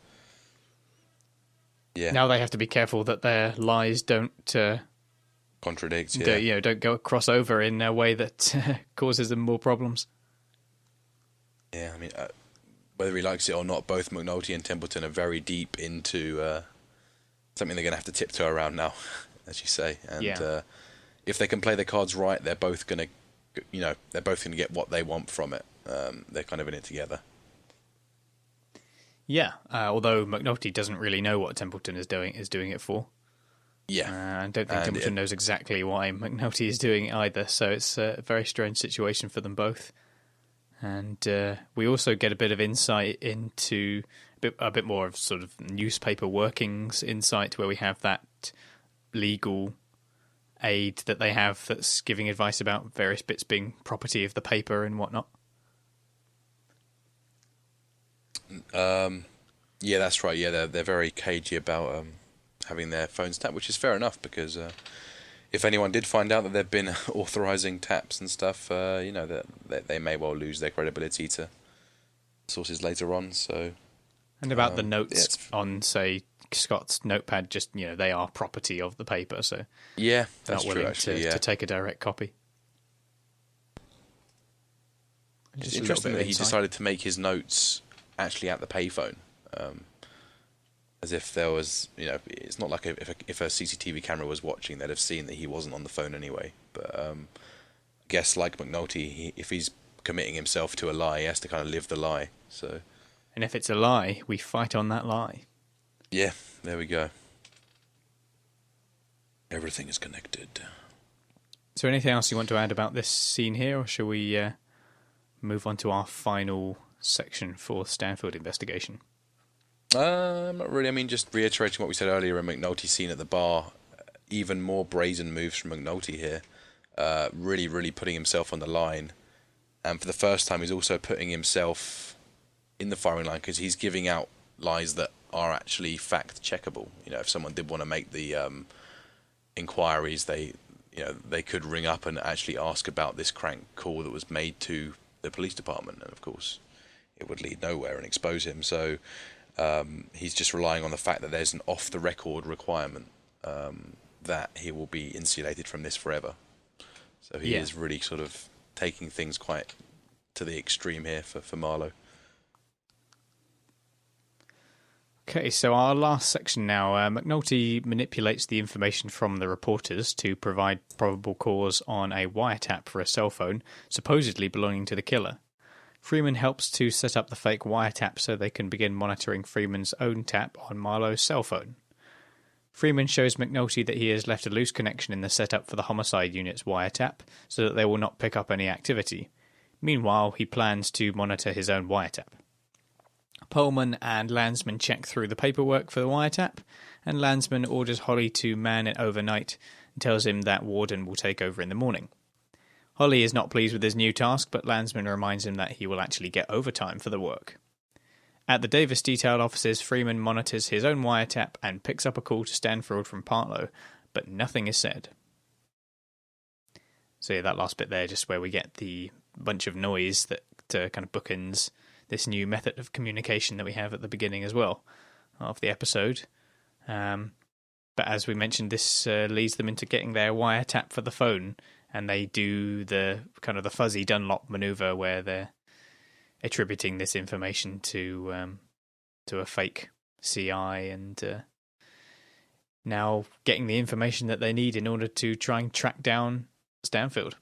yeah. Now they have to be careful that their lies don't contradict. Yeah. don't go cross over in a way that causes them more problems. Yeah, I mean, whether he likes it or not, both McNulty and Templeton are very deep into something they're going to have to tiptoe around now, as you say. And if they can play their cards right, they're both going to get what they want from it. They're kind of in it together. Yeah, although McNulty doesn't really know what Templeton is doing it for. Yeah. I don't think Templeton knows exactly why McNulty is doing it either, so it's a very strange situation for them both. And we also get a bit of insight into a bit more of sort of newspaper workings insight, where we have that legal aid that they have that's giving advice about various bits being property of the paper and whatnot. Yeah, that's right. Yeah, they're very cagey about having their phones tapped, which is fair enough, because if anyone did find out that they've been authorizing taps and stuff, that they may well lose their credibility to sources later on. So, and about the notes on, say, Scott's notepad, just they are property of the paper, so yeah, they're that's not willing true, actually, to take a direct copy. It's interesting that he decided to make his notes actually at the payphone, as if there was, it's not like if a CCTV camera was watching, they'd have seen that he wasn't on the phone anyway. But I guess, like McNulty, if he's committing himself to a lie, he has to kind of live the lie. So, and if it's a lie, we fight on that lie. Yeah, there we go. Everything is connected. Is there anything else you want to add about this scene here, or shall we move on to our final section for Stanfield investigation? Not really. I mean, just reiterating what we said earlier, in McNulty's scene at the bar, even more brazen moves from McNulty here. Really, really putting himself on the line. And for the first time, he's also putting himself in the firing line, because he's giving out lies that are actually fact checkable. If someone did want to make the inquiries, they could ring up and actually ask about this crank call that was made to the police department, and of course it would lead nowhere and expose him. So he's just relying on the fact that there's an off the record requirement that he will be insulated from this forever. So he is really sort of taking things quite to the extreme here for Marlo. Okay, so our last section now. McNulty manipulates the information from the reporters to provide probable cause on a wiretap for a cell phone, supposedly belonging to the killer. Freeman helps to set up the fake wiretap so they can begin monitoring Freeman's own tap on Marlo's cell phone. Freeman shows McNulty that he has left a loose connection in the setup for the homicide unit's wiretap so that they will not pick up any activity. Meanwhile, he plans to monitor his own wiretap. Pullman and Landsman check through the paperwork for the wiretap, and Landsman orders Holly to man it overnight and tells him that Warden will take over in the morning. Holly is not pleased with his new task, but Landsman reminds him that he will actually get overtime for the work. At the Davis detail offices, Freeman monitors his own wiretap and picks up a call to Stanfield from Marlo, but nothing is said. So yeah, that last bit there, just where we get the bunch of noise that kind of bookends this new method of communication that we have at the beginning as well of the episode. But as we mentioned, this leads them into getting their wiretap for the phone, and they do the kind of the fuzzy Dunlop maneuver where they're attributing this information to a fake CI, and now getting the information that they need in order to try and track down Stanfield.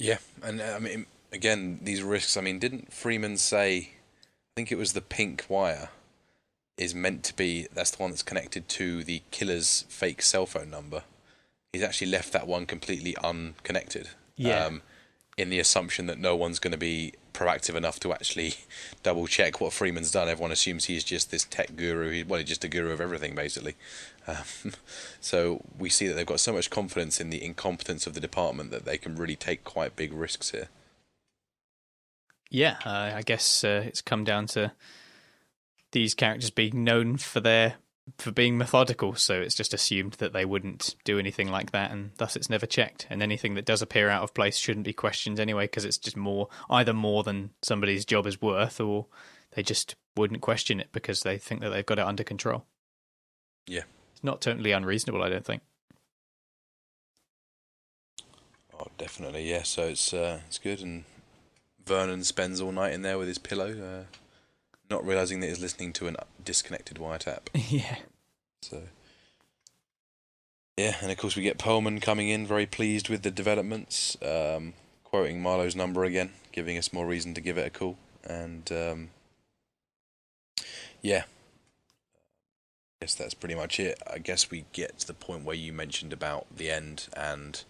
Yeah, and I mean, again, these risks, I mean, didn't Freeman say, I think it was the pink wire is meant to be, that's the one that's connected to the killer's fake cell phone number. He's actually left that one completely unconnected. Yeah. In the assumption that no one's going to be proactive enough to actually double check what Freeman's done. Everyone assumes he's just this tech guru. He's just a guru of everything, basically. So we see that they've got so much confidence in the incompetence of the department that they can really take quite big risks here. Yeah, I guess it's come down to these characters being known for their for being methodical, so it's just assumed that they wouldn't do anything like that, and thus it's never checked. And anything that does appear out of place shouldn't be questioned anyway, because it's just either more than somebody's job is worth, or they just wouldn't question it because they think that they've got it under control. Yeah. It's not totally unreasonable, I don't think. Oh, definitely, yeah. So it's good, and Vernon spends all night in there with his pillow, not realising that he's listening to a disconnected wiretap. Yeah. So, yeah, and of course we get Perlman coming in, very pleased with the developments, quoting Marlo's number again, giving us more reason to give it a call. And, yeah, I guess that's pretty much it. I guess we get to the point where you mentioned about the end and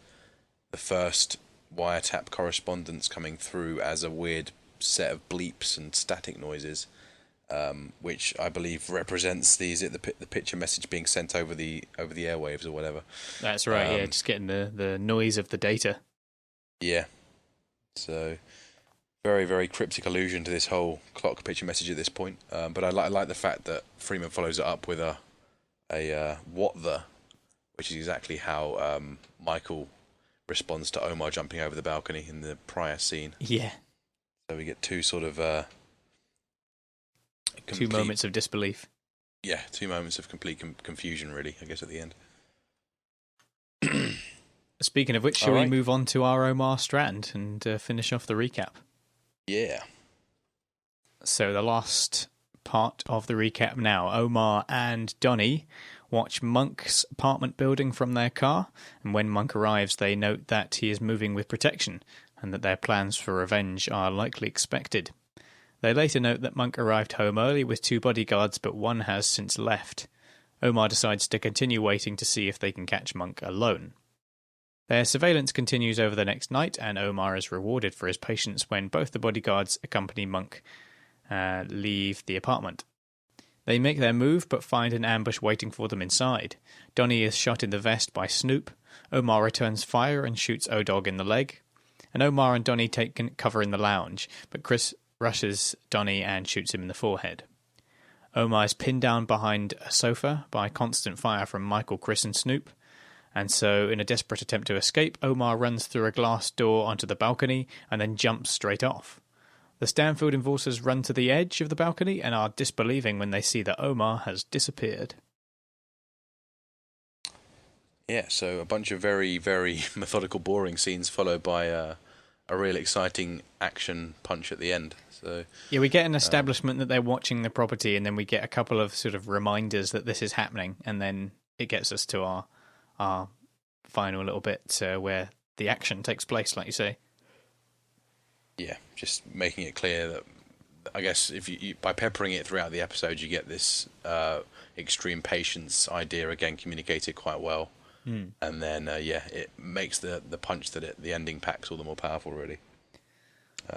the first wiretap correspondence coming through as a weird set of bleeps and static noises. Which I believe represents the picture message being sent over the airwaves or whatever. That's right. Yeah, just getting the noise of the data. Yeah. So very, very cryptic allusion to this whole clock picture message at this point. But I like the fact that Freeman follows it up with a what the, which is exactly how Michael responds to Omar jumping over the balcony in the prior scene. Yeah. So we get two sort of two moments of disbelief. Yeah, 2 moments of complete confusion, really, I guess, at the end. Speaking of which, shall we move on to our Omar strand and finish off the recap? Yeah. So the last part of the recap now. Omar and Donnie watch Monk's apartment building from their car, and when Monk arrives, they note that he is moving with protection and that their plans for revenge are likely expected. They later note that Monk arrived home early with 2 bodyguards, but one has since left. Omar decides to continue waiting to see if they can catch Monk alone. Their surveillance continues over the next night, and Omar is rewarded for his patience when both the bodyguards accompany Monk leave the apartment. They make their move, but find an ambush waiting for them inside. Donnie is shot in the vest by Snoop. Omar returns fire and shoots O-Dog in the leg. And Omar and Donnie take cover in the lounge, but Chris rushes Donnie and shoots him in the forehead. Omar is pinned down behind a sofa by constant fire from Michael, Chris and Snoop, and so in a desperate attempt to escape, Omar runs through a glass door onto the balcony and then jumps straight off. The Stanfield enforcers run to the edge of the balcony and are disbelieving when they see that Omar has disappeared. Yeah, so a bunch of very, very methodical, boring scenes followed by a real exciting action punch at the end. So yeah, we get an establishment that they're watching the property, and then we get a couple of sort of reminders that this is happening, and then it gets us to our final little bit where the action takes place, like you say. Yeah, just making it clear that, I guess, if you by peppering it throughout the episode, you get this extreme patience idea again communicated quite well. And then, it makes the punch that the ending packs all the more powerful, really.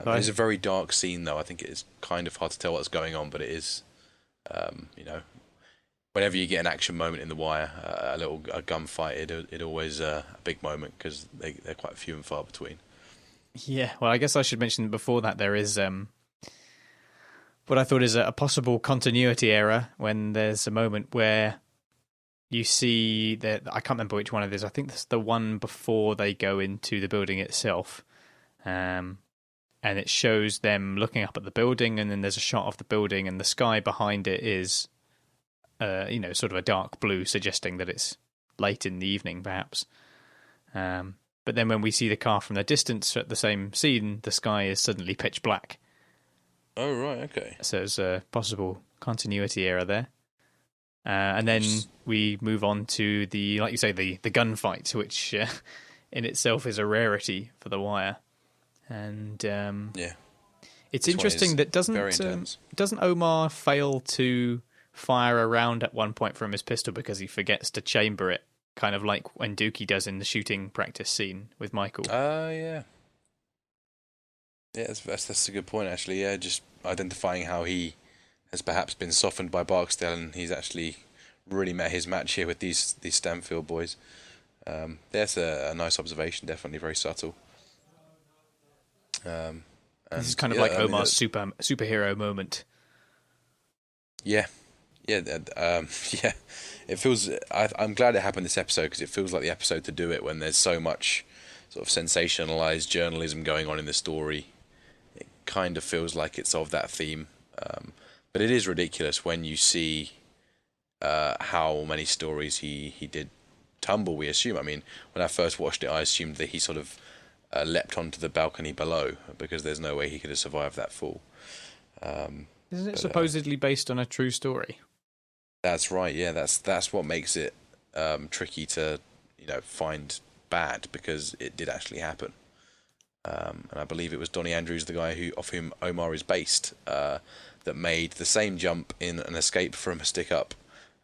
It's a very dark scene, though. I think it is kind of hard to tell what's going on, but it is, whenever you get an action moment in The Wire, a gunfight, it always a big moment because they're quite few and far between. Yeah, well, I guess I should mention before that there is what I thought is a possible continuity error when there's a moment where you see that, I can't remember which one it is. I think that's the one before they go into the building itself. And it shows them looking up at the building, and then there's a shot of the building, and the sky behind it is, sort of a dark blue, suggesting that it's late in the evening, perhaps. But then when we see the car from the distance at the same scene, the sky is suddenly pitch black. Oh, right, okay. So there's a possible continuity error there. And then we move on to like you say, the gunfight, which in itself is a rarity for The Wire. And it's interesting that doesn't Omar fail to fire a round at one point from his pistol because he forgets to chamber it, kind of like when Dukie does in the shooting practice scene with Michael. Yeah. Yeah, that's a good point, actually. Yeah, just identifying how he has perhaps been softened by Barksdale, and he's actually really met his match here with these Stanfield boys. That's a nice observation, definitely very subtle. This is kind of like Omar's superhero moment. Yeah, Yeah, yeah. It feels. I'm glad it happened this episode because it feels like the episode to do it when there's so much sort of sensationalized journalism going on in the story. It kind of feels like it's of that theme, but it is ridiculous when you see how many stories he did tumble. We assume. I mean, when I first watched it, I assumed that he sort of leapt onto the balcony below because there's no way he could have survived that fall. Isn't it supposedly based on a true story? That's right. Yeah, that's what makes it tricky to find bad because it did actually happen. And I believe it was Donnie Andrews, the guy off whom Omar is based, that made the same jump in an escape from a stick up,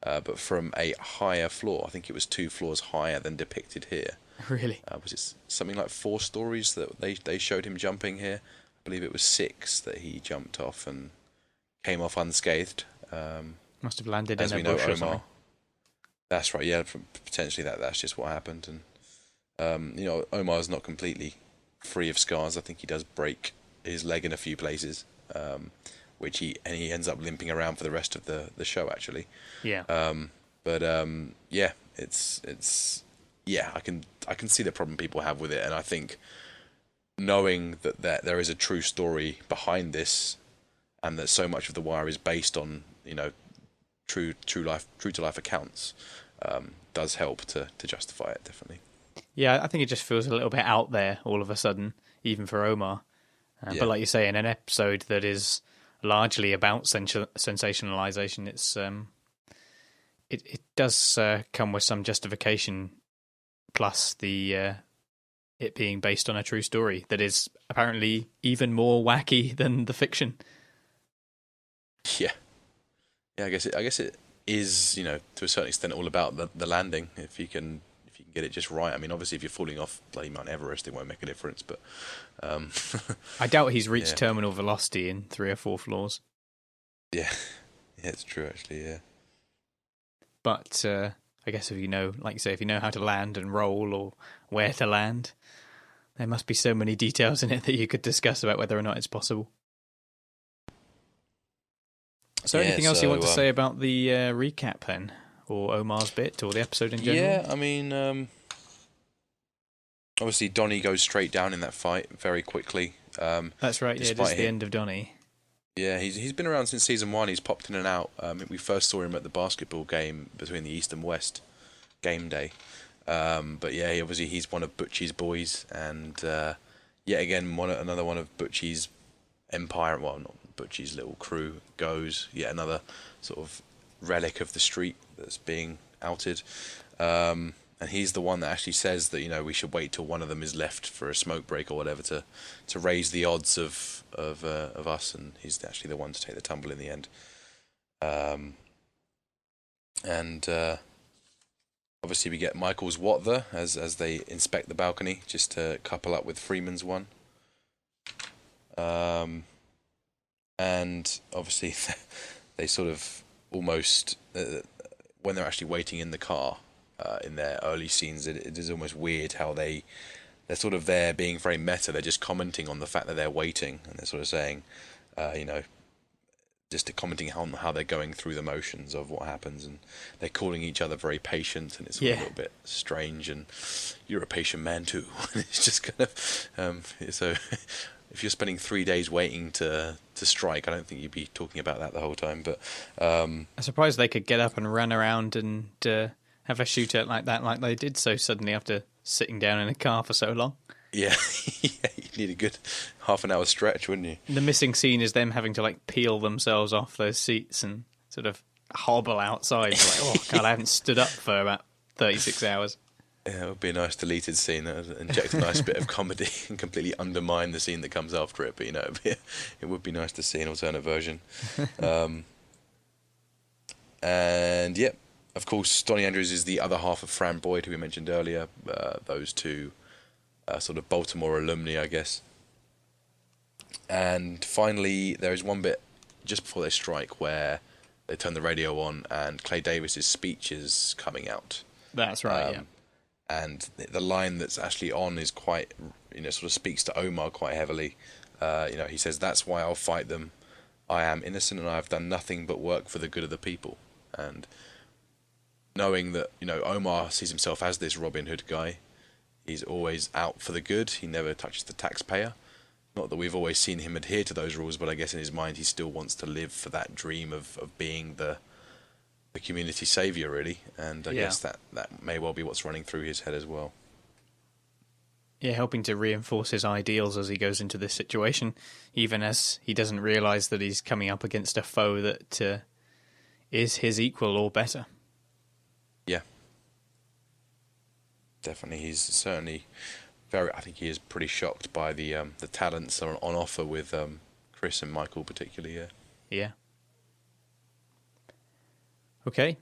but from a higher floor. I think it was 2 floors higher than depicted here. Really? Was it something like 4 stories that they showed him jumping here? I believe it was 6 that he jumped off and came off unscathed. Must have landed as in a we know, bush or Omar. something. That's right. Yeah, potentially that's just what happened. And Omar's not completely free of scars. I think he does break his leg in a few places, which he ends up limping around for the rest of the show actually. Yeah. Yeah, it's I can see the problem people have with it, and I think knowing that there is a true story behind this, and that so much of The Wire is based on true to life accounts, does help to justify it, definitely. Yeah, I think it just feels a little bit out there all of a sudden, even for Omar. Yeah. But like you say, in an episode that is largely about sensationalization, it does come with some justification, plus the it being based on a true story that is apparently even more wacky than the fiction. Yeah, I guess it is, to a certain extent, all about the landing. If you can get it just right. I mean, obviously, if you're falling off bloody Mount Everest, it won't make a difference. But I doubt he's reached terminal velocity in 3 or 4 floors. Yeah, it's true actually. Yeah. But I guess if you know, like you say, if you know how to land and roll or where to land, there must be so many details in it that you could discuss about whether or not it's possible. So anything else you want to say about the recap then? Or Omar's bit, or the episode in general? Yeah, I mean, obviously Donnie goes straight down in that fight very quickly. That's right, yeah, it is the end of Donnie. Yeah, he's been around since season 1. He's popped in and out. We first saw him at the basketball game between the East and West game day. But yeah, he's one of Butchie's boys, and yet again another one of Butchie's empire. Well, not Butchie's little crew goes. Yet another sort of relic of the street that's being outed. And he's the one that actually says that we should wait till one of them is left for a smoke break or whatever to raise the odds of us, and he's actually the one to take the tumble in the end. And obviously we get Michael's what the as they inspect the balcony just to couple up with Freeman's one. And obviously they sort of almost when they're actually waiting in the car in their early scenes, it is almost weird how they're sort of there being very meta. They're just commenting on the fact that they're waiting, and they're sort of saying, just commenting on how they're going through the motions of what happens, and they're calling each other very patient, and it's a little bit strange. And you're a patient man too. It's just kind of so. If you're spending 3 days waiting to strike, I don't think you'd be talking about that the whole time. But I'm surprised they could get up and run around and have a shootout like that, like they did so suddenly after sitting down in a car for so long. Yeah, you'd need a good half an hour stretch, wouldn't you? The missing scene is them having to peel themselves off those seats and sort of hobble outside. Oh God, I haven't stood up for about 36 hours. Yeah, it would be a nice deleted scene that would inject a nice bit of comedy and completely undermine the scene that comes after it. But it would be nice to see an alternate version. And yeah, of course, Donnie Andrews is the other half of Fran Boyd, who we mentioned earlier. Those two sort of Baltimore alumni, I guess. And finally, there is one bit just before they strike where they turn the radio on and Clay Davis's speech is coming out. That's right, yeah. And the line that's actually on is quite, sort of speaks to Omar quite heavily. He says, "That's why I'll fight them. I am innocent and I have done nothing but work for the good of the people." and knowing that, Omar sees himself as this Robin Hood guy. He's always out for the good. He never touches the taxpayer. Not that we've always seen him adhere to those rules, but I guess in his mind he still wants to live for that dream of being the community saviour, really. And I guess that may well be what's running through his head as well. Yeah, helping to reinforce his ideals as he goes into this situation, even as he doesn't realise that he's coming up against a foe that is his equal or better. Yeah. Definitely, he's certainly I think he is pretty shocked by the talents on offer with Chris and Michael particularly, yeah. Yeah. Okay.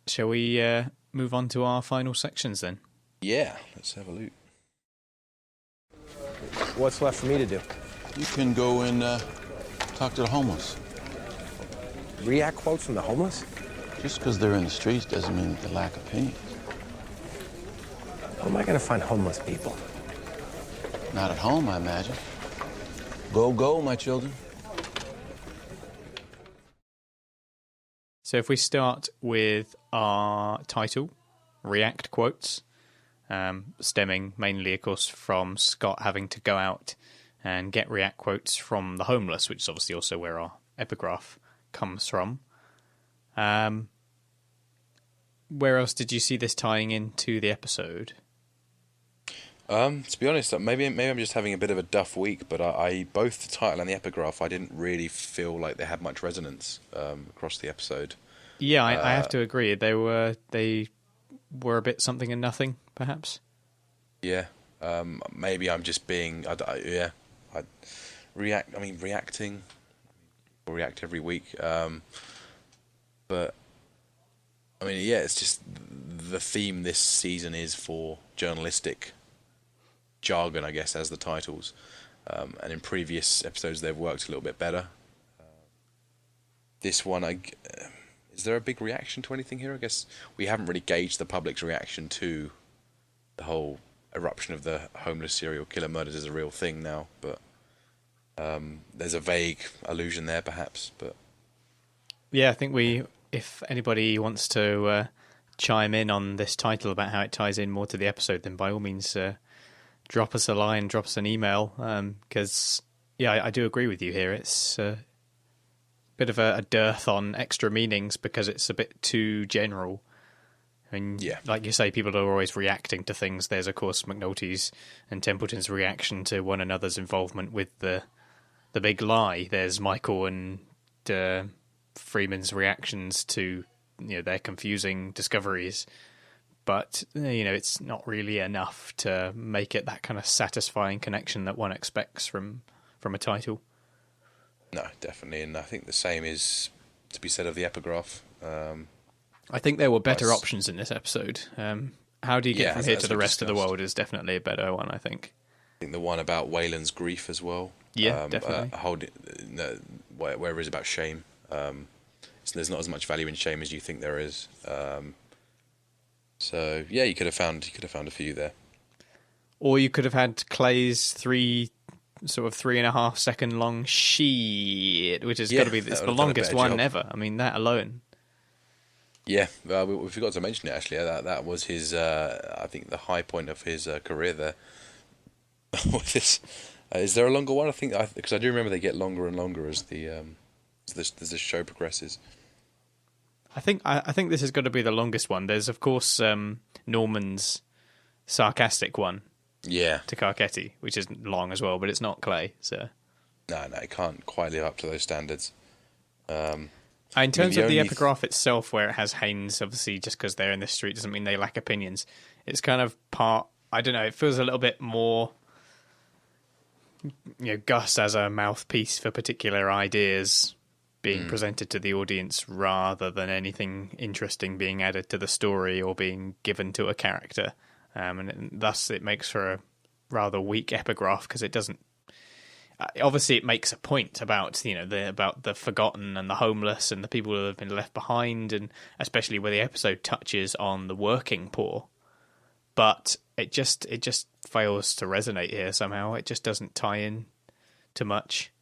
Shall we move on to our final sections then? Yeah, let's have a look. What's left for me to do? You can go and talk to the homeless. React quotes from the homeless? Just because they're in the streets doesn't mean they lack opinions. How am I going to find homeless people? Not at home, I imagine. Go, go, my children. So if we start with our title, React quotes, stemming mainly, of course, from Scott having to go out and get React quotes from the homeless, which is obviously also where our epigraph comes from. Where else did you see this tying into the episode? To be honest, maybe I'm just having a bit of a duff week, but I both the title and the epigraph, I didn't really feel like they had much resonance across the episode. Yeah, I have to agree. They were a bit something and nothing, perhaps. Yeah, maybe I'm just being reacting. We'll react every week, but I mean, yeah, it's just the theme this season is for journalistic jargon, I guess, as the titles. And in previous episodes, they've worked a little bit better. This one, is there a big reaction to anything here? I guess we haven't really gauged the public's reaction to the whole eruption of the homeless serial killer murders as a real thing now, but there's a vague allusion there, perhaps. But yeah, I think if anybody wants to chime in on this title about how it ties in more to the episode, then by all means, drop us a line, drop us an email, because I do agree with you here. It's a bit of a dearth on extra meanings because it's a bit too general. I mean, like you say, people are always reacting to things. There's, of course, McNulty's and Templeton's reaction to one another's involvement with the big lie. There's Michael and Freeman's reactions to their confusing discoveries. But, it's not really enough to make it that kind of satisfying connection that one expects from a title. no, definitely. And I think the same is to be said of the epigraph. I think there were better options in this episode. How do you get from here to the rest of the world is definitely a better one, I think. I think the one about Wayland's grief as well. Yeah, definitely. Where it is about shame. So there's not as much value in shame as you think there is. So yeah, you could have found a few there. Or you could have had Clay's 3.5 second long shit, which has got to be the longest one ever. I mean, that alone. Yeah, we forgot to mention it actually. That was his, I think, the high point of his career there. Is there a longer one? I think because I do remember they get longer and longer as the show progresses. I think this has got to be the longest one. There's of course Norman's sarcastic one. Yeah. To Carcetti, which isn't long as well, but it's not Clay. So. No, it can't quite live up to those standards. In terms of the epigraph itself, where it has Haynes, obviously, just because they're in the street doesn't mean they lack opinions. It's kind of part. I don't know. It feels a little bit more. Gus as a mouthpiece for particular ideas being presented to the audience rather than anything interesting being added to the story or being given to a character. And thus it makes for a rather weak epigraph because it doesn't. Obviously, it makes a point about about the forgotten and the homeless and the people who have been left behind, and especially where the episode touches on the working poor. But it just fails to resonate here somehow. It just doesn't tie in too much.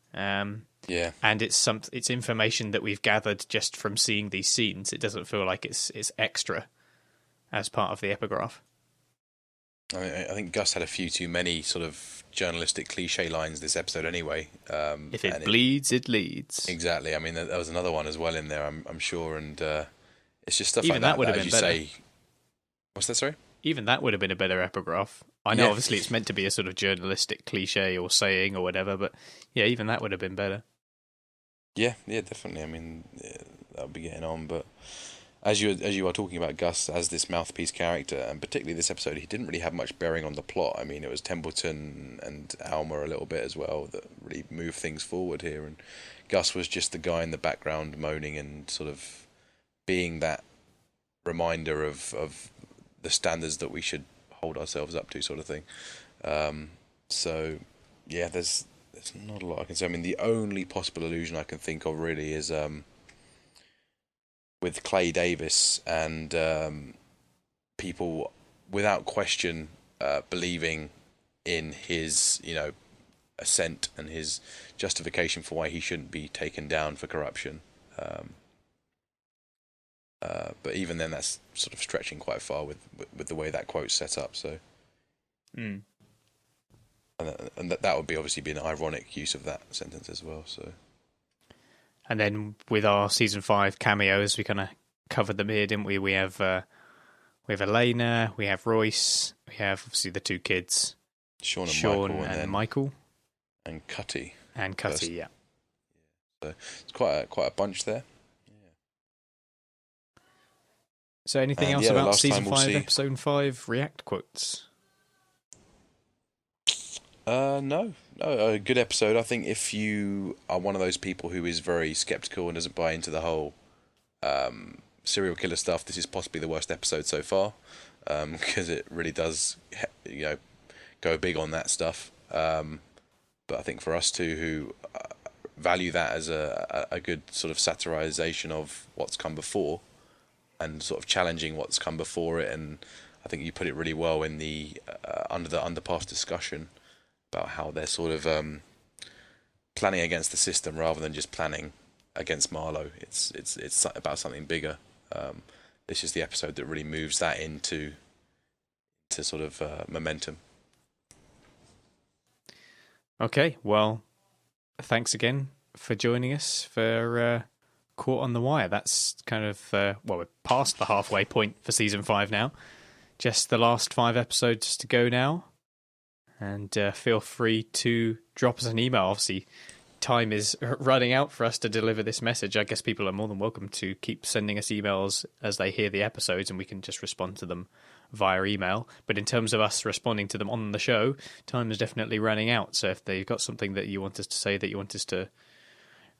Yeah. And it's information that we've gathered just from seeing these scenes. It doesn't feel like it's extra as part of the epigraph. I think Gus had a few too many sort of journalistic cliche lines this episode anyway. If it bleeds, it leads. Exactly. I mean, there was another one as well in there, I'm sure, and it's just stuff Even like that would have as been you better. say. What's that, sorry? Even that would have been a better epigraph. I know, Yeah. obviously, it's meant to be a sort of journalistic cliche or saying or whatever, but yeah, even that would have been better. Yeah, definitely. I mean, that would be getting on, but as you are talking about Gus as this mouthpiece character, and particularly this episode, he didn't really have much bearing on the plot. I mean, it was Templeton and Alma a little bit as well that really moved things forward here, and Gus was just the guy in the background moaning and sort of being that reminder of the standards that we should hold ourselves up to, sort of thing. So yeah, there's not a lot I can say. I mean, the only possible allusion I can think of really is with Clay Davis and people without question believing in his, assent and his justification for why he shouldn't be taken down for corruption. But even then, that's sort of stretching quite far with the way that quote's set up. So, and that would be obviously be an ironic use of that sentence as well. So, And then with our season 5 cameos, we kind of covered them here, didn't we? We have Elena, we have Royce, we have obviously the two kids, Sean and Michael, and Cutty. And Cutty, yeah. So it's quite a bunch there. So anything else about season 5, episode 5 react quotes? No, a good episode. I think if you are one of those people who is very skeptical and doesn't buy into the whole serial killer stuff, this is possibly the worst episode so far, because it really does, go big on that stuff. But I think for us two who value that as a good sort of satirization of what's come before, and sort of challenging what's come before it, and I think you put it really well in the under the underpass discussion about how they're sort of planning against the system rather than just planning against Marlo. It's about something bigger. This is the episode that really moves that into sort of momentum. Okay, well, thanks again for joining us for Caught on the Wire. That's kind of, we're past the halfway point for season 5 now. Just the last 5 episodes to go now. And feel free to drop us an email. Obviously, time is running out for us to deliver this message. I guess people are more than welcome to keep sending us emails as they hear the episodes, and we can just respond to them via email. But in terms of us responding to them on the show, time is definitely running out. So if they've got something that you want us to say, that you want us to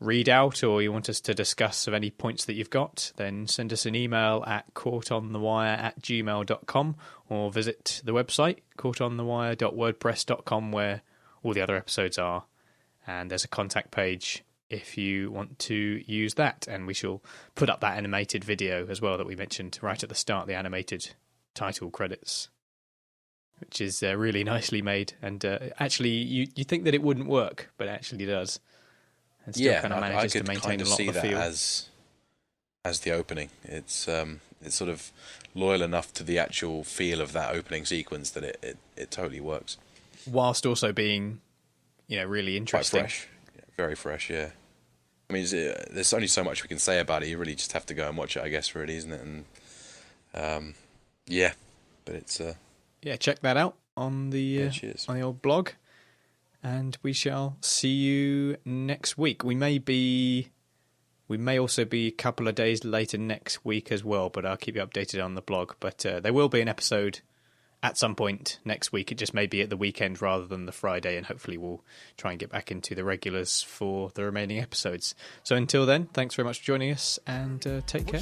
read out, or you want us to discuss of any points that you've got, then send us an email at caughtonthewire@gmail.com, or visit the website caughtonthewire.wordpress.com, where all the other episodes are, and there's a contact page if you want to use that. And we shall put up that animated video as well that we mentioned right at the start, the animated title credits, which is really nicely made. And actually you think that it wouldn't work, but it actually does. And still kind of manages to maintain a lot of the feel. As the opening, it's sort of loyal enough to the actual feel of that opening sequence that it totally works, whilst also being, really interesting. Quite fresh, very fresh. Yeah, I mean, there's only so much we can say about it. You really just have to go and watch it, I guess, really, isn't it? And but it's check that out on the old blog. And we shall see you next week. We may also be a couple of days later next week as well, but I'll keep you updated on the blog. But there will be an episode at some point next week. It just may be at the weekend rather than the Friday, and hopefully we'll try and get back into the regulars for the remaining episodes. So until then, thanks very much for joining us, and take care.